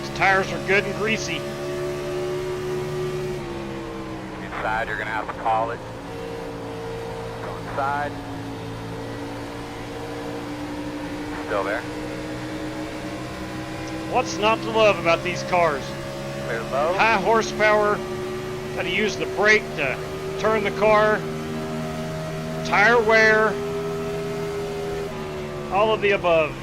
His tires are good and greasy. Inside, you're going to have to call it. Go inside. Still there. What's not to love about these cars? Clear low. High horsepower, got to use the brake to turn the car, tire wear, all of the above.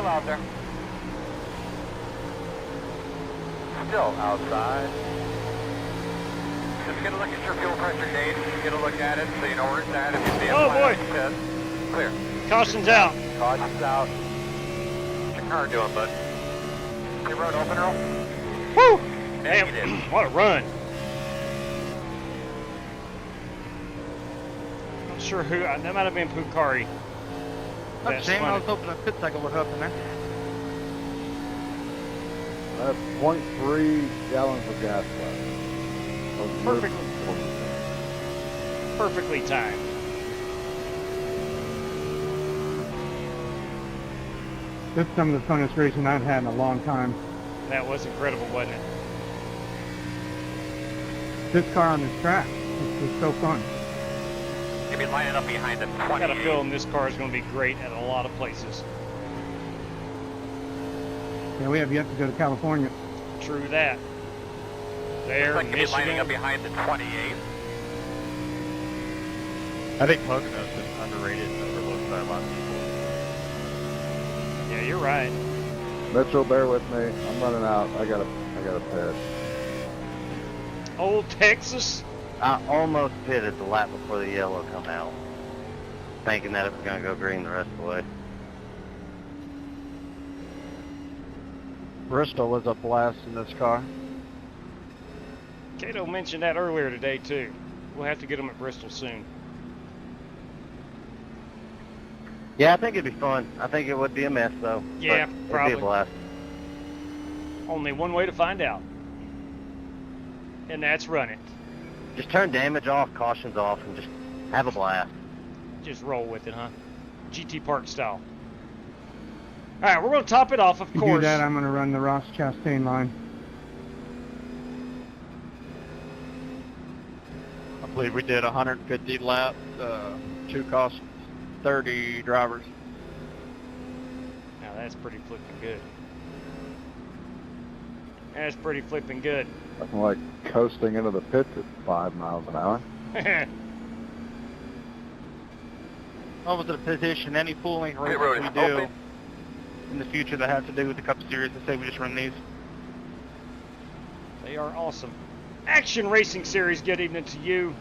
Still out there. Still outside. Just get a look at your fuel pressure gauge. Get a look at it so you know where it's at. If you see Oh, boy. Clear. Caution's out. Caution's out. What's your car doing, bud? Your road open, Earl? Woo! Damn, Damn, what a run. Not sure who, that might have been Pukari. That's a shame. I was hoping a pit cycle would hook in there. I have 0.3 gallons of gas left. Perfectly timed. This is some of the funnest racing I've had in a long time. That was incredible, wasn't it? This car on this track, it's just so fun. You'll be lining up behind the 28. I got a feeling this car is going to be great at a lot of places. Yeah, we have yet to go to California. True that. There, Looks like you'll be lining up Michigan. behind the 28. I think Pocono's been underrated and overlooked by a lot of people. Yeah, you're right. Mitchell, bear with me. I'm running out. I got a pit. Old Texas. I almost pitted the lap before the yellow come out, thinking that it was going to go green the rest of the way. Bristol was a blast in this car. Cato mentioned that earlier today, too. We'll have to get them at Bristol soon. Yeah, I think it'd be fun. I think it would be a mess, though. Yeah, but probably. It'd be a blast. Only one way to find out. And that's run it. Just turn damage off, cautions off, and just have a blast. Just roll with it, huh? GT Park style. All right, we're going to top it off, of If you course. do that, I'm going to run the Ross Chastain line. I believe we did 150 laps, 2 cautions, 30 drivers. Now that's pretty flipping good. That's pretty flipping good. Nothing like coasting into the pits at 5 miles an hour. I was in a position any pooling races road we is do open. in the future that have to do with the Cup Series, I say we just run these. They are awesome. Action Racing Series, good evening to you.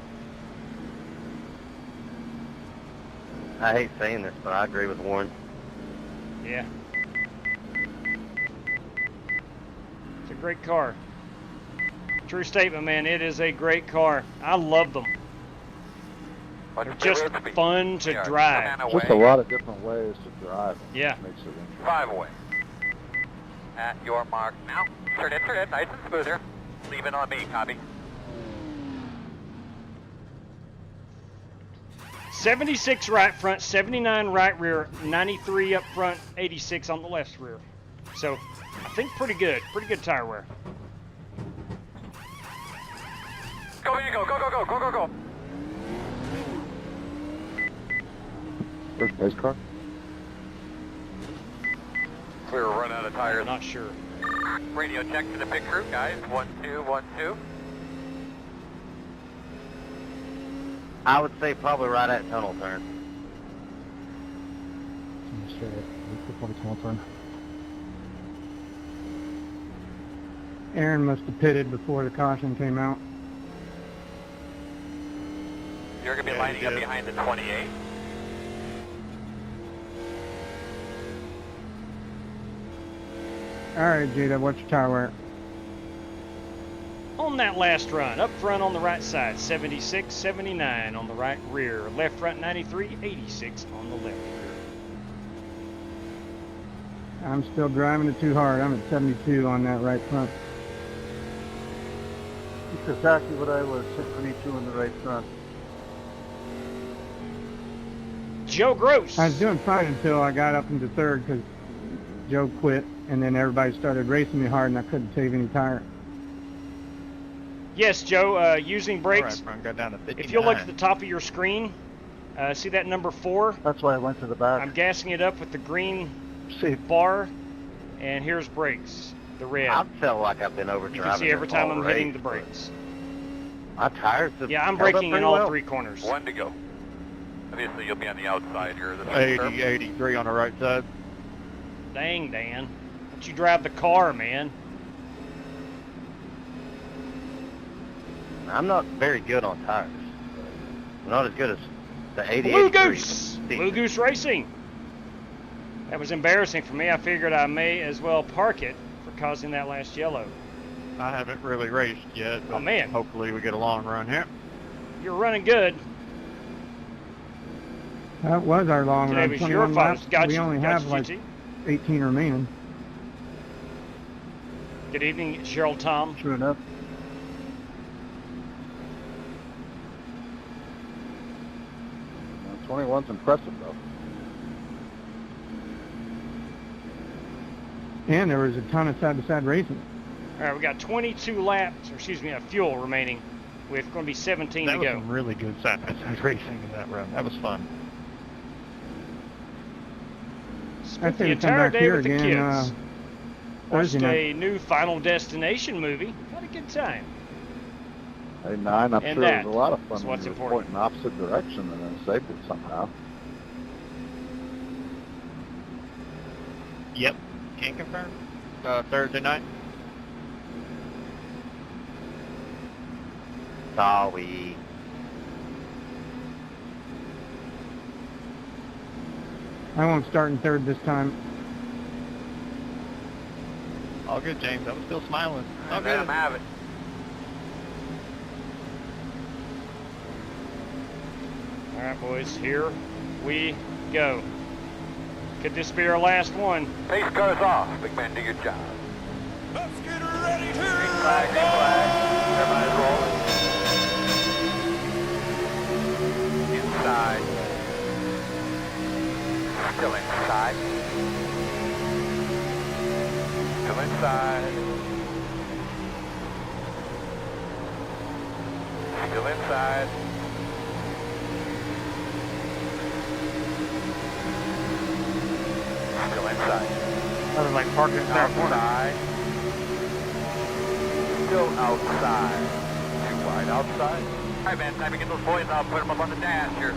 I hate saying this, but I agree with Warren. Yeah. It's a great car. True statement, man. It is a great car. I love them. They're just fun to drive. Just a lot of different ways to drive. Yeah. Makes it interesting. 5 away. At your mark now. Turn in, nice and smooth here. Leave it on me, copy. 76 right front, 79 right rear, 93 up front, 86 on the left rear. So, I think pretty good tire wear. Go, go. Where's the pace car? We're running out of tires. I'm not sure. Radio check to the pit crew, guys. 1, 2, 1, 2. I would say probably right at tunnel turn. Aaron must have pitted before the caution came out. You're going to be lining up behind the 28. All right, Jada, what's your tire wear? On that last run, up front on the right side, 76, 79 on the right rear. Left front, 93, 86 on the left rear. I'm still driving it too hard. I'm at 72 on that right front. It's exactly what I was, 72 on the right front. Joe Gross. I was doing fine until I got up into third because Joe quit, and then everybody started racing me hard, and I couldn't save any tire. Yes, Joe, using brakes. Right front got down to 59. If you'll look at the top of your screen, see that number 4? That's why I went to the back. I'm gassing it up with the green See, bar, and here's brakes, the red. I felt like I've been over You driving. can see every time I'm race, hitting the brakes. My tires have Yeah, I'm held up braking in pretty all well. 3 corners. 1 to go. Obviously, you'll be on the outside here. 80, 83 on the right side. Dang, Dan. Why don't you drive the car, man? I'm not very good on tires. I'm not as good as the 80. Blue Goose! Blue Goose Racing. That was embarrassing for me. I figured I may as well park it for causing that last yellow. I haven't really raced yet, but Oh, man. hopefully we get a long run here. You're running good. That was our long Today run. was your 21 fault. laps. Got We you, only got have you, like GT. 18 remaining. Good evening, Cheryl Tom. True enough. Now, 21's impressive, though. And there was a ton of side-to-side racing. All right, we got 22 laps, or excuse me, fuel remaining. We're going to be 17 That to was go. some really good side-by-side racing in that run. That was fun. I Spent the say we come entire back day here with the again kids. Thursday Watched night. a new Final Destination movie. Had a good time. Hey, 9, I'm And sure that it was a lot of is fun when what's you were important. pointing opposite direction and then saved it somehow. Yep. Can't confirm. Thursday night. Sorry. I won't start in third this time. All good, James. I was still smiling. All Let him good. have it. All right, boys, here we go. Could this be our last one? Pace cars off. Big man, do your job. Let's get ready to Green flag, green flag. Everybody's rolling. Inside. Still inside. Still inside. Still inside. Still inside. That was like parking in that corner. Outside. Still outside. Too wide outside. Alright, man, time to get those boys out. Put them up on the dash here.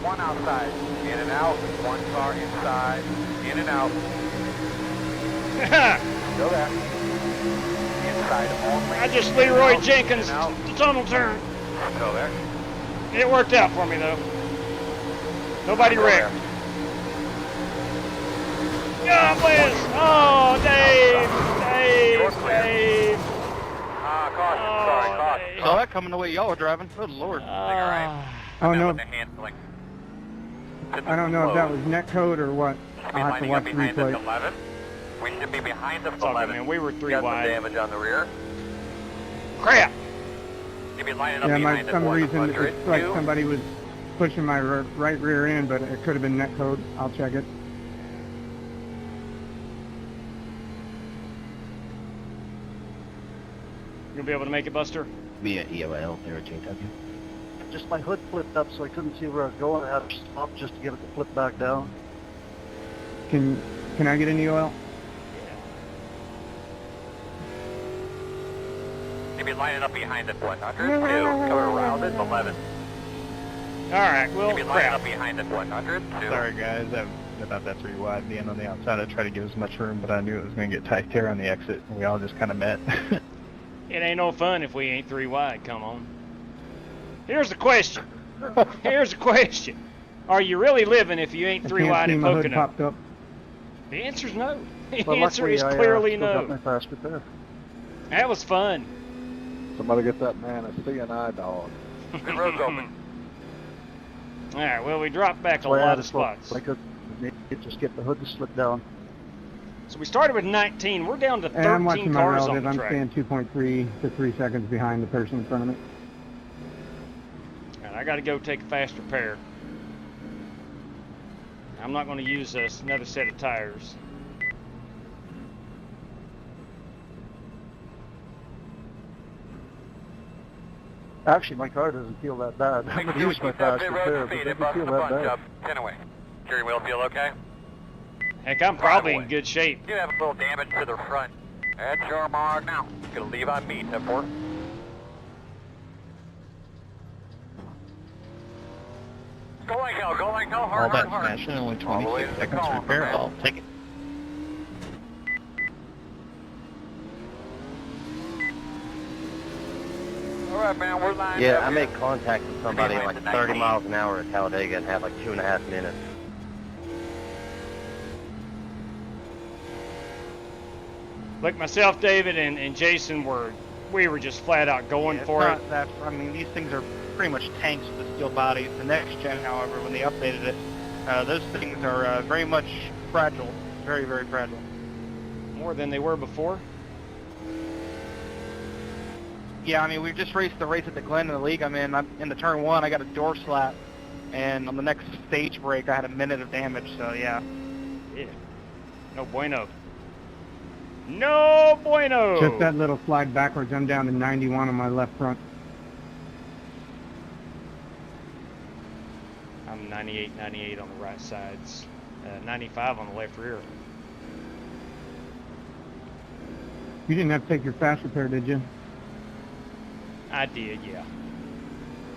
One outside. In and out. One car inside. In and out. Still there. Inside only. I just Leroy In and out. Jenkins In and out. the tunnel turn. Still there. It worked out for me, though. Nobody Still wrecked. there. God bless. Oh, Dave. You're Dave. clear. Dave. Caution. Oh, Sorry, caution. Dave. Saw that coming the way y'all were driving. Good lord. Ah. Oh That no, was the handling. I don't know if that was net code or what. I'll have to watch the behind the replay. 11. We should be behind the It's all good, 11. man. We were 3 Got some wide. damage on the rear. Crap. You'll be lining up Yeah, behind for some reason it 100. looks like Two. somebody was pushing my right rear end, but it could have been net code. I'll check it. You'll be able to make it, Buster? Be at EOL there at JW. Just my hood flipped up, so I couldn't see where I was going. I had to stop just to get it to flip back down. Can I get an EOL? You'll be lining up behind the 100. Two. Coming around it, 11. All right, well, You'll be lining crap. up behind the 100. Two. Sorry, guys. About that 3 wide being on the outside. I tried to give as much room, but I knew it was going to get tight there on the exit, and we all just kind of met. It ain't no fun if we ain't 3 wide, come on. Here's the question. Here's the question. Are you really living if you ain't I 3 can't wide see in my hood Pocono? popped up. The answer's no. The But answer luckily, is I clearly still got no. my fast repair. That was fun. Somebody get that man a CNI dog. Good road's open. All right, well, we dropped back a Well, I lot had of to slow- spots. I could just get the hood to slip down. So we started with 19. We're down to And I'm 13 watching my cars on relative. the I'm track. staying 2.3 to 3 seconds behind the person in front of me. And I got to go take a fast repair. I'm not going to use another set of tires. Actually, my car doesn't feel that bad. I'm going to use my fast repair, but it doesn't feel that bad. 10 away. Steering wheel feel okay? Heck, I'm probably in good shape. You have a little damage to the front. That's your mark now. Gonna leave on me, 10-4. Go like hell, All hard, that hard. smashing, only All the way 26 to the seconds to cone, repair. okay. I'll take it. All right, man, we're lined Yeah, up I here. made contact with somebody at like 30 miles an hour at Talladega and had like 2.5 minutes. Look, myself, David, and Jason we were just flat out going It's for it. not that, I mean, these things are pretty much tanks with the steel bodies. The next gen, however, when they updated it, those things are very much fragile. Very, very fragile. More than they were before. Yeah, I mean, we just raced the race at the Glen in the league. I'm in the turn one, I got a door slap, and on the next stage break, I had a minute of damage, so yeah. Yeah. No bueno. No bueno! Just that little slide backwards. I'm down to 91 on my left front. I'm 98 on the right sides. 95 on the left rear. You didn't have to take your fast repair, did you? I did, yeah.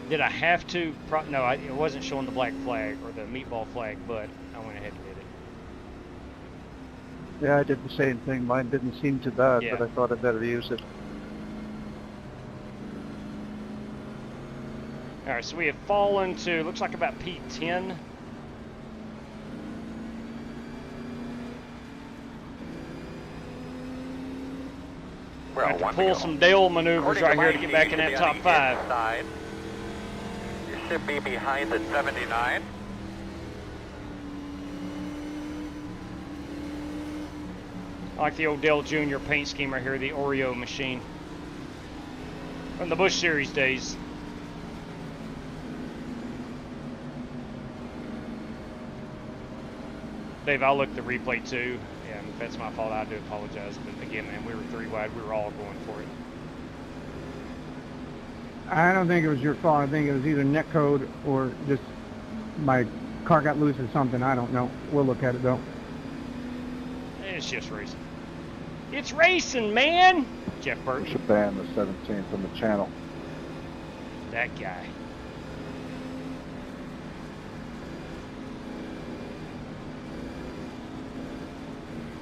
Did I have to? No, it wasn't showing the black flag or the meatball flag, but I went ahead and did it. Yeah, I did the same thing. Mine didn't seem too bad, Yeah. but I thought I'd better use it. All right, so we have fallen to, looks like about P10. We're going to have to pull some Dale maneuvers right here to get back in that top 5. Inside. You should be behind the 79. I like the old Dale Jr. paint scheme right here, the Oreo machine. From the Busch Series days. Dave, I'll look at the replay too. Yeah, if that's my fault, I do apologize. But again, man, we were 3 wide. We were all going for it. I don't think it was your fault. I think it was either net code or just my car got loose or something. I don't know. We'll look at it though. It's just racing. It's racing, man! Jeff We Burton. should ban the 17 from the channel. That guy.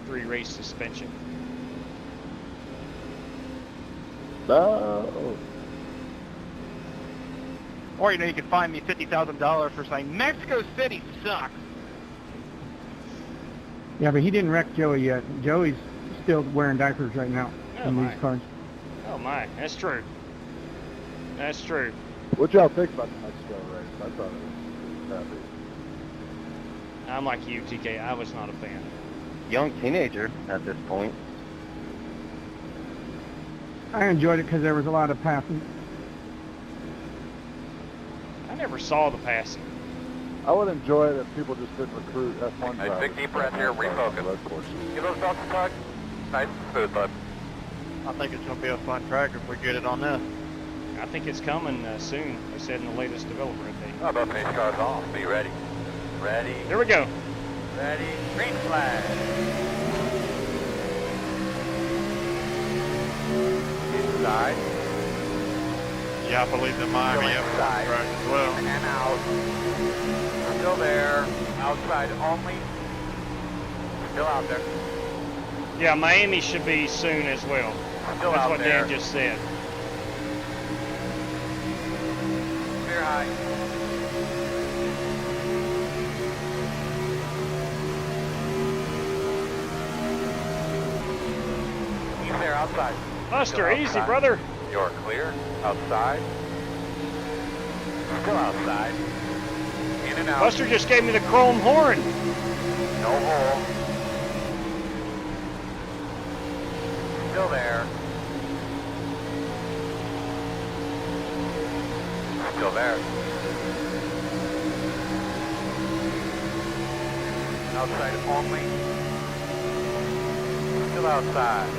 Three-race suspension. No. Or, you know, you could find me $50,000 for saying Mexico City sucks. Yeah, but he didn't wreck Joey yet. Joey's still wearing diapers right now in these cars. Oh my, that's true. That's true. What y'all think about the Mexico race? I thought it was crappy. I'm like you, TK. I was not a fan. Young teenager at this point. I enjoyed it because there was a lot of passing. I never saw the passing. I would enjoy it if people just didn't recruit F1 Nice drivers. big deep breath here, refocus. Road courses. Give those belts a tug. Nice and smooth, bud. I think it's going to be a fun track if we get it on this. I think it's coming soon. They said in the latest developer update. How about pace cars off? Be ready. Ready. There we go. Ready. Green flag. Inside. Yeah, I believe in Miami Still inside. track as well. And out. Still there. Outside only. Still out there. Yeah, Miami should be soon as well. Still That's out what there. Dan just said. Clear high. He's there outside. Buster, Still easy, outside. brother. You're clear. Outside. Still outside. In and out. Buster just gave me the chrome horn. No hole. Still there. Still there. Outside only. Still outside.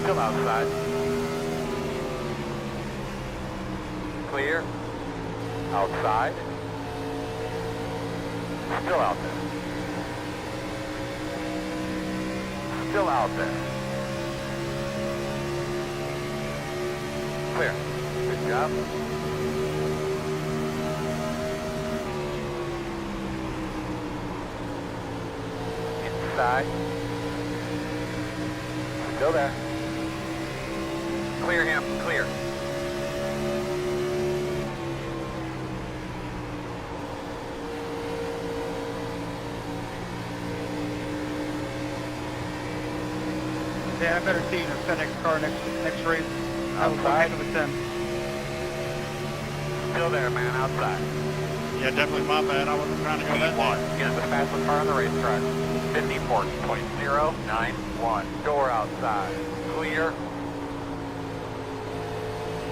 Still outside. Clear. Outside. Still out there. Still out there. Clear. Good job. Inside. Still there. Clear him. Clear. Yeah, I better see you in a FedEx car next race. I was ahead of a 10. Still there, man, outside. Yeah, definitely my bad. I wasn't trying to go that way. P1. Get the fastest car on the racetrack. 54.091. Door outside. Clear.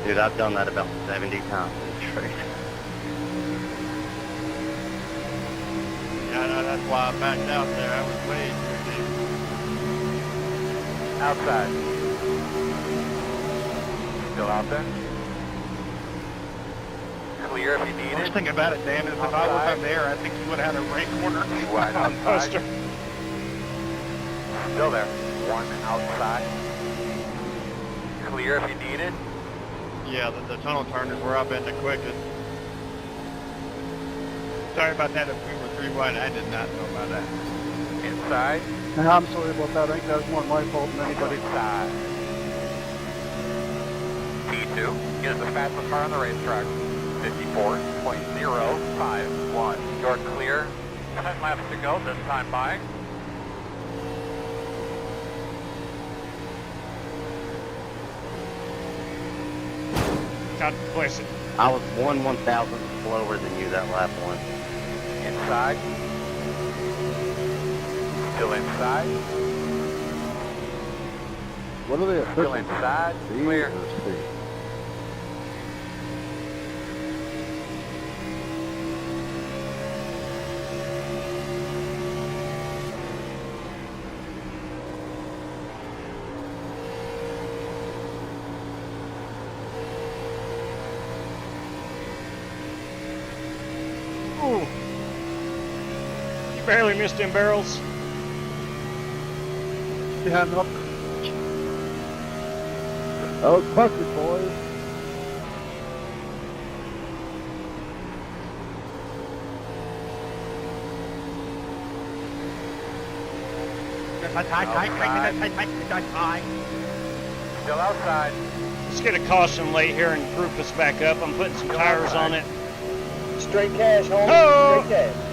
Dude, I've done that about 70 times in this race. Yeah, I know, that's why I backed out there. I was way too deep. Outside. Still out there? Clear if you need Worst it. thing about it, Dan, is if I wasn't there, I think you would have had a rank corner. Wide outside. Still there. One outside. Clear if you need it. Yeah, the tunnel turn is where I've been the quickest. Sorry about that if we were 3 wide. I did not know about that. Inside. I'm sorry about that. I think that was more my fault than anybody. Inside. P2. Get us the fastest car on the racetrack. 54.051. You're clear. 10 laps to go. This time by. God bless it. I was 1/1000th slower than you that lap one. Inside. Still inside. What are they Still official? inside. B Clear. or C? Ooh. You barely missed them barrels. Yeah, no. That was perfect, boys. Tight. Still outside. Let's get a caution late here and group us back up. I'm putting some tires on it. Straight cash, home. Oh! Straight cash.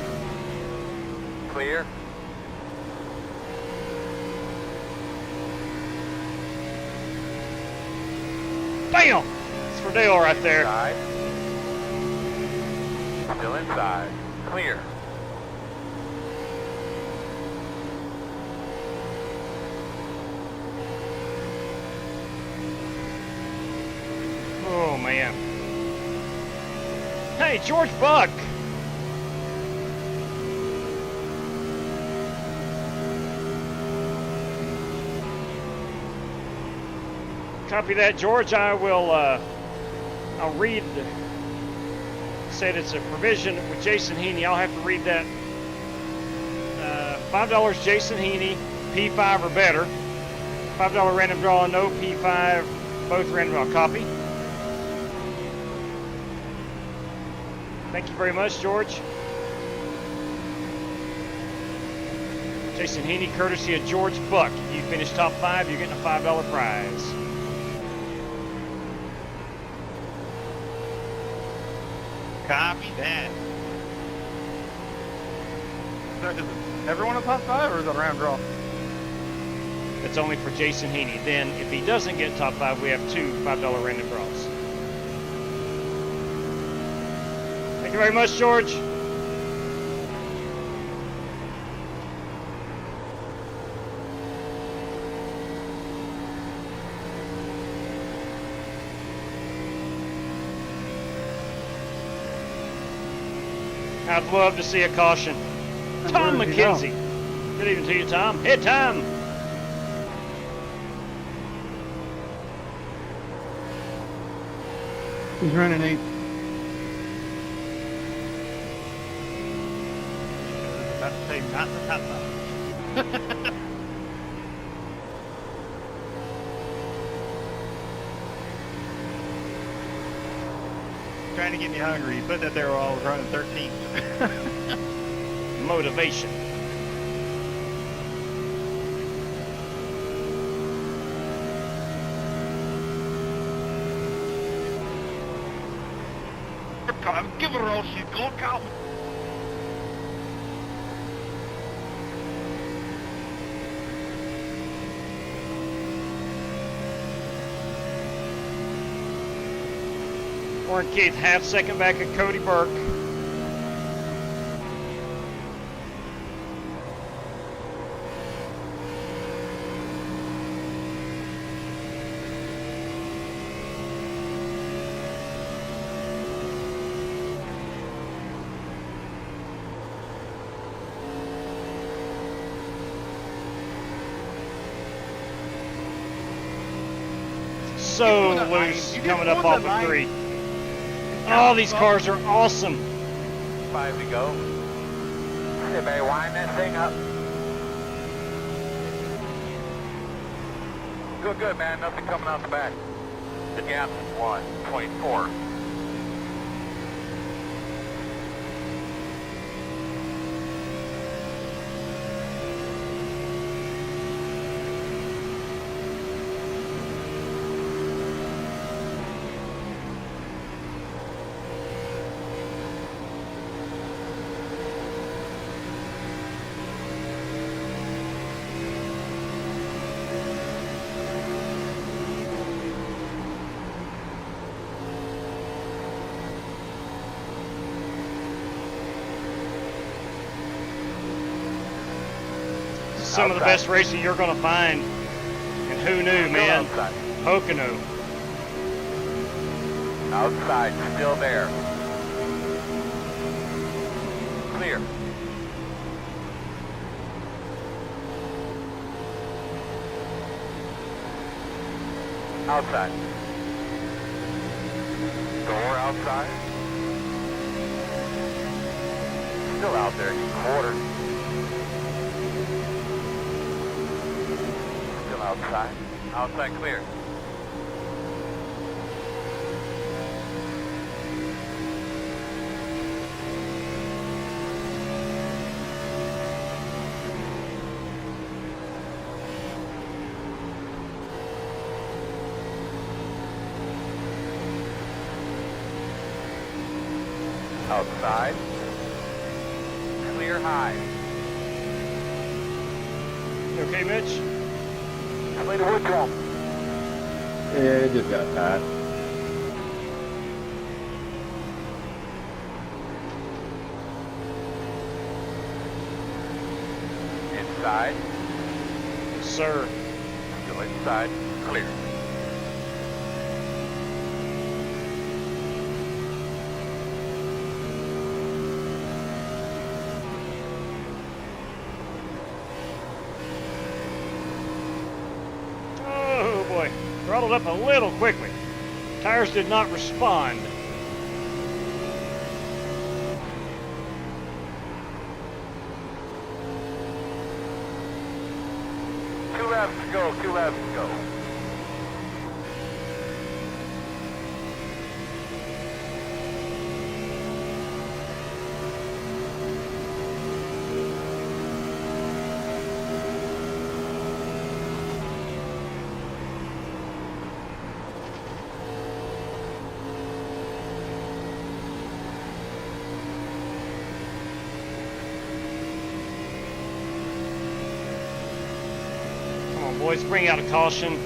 Clear. Bam! It's for Dale right there. Inside. Still inside. Clear. Oh, man. Hey, George Buck. Copy that, George. I will, I'll read, said it's a provision with Jason Heaney. I'll have to read that. $5 Jason Heaney, P5 or better. $5 random draw, no P5, both random draw. Copy. Thank you very much, George. Jason Heaney, courtesy of George Buck. If you finish top 5, you're getting a $5 prize. Copy that. So is everyone a top 5 or is it a round draw? That's only for Jason Heaney. Then, if he doesn't get top 5, we have 2 $5 random draws. Thank you very much, George. I'd love to see a caution. Tom McKenzie. Good evening to you, Tom. Hey, Tom. He's running 8. About to say not the top 5. Trying to get me hungry. You put that there while I was running 13th. Motivation. coming. Give her all she's got, Cal. Warren Keith, half second back of Cody Burke. So loose coming up off of 3. Oh, these cars are awesome. 5 to go. Hey, baby, wind that thing up. Good, man. Nothing coming out the back. The gap is 1.4. Some of the best racing you're going to find. And who knew, man? Pocono. Outside, still there. Clear. Outside. Door outside. Still out there, quarter. Still outside. Outside clear. Outside. Clear high. You okay, Mitch? Play the wood drum. Yeah, it just got tight. Inside. Yes, sir. Still inside. Clear. Throttled up a little quickly. Tires did not respond. Two laps to go, 2 laps to go. Boys, bring out a caution.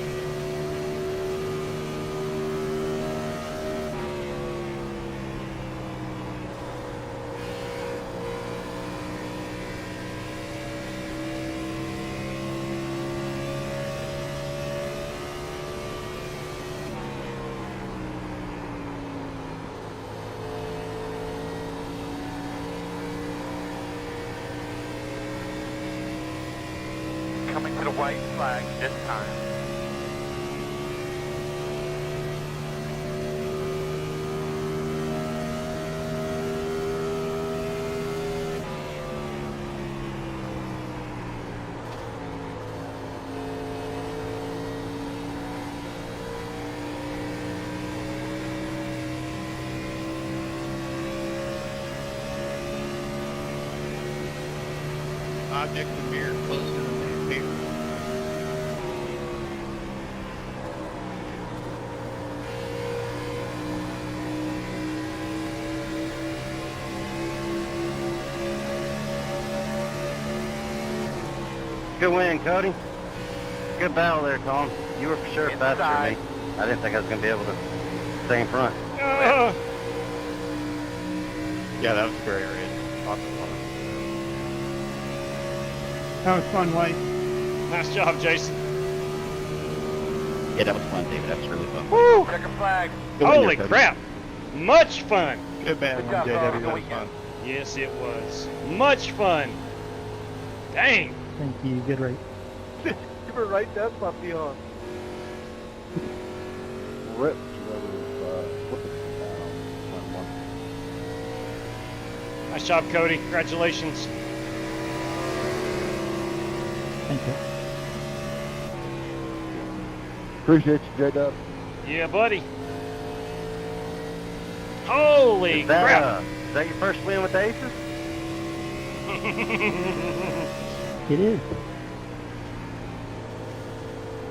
Coming to the white flag this time. Object and mirror close to the paper. Good win, Cody. Good battle there, Tom. You were for sure faster than me. I didn't think I was going to be able to stay in front. Yeah, that was great, Ray. Awesome fun. That was fun, White. Nice job, Jason. Yeah, that was fun, David. That was really fun. Woo! Checker flag. Holy crap. Much fun. Good battle, Good job, JW. Carl. That Good was fun. Yes, it was. Much fun. Dang. Thank you. Good race. You were right that puppy on. Ripped whoever's flipping down. Nice job, Cody. Congratulations. Thank you. Appreciate you, J-Dub. Yeah, buddy. Holy crap. Is that your first win with the Aces? It is.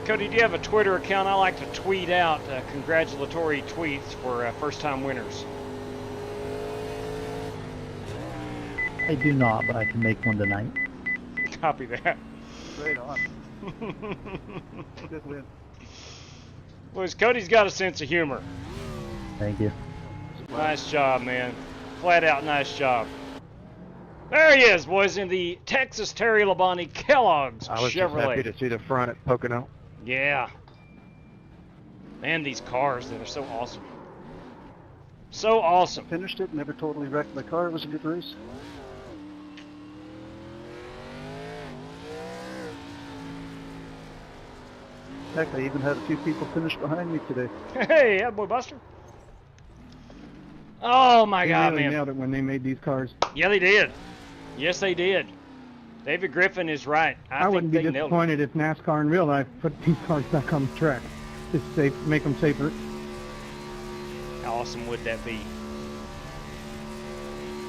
Cody, do you have a Twitter account? I like to tweet out congratulatory tweets for first-time winners. I do not, but I can make one tonight. Copy that. Right on. Good win. Boys, Cody's got a sense of humor. Thank you. Nice job, man. Flat out nice job. There he is, boys, in the Texas Terry Labonte Kellogg's I was just Chevrolet. happy to see the front at Pocono. Yeah. Man, these cars, they're so awesome. So awesome. Finished it, never totally wrecked my car. It was a good race. Heck, I even had a few people finish behind me today. Hey, yeah, boy Buster. Oh my They God, really man. nailed it when they made these cars. Yeah, they did. Yes, they did. David Griffin is right. I think wouldn't be they nailed it. disappointed if NASCAR in real life put these cars back on the track. Just safe, make them safer. How awesome would that be?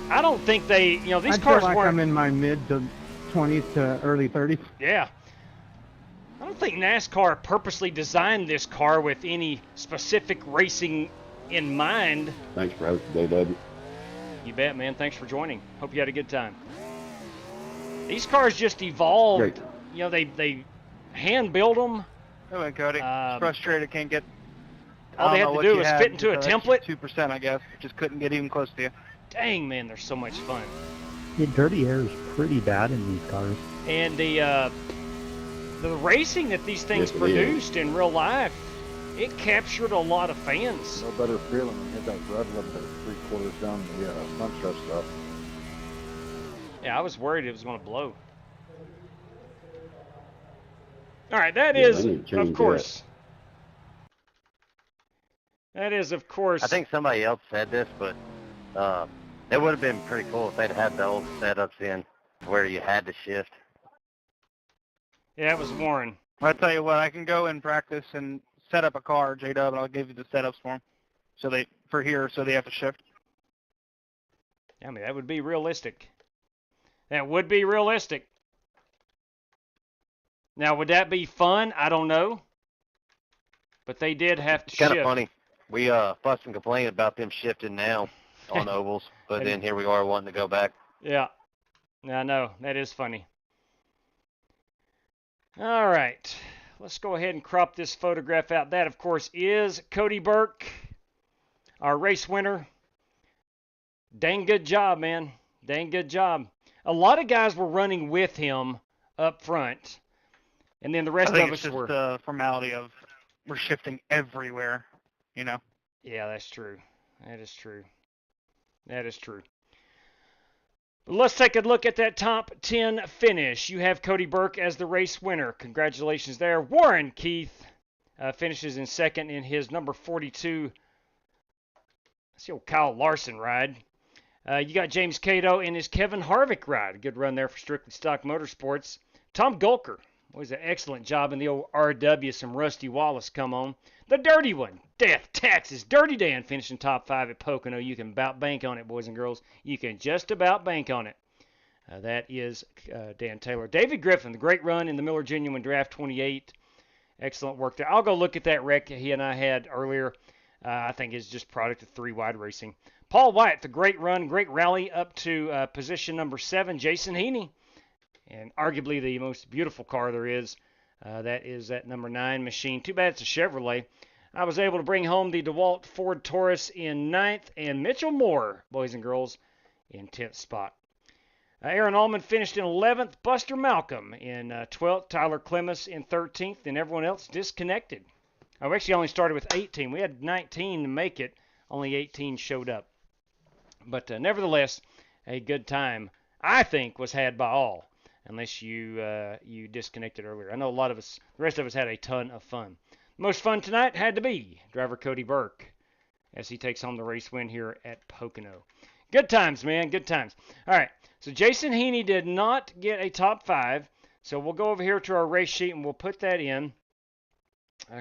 I don't think they, you know, these I cars feel like weren't. I'm in my mid to 20s to early 30s. Yeah. I don't think NASCAR purposely designed this car with any specific racing in mind. Thanks for hosting, JW. You bet, man. Thanks for joining. Hope you had a good time. These cars just evolved. Great. You know, they hand build them. Go ahead, Cody. Frustrated, can't get. All they had to do was fit into a template. 2%, I guess. Just couldn't get even close to you. Dang, man, they're so much fun. The dirty air is pretty bad in these cars. And the racing that these things Yes, it produced in real life, it captured a lot of fans. No better feeling than hit that red limit at 3/4 down the front stretch stuff. Yeah, I was worried it was going to blow. All right, that Yeah, is, they need to of change course. That is, of course. I think somebody else said this, but it would have been pretty cool if they'd had the old setups in where you had to shift. Yeah, it was Warren. I'll tell you what, I can go and practice and set up a car, J-Dub, and I'll give you the setups for them. So they have to shift. I mean, that would be realistic. That would be realistic. Now, would that be fun? I don't know. But they did have to It's kind shift. of funny. We fuss and complain about them shifting now on ovals, but then here we are wanting to go back. Yeah. I know. That is funny. All right. Let's go ahead and crop this photograph out. That, of course, is Cody Burke, our race winner. Dang good job, man. Dang good job. A lot of guys were running with him up front, and then the rest I think of it's us just were. the formality of we're shifting everywhere, you know. Yeah, that's true. That is true. That is true. But let's take a look at that top 10 finish. You have Cody Burke as the race winner. Congratulations there. Warren Keith finishes in second in his number 42. That's the old Kyle Larson ride. You got James Cato in his Kevin Harvick ride. Good run there for Strictly Stock Motorsports. Tom Gulker was an excellent job in the old RW. Some Rusty Wallace come on. The dirty one, Death, Texas. Dirty Dan finishing top 5 at Pocono. You can about bank on it, boys and girls. You can just about bank on it. That is Dan Taylor. David Griffin, the great run in the Miller Genuine Draft 28. Excellent work there. I'll go look at that wreck he and I had earlier. I think it's just product of 3-wide racing. Paul Wyatt, the great run, great rally up to position number 7. Jason Heaney and arguably the most beautiful car there is. That is that number 9 machine. Too bad it's a Chevrolet. I was able to bring home the DeWalt Ford Taurus in 9th and Mitchell Moore, boys and girls, in 10th spot. Aaron Allman finished in 11th, Buster Malcolm in 12th, Tyler Clemens in 13th, and everyone else disconnected. I actually only started with 18. We had 19 to make it. Only 18 showed up. But nevertheless, a good time, I think, was had by all, unless you disconnected earlier. I know a lot of us, the rest of us had a ton of fun. Most fun tonight had to be driver Cody Burke as he takes home the race win here at Pocono. Good times, man. Good times. All right. So Jason Heaney did not get a top 5. So we'll go over here to our race sheet and we'll put that in.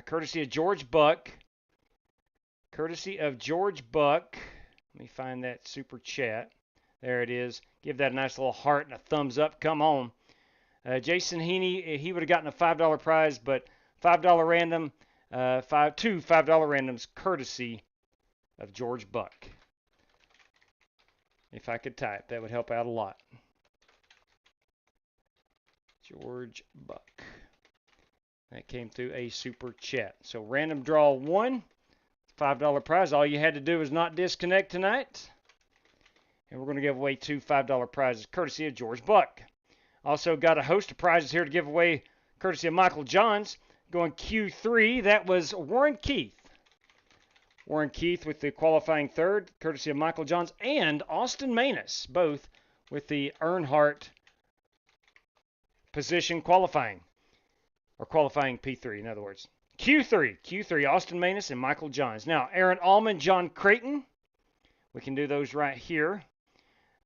Courtesy of George Buck. Courtesy of George Buck. Let me find that super chat. There it is. Give that a nice little heart and a thumbs up. Come on. Jason Heaney, he would have gotten a $5 prize, but $5 random. Two $5 randoms courtesy of George Buck. If I could type, that would help out a lot. George Buck. That came through a super chat. So random draw 1, $5 prize. All you had to do was not disconnect tonight. And we're going to give away 2 $5 prizes courtesy of George Buck. Also got a host of prizes here to give away courtesy of Michael Johns. Going Q3, that was Warren Keith. Warren Keith with the qualifying 3rd, courtesy of Michael Johns, and Austin Manus, both with the Earnhardt position qualifying, or qualifying P3, in other words. Q3, Austin Manus and Michael Johns. Now, Aaron Allman, John Creighton, we can do those right here.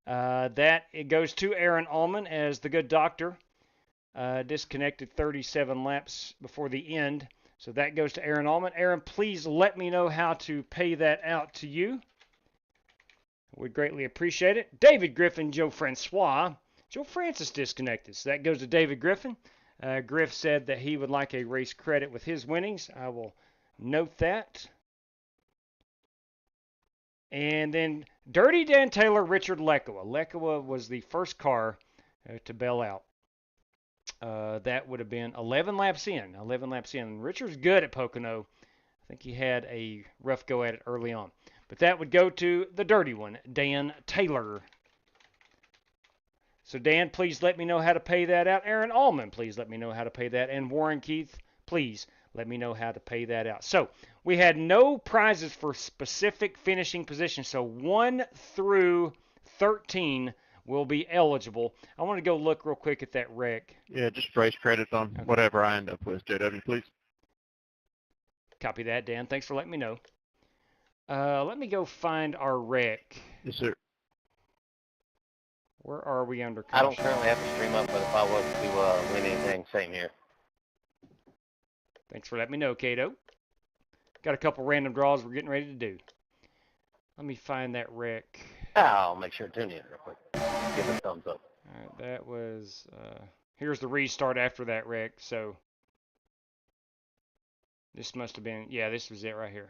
It goes to Aaron Allman as the good doctor. Disconnected 37 laps before the end. So that goes to Aaron Allman. Aaron, please let me know how to pay that out to you. We'd greatly appreciate it. David Griffin, Joe Francois. Joe Francis disconnected. So that goes to David Griffin. Griff said that he would like a race credit with his winnings. I will note that. And then Dirty Dan Taylor, Richard Lekowa. Lekowa was the first car to bail out. That would have been 11 laps in. 11 laps in. Richard's good at Pocono. I think he had a rough go at it early on. But that would go to the dirty one, Dan Taylor. So Dan, please let me know how to pay that out. Aaron Allman, please let me know how to pay that. And Warren Keith, please let me know how to pay that out. So we had no prizes for specific finishing positions. So 1 through 13 will be eligible. I want to go look real quick at that wreck. Yeah, just race credits on whatever I end up with, JW, please. Copy that, Dan. Thanks for letting me know. Let me go find our wreck. Yes, sir. Where are we under caution? I don't currently have a stream up, but if I was to win anything, same here. Thanks for letting me know, Cato. Got a couple random draws we're getting ready to do. Let me find that wreck. I'll make sure to tune in real quick. Give it a thumbs up. All right, that was... here's the restart after that wreck, so... This must have been... Yeah, this was it right here.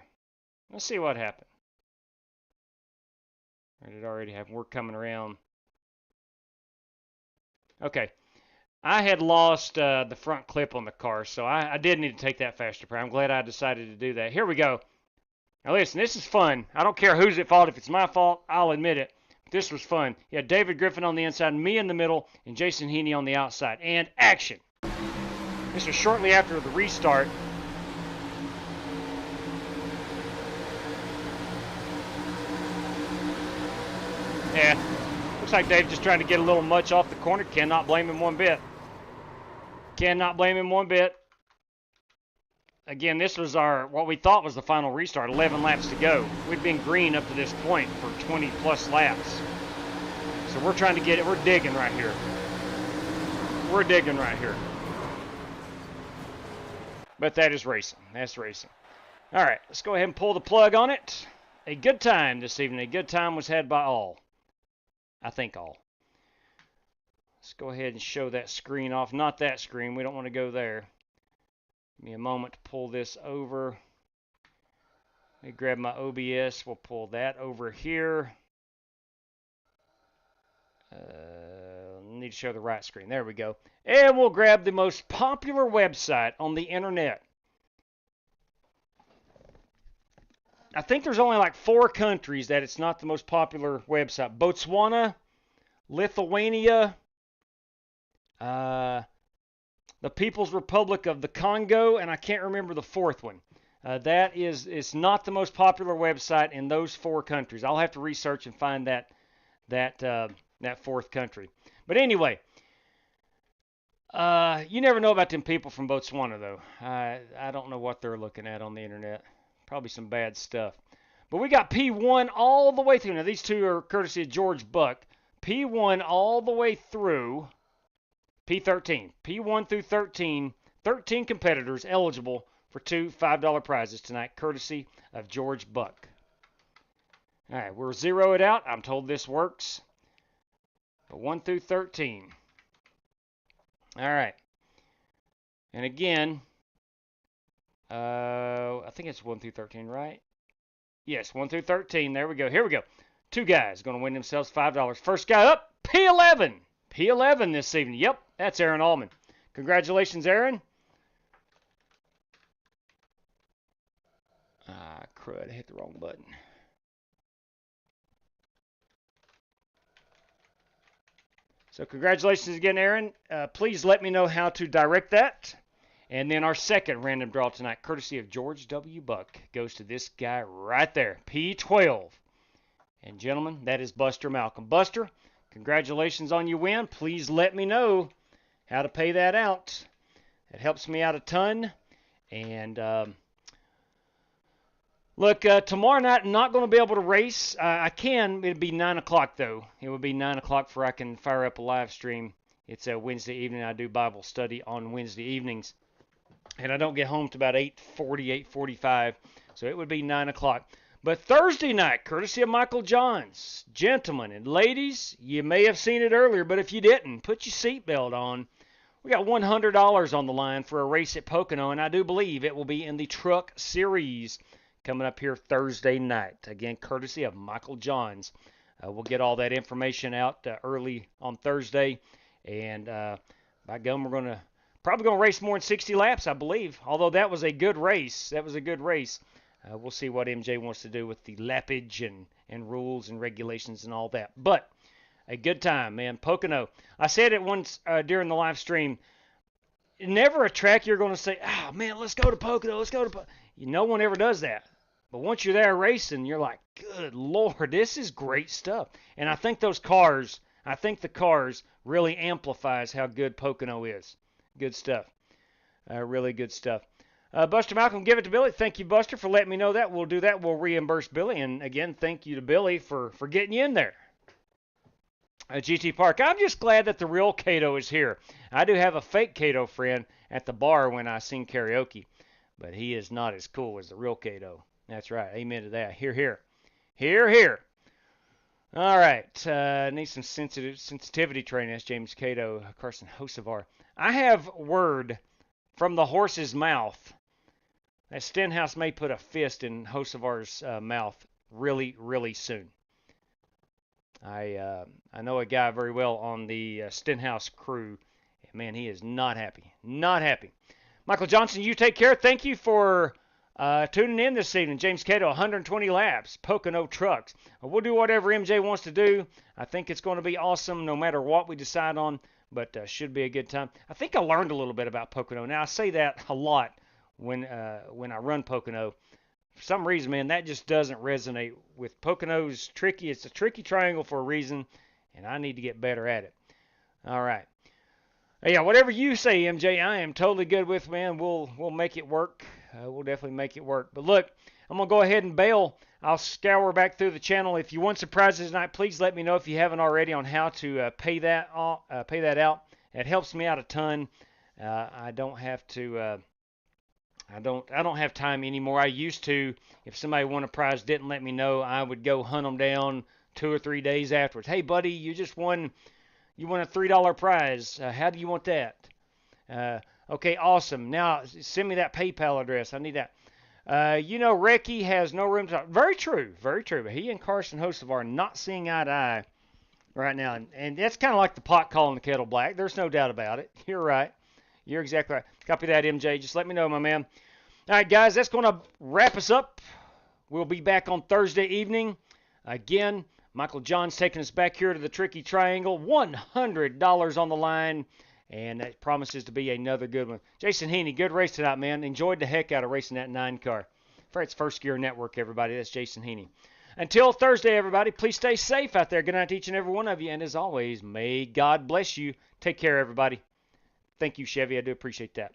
Let's see what happened. Or did it already happen? We're coming around. Okay. I had lost the front clip on the car, so I did need to take that faster. I'm glad I decided to do that. Here we go. Now listen, this is fun. I don't care who's at fault. If it's my fault, I'll admit it. But this was fun. You had David Griffin on the inside, me in the middle, and Jason Heaney on the outside. And action. This was shortly after the restart. Yeah, looks like Dave's just trying to get a little much off the corner. Cannot blame him one bit. Cannot blame him one bit. Again, this was what we thought was the final restart. 11 laps to go. We've been green up to this point for 20 plus laps. So we're trying to get it. We're digging right here. We're digging right here. But that is racing. That's racing. All right, let's go ahead and pull the plug on it. A good time this evening. A good time was had by all. I think all. Let's go ahead and show that screen off. Not that screen. We don't want to go there. Give me a moment to pull this over. Let me grab my OBS. We'll pull that over here. need to show the right screen. There we go. And we'll grab the most popular website on the internet. I think there's only like 4 countries that it's not the most popular website. Botswana, Lithuania, the People's Republic of the Congo, and I can't remember the 4th one. It's not the most popular website in those 4 countries. I'll have to research and find that 4th country. But anyway, you never know about them people from Botswana, though. I don't know what they're looking at on the internet. Probably some bad stuff. But we got P1 all the way through. Now, these two are courtesy of George Buck. P1 all the way through P13. P1 through 13. 13 competitors eligible for 2 $5 prizes tonight, courtesy of George Buck. All right, we'll zero it out. I'm told this works. But 1 through 13. All right. And again, I think it's 1 through 13, right? Yes, 1 through 13. There we go. Here we go. 2 guys going to win themselves $5. First guy up, P11. P11 this evening. Yep, that's Aaron Allman. Congratulations, Aaron. Crud, I hit the wrong button. So congratulations again, Aaron. Please let me know how to direct that. And then our second random draw tonight, courtesy of George W. Buck, goes to this guy right there, P12. And gentlemen, that is Buster Malcolm. Buster, congratulations on your win. Please let me know how to pay that out. It helps me out a ton. And look, tomorrow night I'm not going to be able to race. I can. It'll be 9 o'clock, though. It will be 9 o'clock before I can fire up a live stream. It's a Wednesday evening. I do Bible study on Wednesday evenings. And I don't get home to about 8:40, 8:45. So it would be 9 o'clock. But Thursday night, courtesy of Michael Johns. Gentlemen and ladies, you may have seen it earlier, but if you didn't, put your seatbelt on. We got $100 on the line for a race at Pocono, and I do believe it will be in the Truck Series coming up here Thursday night. Again, courtesy of Michael Johns. We'll get all that information out early on Thursday. And by gum, we're probably going to race more than 60 laps, I believe. Although that was a good race. We'll see what MJ wants to do with the lappage and rules and regulations and all that. But a good time, man. Pocono. I said it once during the live stream. Never a track you're going to say, oh, man, let's go to Pocono. Let's go to Pocono. No one ever does that. But once you're there racing, you're like, good Lord, this is great stuff. And I think the cars really amplifies how good Pocono is. Good stuff. Really good stuff. Buster Malcolm, give it to Billy. Thank you, Buster, for letting me know that. We'll do that. We'll reimburse Billy. And again, thank you to Billy for getting you in there. GT Park, I'm just glad that the real Cato is here. I do have a fake Cato friend at the bar when I sing karaoke, but he is not as cool as the real Cato. That's right. Amen to that. Hear, hear. Hear, hear. All right. Need some sensitivity training. That's James Cato, Carson Hocevar. I have word from the horse's mouth that Stenhouse may put a fist in Hocevar's mouth really, really soon. I know a guy very well on the Stenhouse crew. Man, he is not happy. Not happy. Michael Johnson, you take care. Thank you for tuning in this evening. James Cato, 120 laps, Pocono Trucks. We'll do whatever MJ wants to do. I think it's going to be awesome no matter what we decide on, but should be a good time. I think I learned a little bit about Pocono. Now, I say that a lot when I run Pocono. For some reason, man, that just doesn't resonate with Pocono's tricky. It's a tricky triangle for a reason, and I need to get better at it. All right. Yeah, whatever you say, MJ, I am totally good with, man. We'll make it work. We'll definitely make it work. But look, I'm going to go ahead and bail. I'll scour back through the channel. If you want surprises tonight, please let me know if you haven't already on how to pay that out. It helps me out a ton. I don't have to. I don't have time anymore. I used to. If somebody won a prize, didn't let me know, I would go hunt them down 2 or 3 days afterwards. Hey, buddy, you just won. You won a $3 prize. How do you want that? Okay, awesome. Now, send me that PayPal address. I need that. Recce has no room to talk. Very true. Very true. But he and Carson Hocevar are not seeing eye to eye right now. And that's kind of like the pot calling the kettle black. There's no doubt about it. You're right. You're exactly right. Copy that, MJ. Just let me know, my man. All right, guys, that's going to wrap us up. We'll be back on Thursday evening. Again, Michael John's taking us back here to the Tricky Triangle. $100 on the line, and that promises to be another good one. Jason Heaney, good race tonight, man. Enjoyed the heck out of racing that 9-car. Fred's First Gear Network, everybody. That's Jason Heaney. Until Thursday, everybody, please stay safe out there. Good night to each and every one of you. And as always, may God bless you. Take care, everybody. Thank you, Chevy. I do appreciate that.